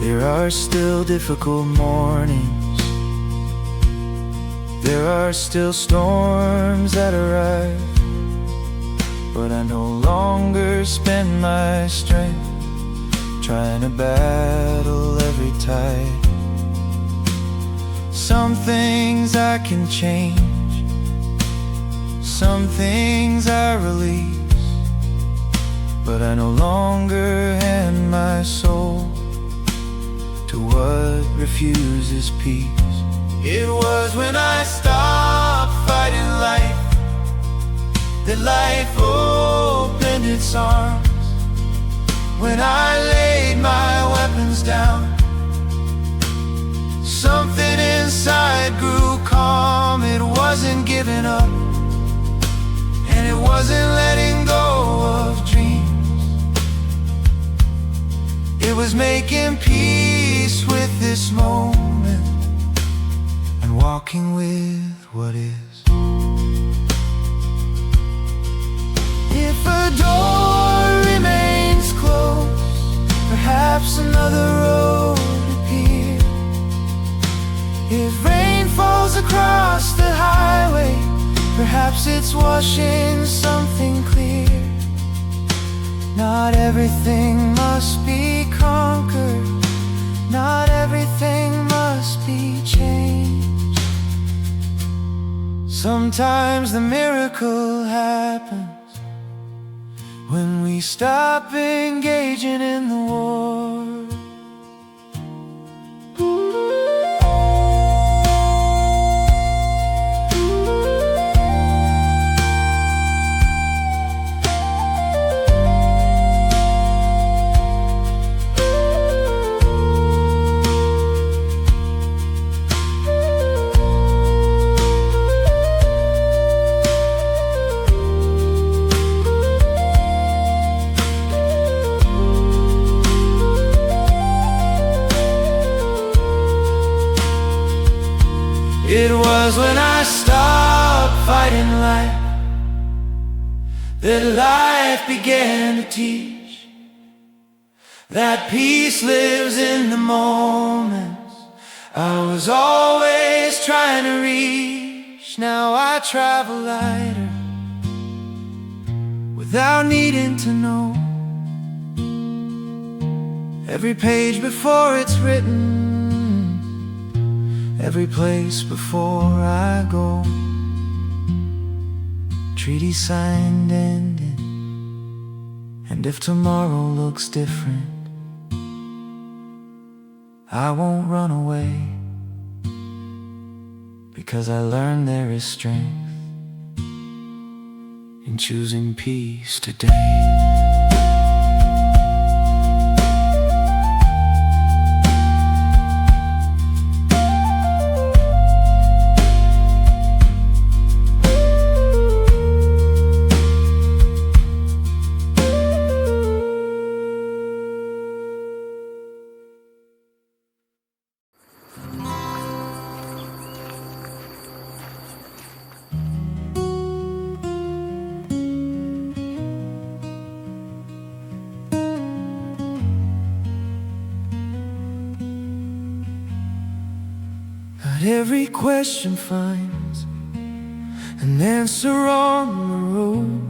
There are still difficult mornings, there are still storms that arrive, but I no longer spend my strength trying to battle every tide. Some things I can change, some things I release, but I no longer hand my soul to what refuses peace. It was when I stopped fighting life that life opened its arms. When I laid my weapons down, something inside grew calm. It wasn't giving up, and it wasn't letting go of dreams. It was making peace with this moment and walking with what is. If a door remains closed, perhaps another road appears. If rain falls across the highway, perhaps it's washing something clear. Not everything must be conquered, not everything must be changed. Sometimes the miracle happens when we stop engaging in the war. It was when I stopped fighting life that life began to teach that peace lives in the moments I was always trying to reach. Now I travel lighter without needing to know every page before it's written, every place before I go. Treaty signed, ended, and if tomorrow looks different, I won't run away, because I learned there is strength in choosing peace today. every question finds an answer on the road.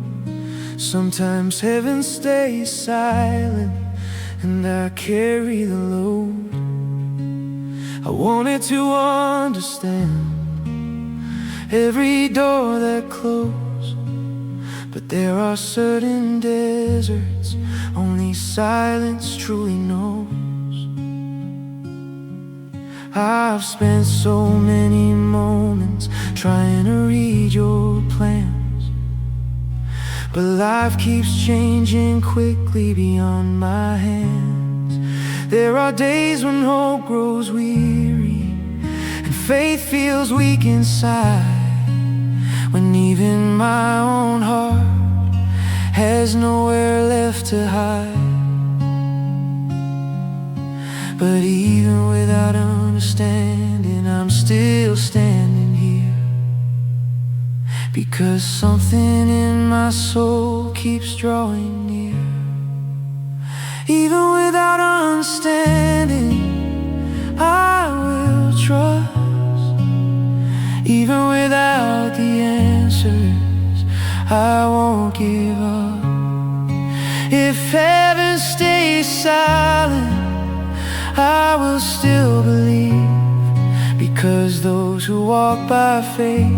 Sometimes heaven stays silent and I carry the load. I wanted to understand every door that closed, but there are certain deserts only silence truly knows. I've spent so many moments trying to read your plans, but life keeps changing quickly beyond my hands. There are days when hope grows weary and faith feels weak inside, when even my own heart has nowhere left to hide. But even without understanding, I'm still standing here, because something in my soul keeps drawing near. Even without understanding, I will trust. Even without the answers, I won't give up. If heaven stays silent, I will still believe, because those who walk by faith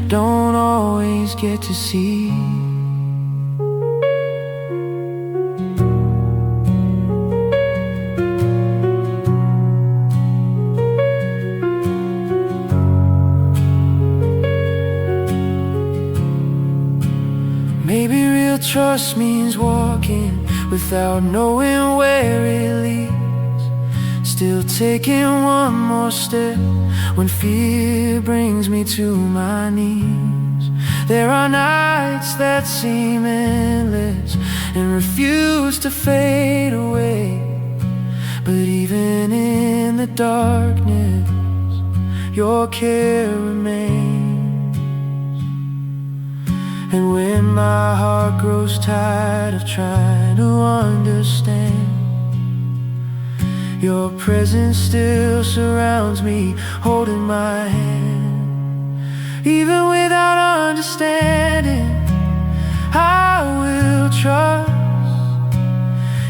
don't always get to see. Maybe real trust means walking without knowing where it leads, still taking one more step when fear brings me to my knees. There are nights that seem endless and refuse to fade away, but even in the darkness, your care remains. And when my heart grows tired of trying to understand, your presence still surrounds me, holding my hand. Even without understanding, I will trust.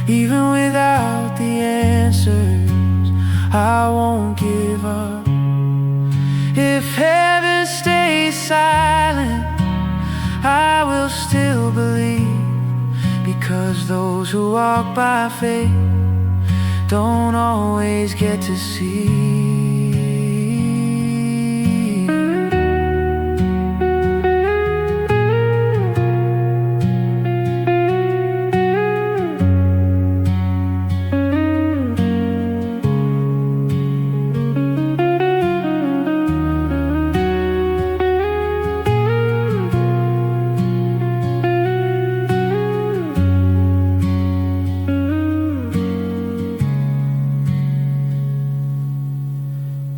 Even without the answers, I won't give up. If heaven stays silent, I will still believe, because those who walk by faith don't always get to see.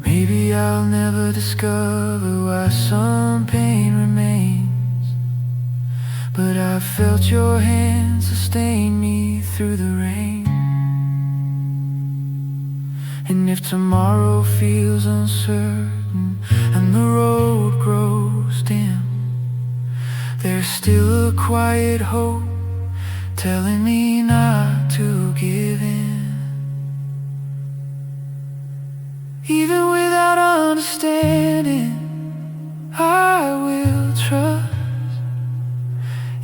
Maybe I'll never discover why some pain remains, but I felt your hand sustain me through the rain. And if tomorrow feels uncertain and the road grows dim, there's still a quiet hope telling me not to give in. Even without understanding, I will trust.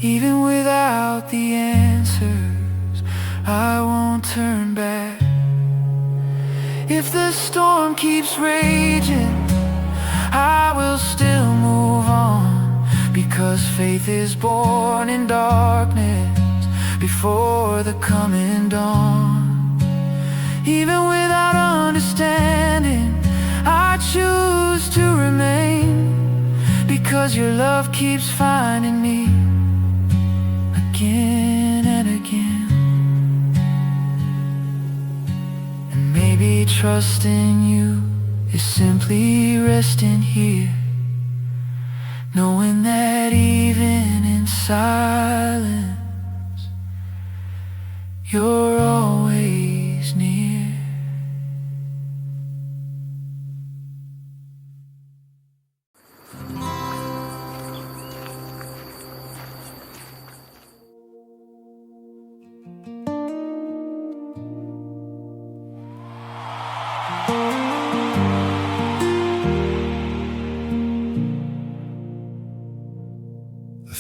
Even without the answers, I won't turn back. If the storm keeps raging, I will still move on, because faith is born in darkness before the coming dawn. Even without understanding, I choose to remain, because your love keeps finding me again and again. And maybe trusting you is simply resting here, knowing that even in silence, you're always near.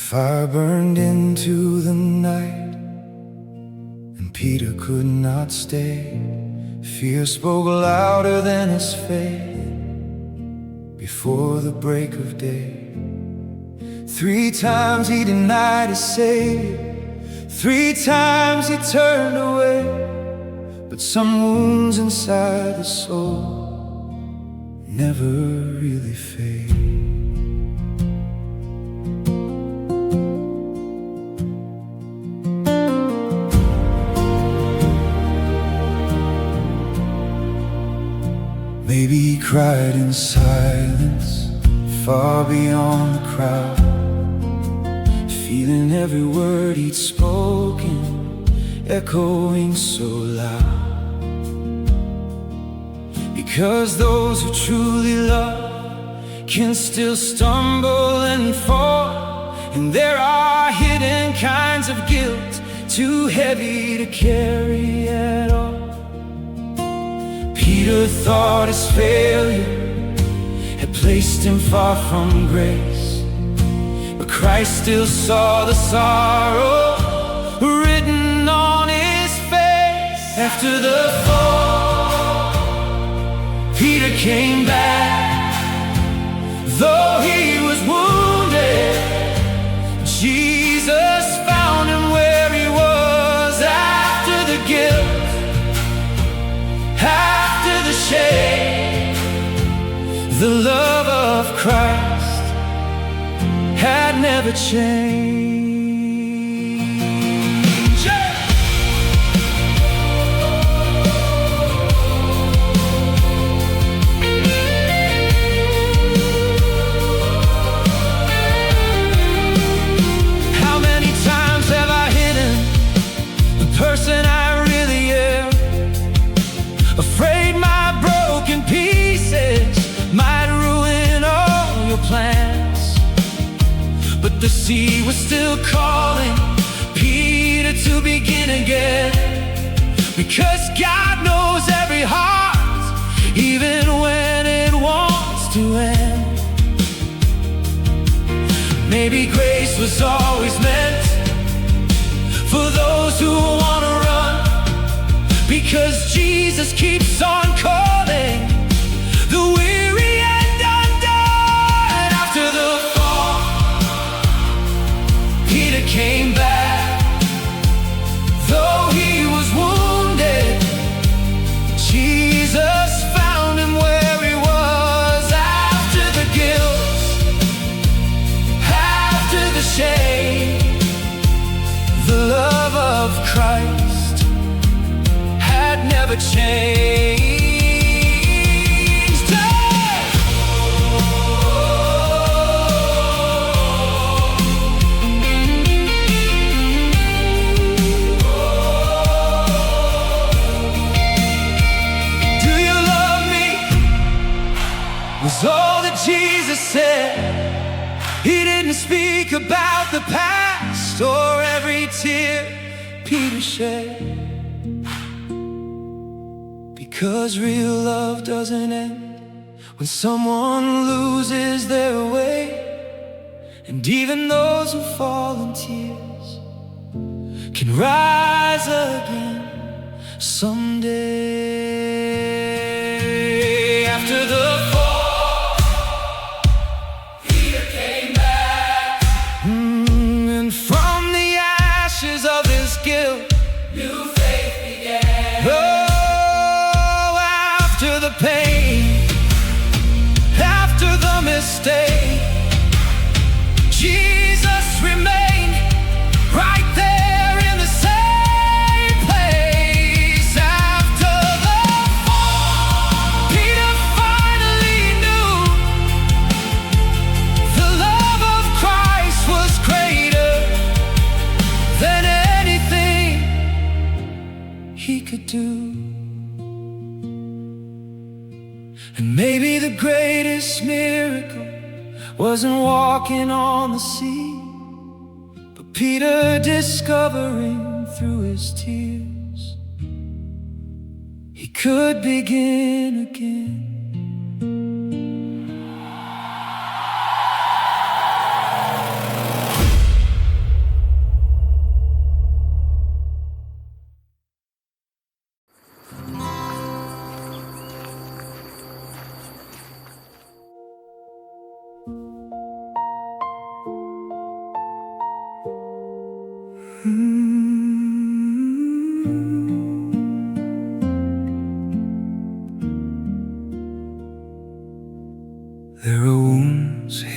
fire burned into the night, and Peter could not stay. Fear spoke louder than his faith before the break of day. 3 times he denied his Savior, 3 times he turned away. But some wounds inside the soul never really fade. Maybe he cried in silence, far beyond the crowd, feeling every word he'd spoken echoing so loud. Because those who truly love can still stumble and fall, and there are hidden kinds of guilt too heavy to carry at all. Peter thought his failure had placed him far from grace, but Christ still saw the sorrow written on his face. After the fall, Peter came back. Though he was wounded, Jesus found him where he was. After the guilt, after the shame, the love of Christ had never changed. How many times have I hidden the person I really am, afraid my broken pieces might ruin all your plans? But the sea was still calling Peter to begin again, because God knows every heart, even when it wants to end. Maybe grace was always meant for those who want to run, because Jesus keeps on calling the weary and undone. After the fall, Peter came back. Though he was wounded, Jesus found him where he was. After the guilt, after the shame, the love of Christ had never changed. Do you love me? Was all that Jesus said. He didn't speak about the past or every tear Peter shed, because real love doesn't end when someone loses their way. And even those who fall in tears can rise again someday. After the fall, Peter came back, and from the ashes of his guilt, new faith began. Oh, after the pain, after the mistake, Jesus remained right there in the same place. After the fall, Peter finally knew the love of Christ was greater than anything he could do. And maybe the greatest miracle wasn't walking on the sea, but Peter discovering through his tears he could begin again.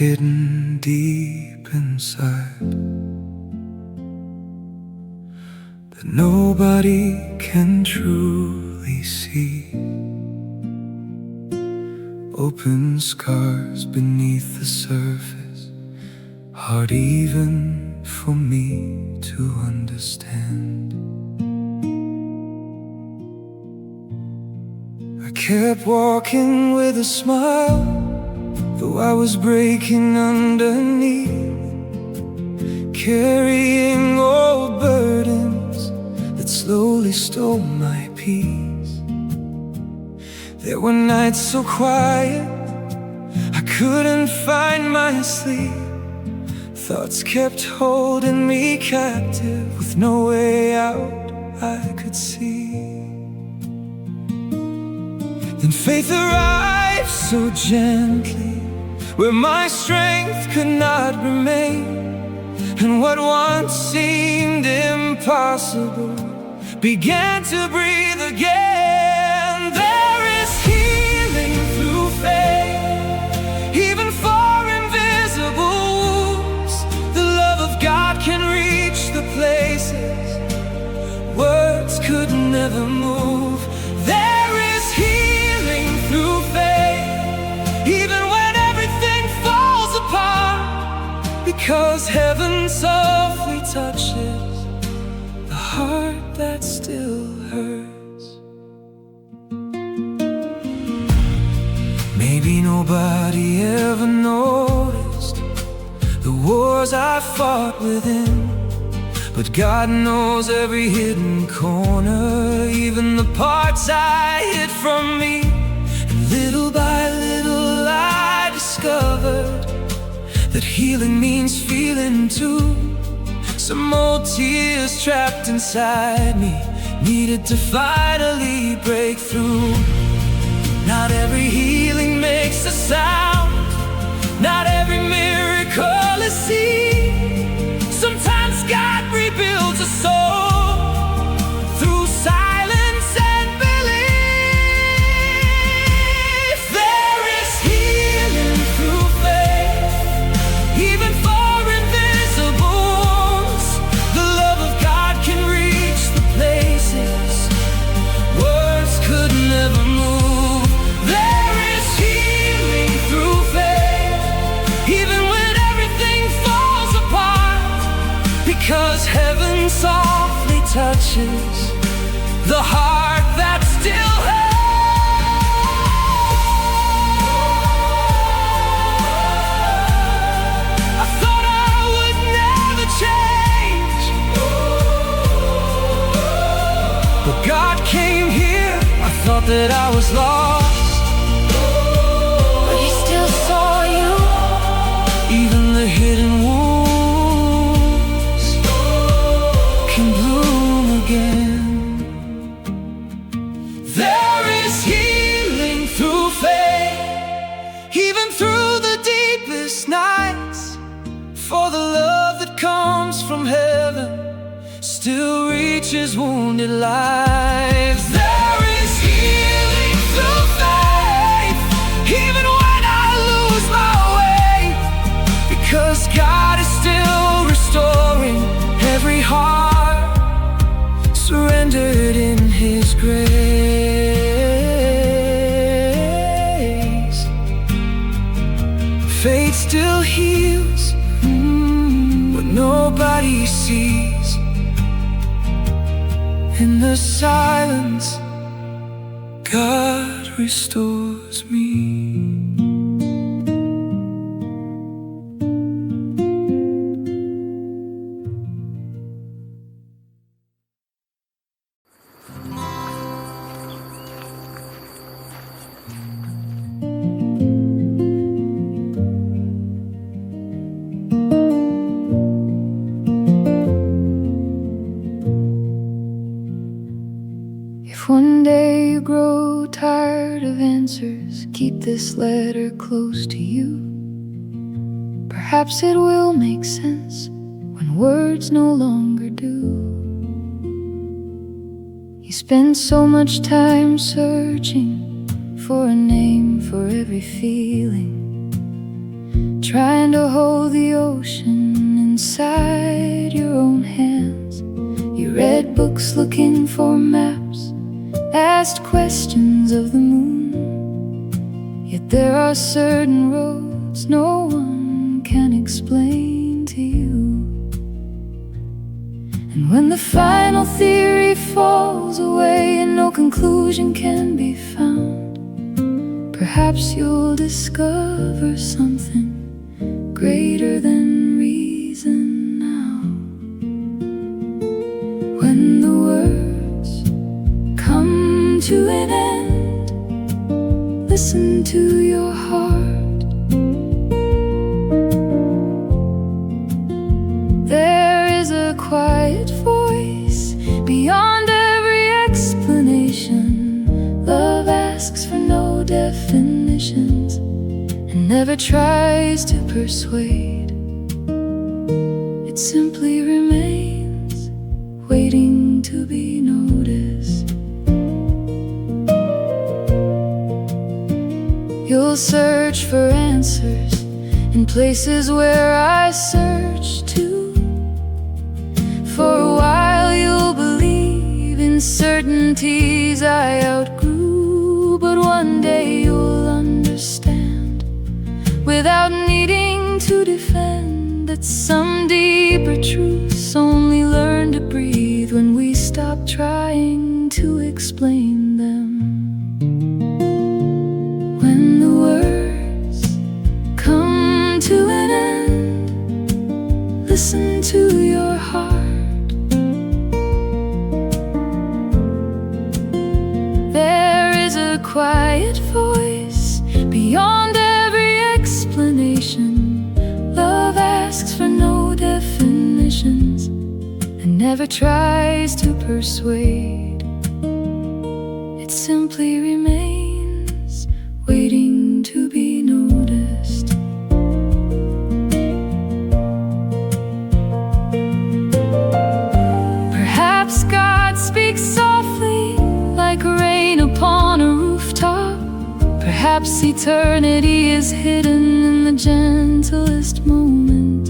hidden deep inside that nobody can truly see. Open scars beneath the surface, hard even for me to understand. I kept walking with a smile, though I was breaking underneath, carrying old burdens that slowly stole my peace. There were nights so quiet I couldn't find my sleep. Thoughts kept holding me captive with no way out I could see. Then faith arrived so gently where my strength could not remain, and what once seemed impossible began to breathe again. There is healing through faith, even for invisible wounds. The love of God can reach the places words could never move. There is healing through faith, even when everything falls apart, because heaven softly touches the heart that still hurts. Maybe nobody ever noticed the wars I fought within, but God knows every hidden corner, even the parts I hid from me. And little by little I discovered that healing means feeling too. Some old tears trapped inside me needed to finally break through. Not every healing makes a sound, not every miracle is seen. Sometimes God rebuilds a soul through silence and belief. There is healing through faith, even for invisible wounds. The love of God can reach the places words could never move. There is healing through faith, even when everything falls apart, because heaven softly touches the heart that still hurts. I thought I would never change, but God came here. I thought that I was lost, but He still saw you. Even the hidden wounds can bloom again. There is healing through faith, even through the deepest nights, for the love that comes from heaven still reaches wounded lives. There is healing through faith, even when I lose my way, because God is still restoring every heart surrendered in His grace. Faith still heals what nobody sees. In the silence, God restores me. If one day you grow tired of answers, keep this letter close to you. Perhaps it will make sense when words no longer do. You spend so much time searching for a name for every feeling, trying to hold the ocean inside your own hands. You read books looking for maps, asked questions of the moon. Yet there are certain roads no one can explain to you. And when the final theory falls away and no conclusion can be found, perhaps you'll discover something greater than reason now. When the words come to an end, listen to your heart. There is a quiet voice beyond every explanation. Love asks for no definitions and never tries to persuade. It simply remains, waiting to be noticed. You'll search for answers in places where I search too. For a while you'll believe in certainties I outgrew, but one day you'll understand, without needing to defend, that some deeper truths only learn to breathe when we stop trying to explain them. When the words come to an end, listen to your heart. There is a quiet voice beyond every explanation. Love asks for no definitions and never tries to persuade. It simply remains, waiting to be noticed. Perhaps God speaks softly like rain upon a rooftop. Perhaps eternity is hidden in the gentlest moment.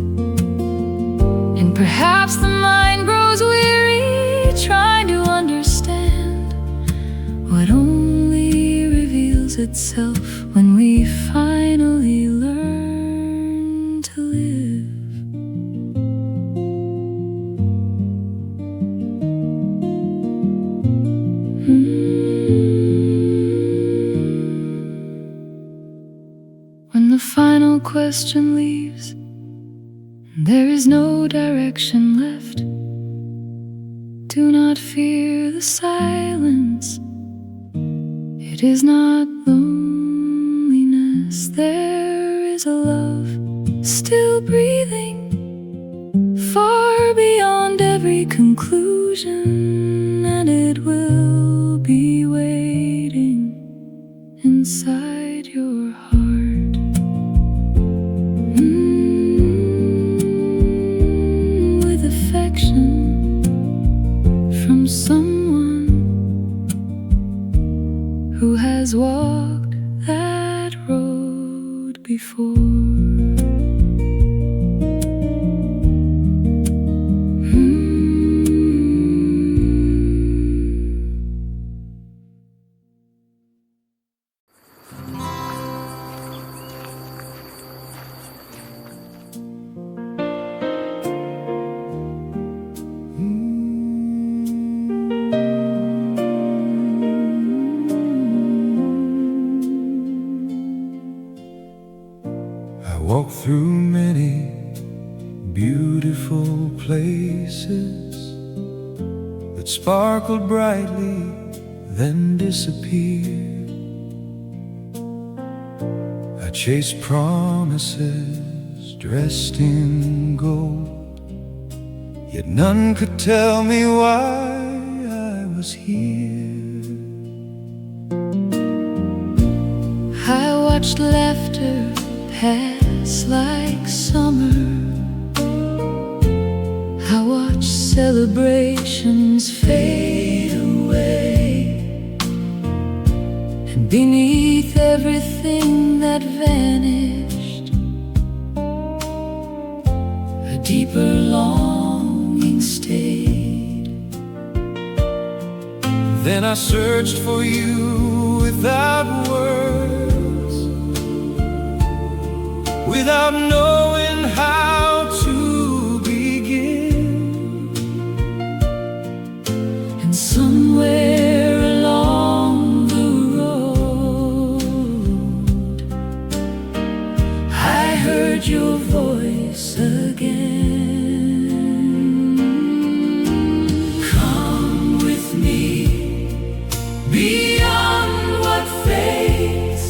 And perhaps the mind grows weary trying to understand what only reveals itself when we finally learn to live. When the final question leaves, there is no direction left. Do not fear the silence. It is not loneliness. There is a love still breathing, far beyond every conclusion, and it will be waiting inside your heart. With affection from someone who has walked that road before. I walk through many beautiful places that sparkled brightly, then disappeared. I chased promises dressed in gold, yet none could tell me why I was here. I watched laughter pass like summer. I watched celebrations fade away, and beneath everything that vanished deeper longing stayed. Then I searched for you without words, without knowing how to begin. And somewhere along the road, I heard your voice again. Come with me beyond what fades,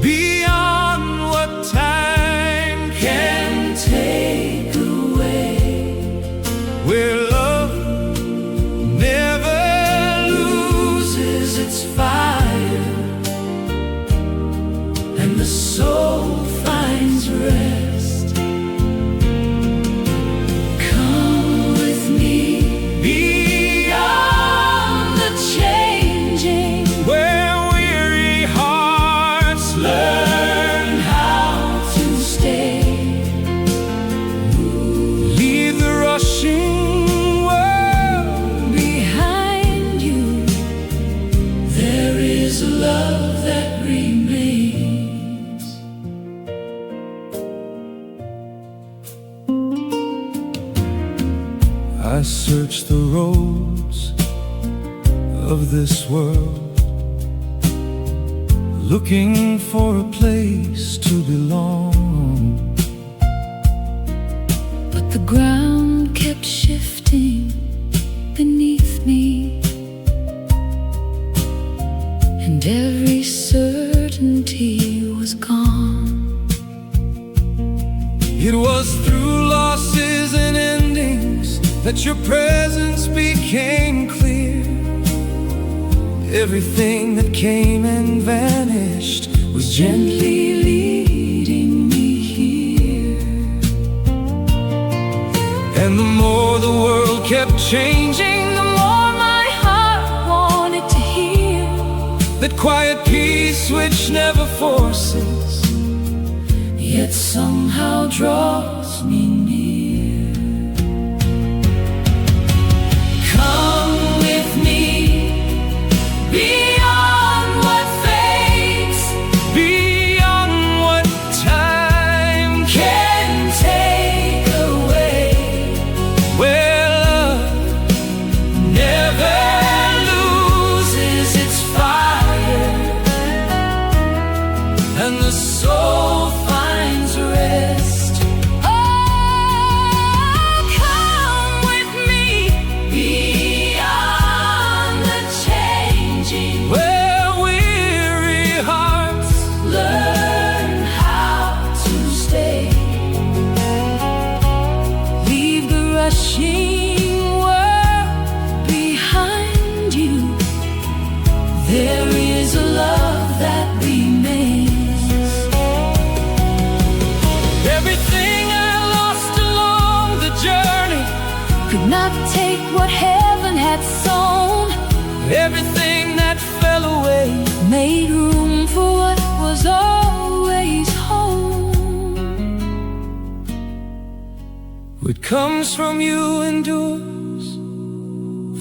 beyond what time can take away, where love never loses its fire, and the soul finds rest. Come with me beyond the changing, where weary hearts learn how to stay. leave the rushing world. Behind you, there is a love that remains. I search the roads of this world, looking for a place to belong. But the ground kept shifting beneath me, and every certainty was gone. It was through losses and endings that your presence became clear. Everything that came and vanished was gently leading me here. And the more the world kept changing, The more my heart wanted to hear, that quiet peace which never forces, yet somehow draws me near. Come with me beyond what fades, beyond what time can take away, where love never loses its fire, and the soul finds rest. Oh, come with me beyond the changing, Where weary hearts learn how to stay. Leave the rushing world behind you. There is a love that remains. everything I lost along the journey, Could not take what heaven had sown, everything that fell away, made room for what was always home. what comes from you endures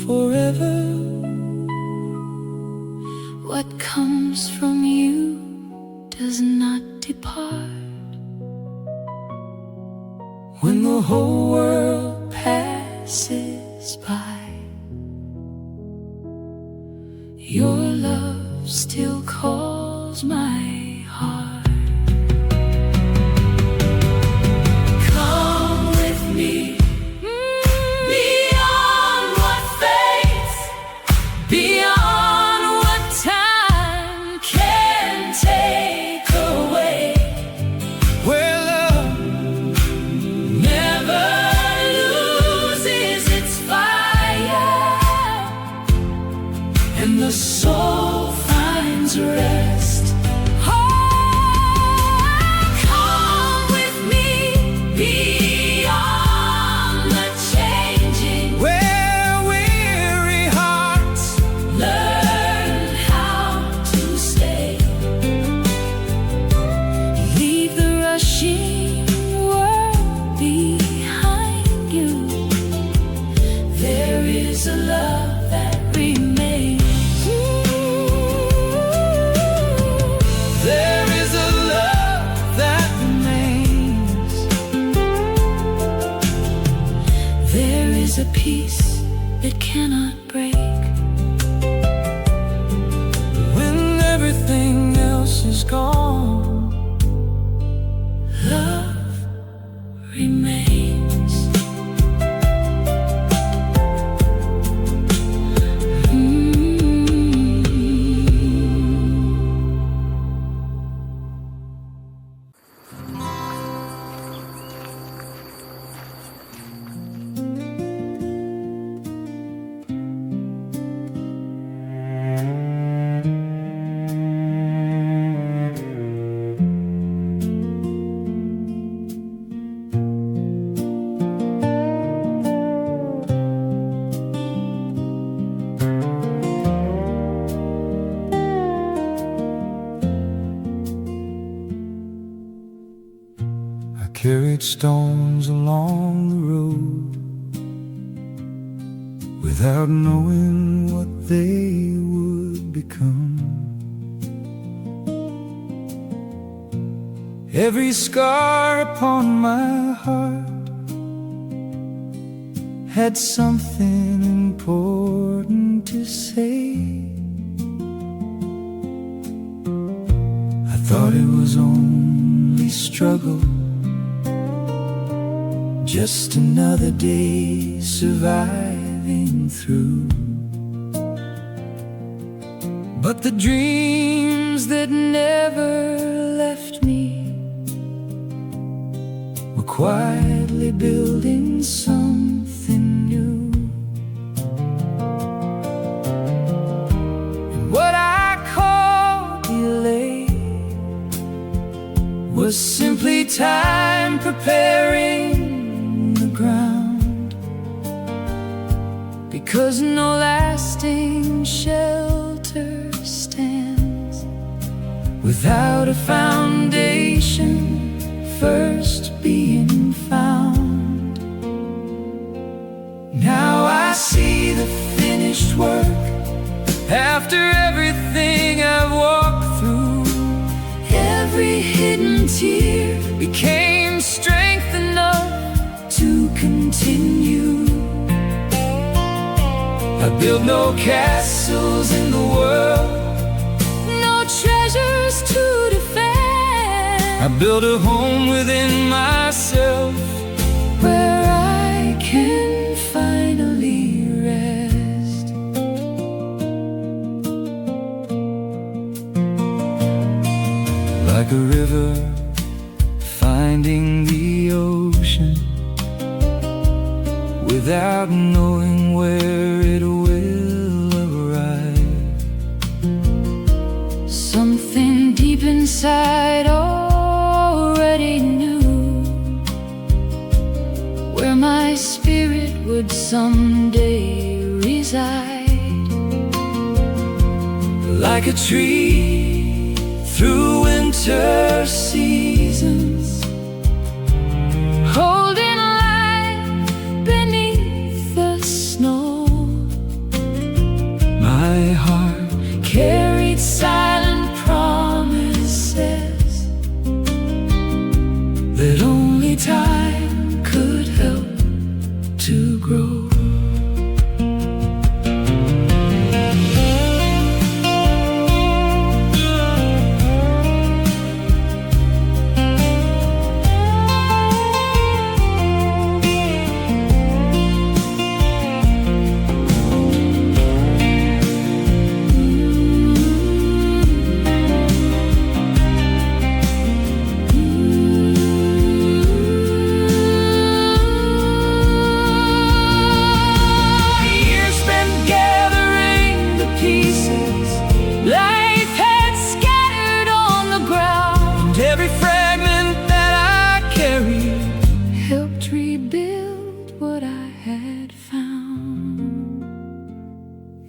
forever. What comes from you does not depart. When the whole world Passes by, your love still calls my heart. Come with me beyond what fades, beyond what time can take away, where love never loses its fire, and the soul finds rest. Oh, come with me beyond the changing, where weary hearts learn how to stay. Leave the rushing world behind peace it cannot break. When everything else is gone, Love remains. carried stones along the road without knowing what they would become. Every scar upon my heart had something important to say. I thought it was only struggle, just another day surviving through. But the dreams that never left me were quietly building something new. And what I call delay was simply time preparing ground, because no lasting shelter stands without a foundation first being found. Now I see the finished work after everything I've walked through. Every hidden tear became strength enough to continue. I built no castles in the world, no treasures to defend. I built a home within myself, where I can finally rest. Like a river finding the ocean without knowing where it will arrive. Something deep inside already knew where my spirit would someday reside. Like a tree through winter seasons, holding life beneath the snow. My heart carried silent promises that only time could help to grow. Every fragment that I carried helped rebuild what I had found.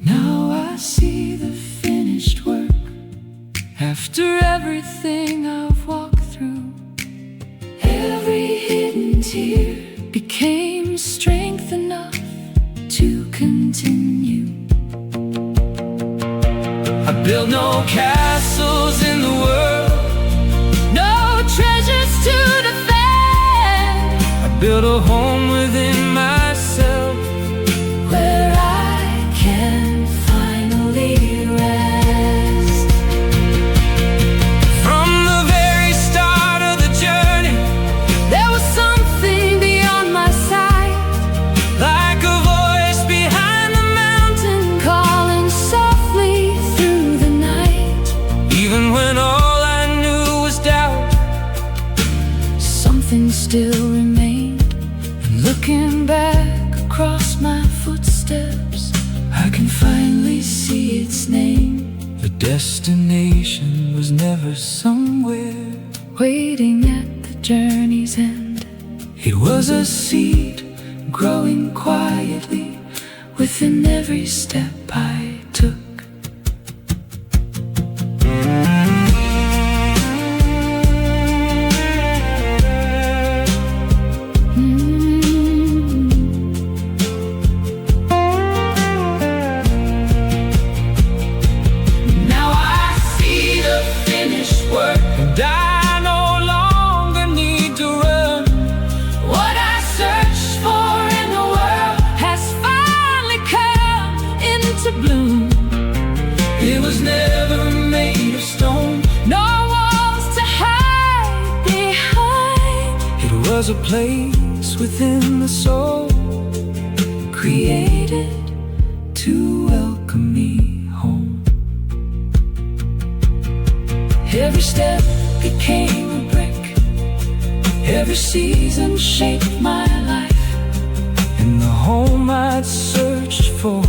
Now I see the finished work after everything I've walked through. Every hidden tear became strength enough to continue. I built no castles in the world, treasures to defend. I built a home within myself, finally see its name. The destination was never somewhere. Waiting at the journey's end. It was a seed growing quietly Within every step I took. Now I see the finished work, and I no longer need to run. What I searched for in the world has finally come into bloom. It was never made of stone. No walls to hide behind. It was a place within the soul, Created to welcome me home. every step became a brick. Every season shaped my life. And the home I'd searched for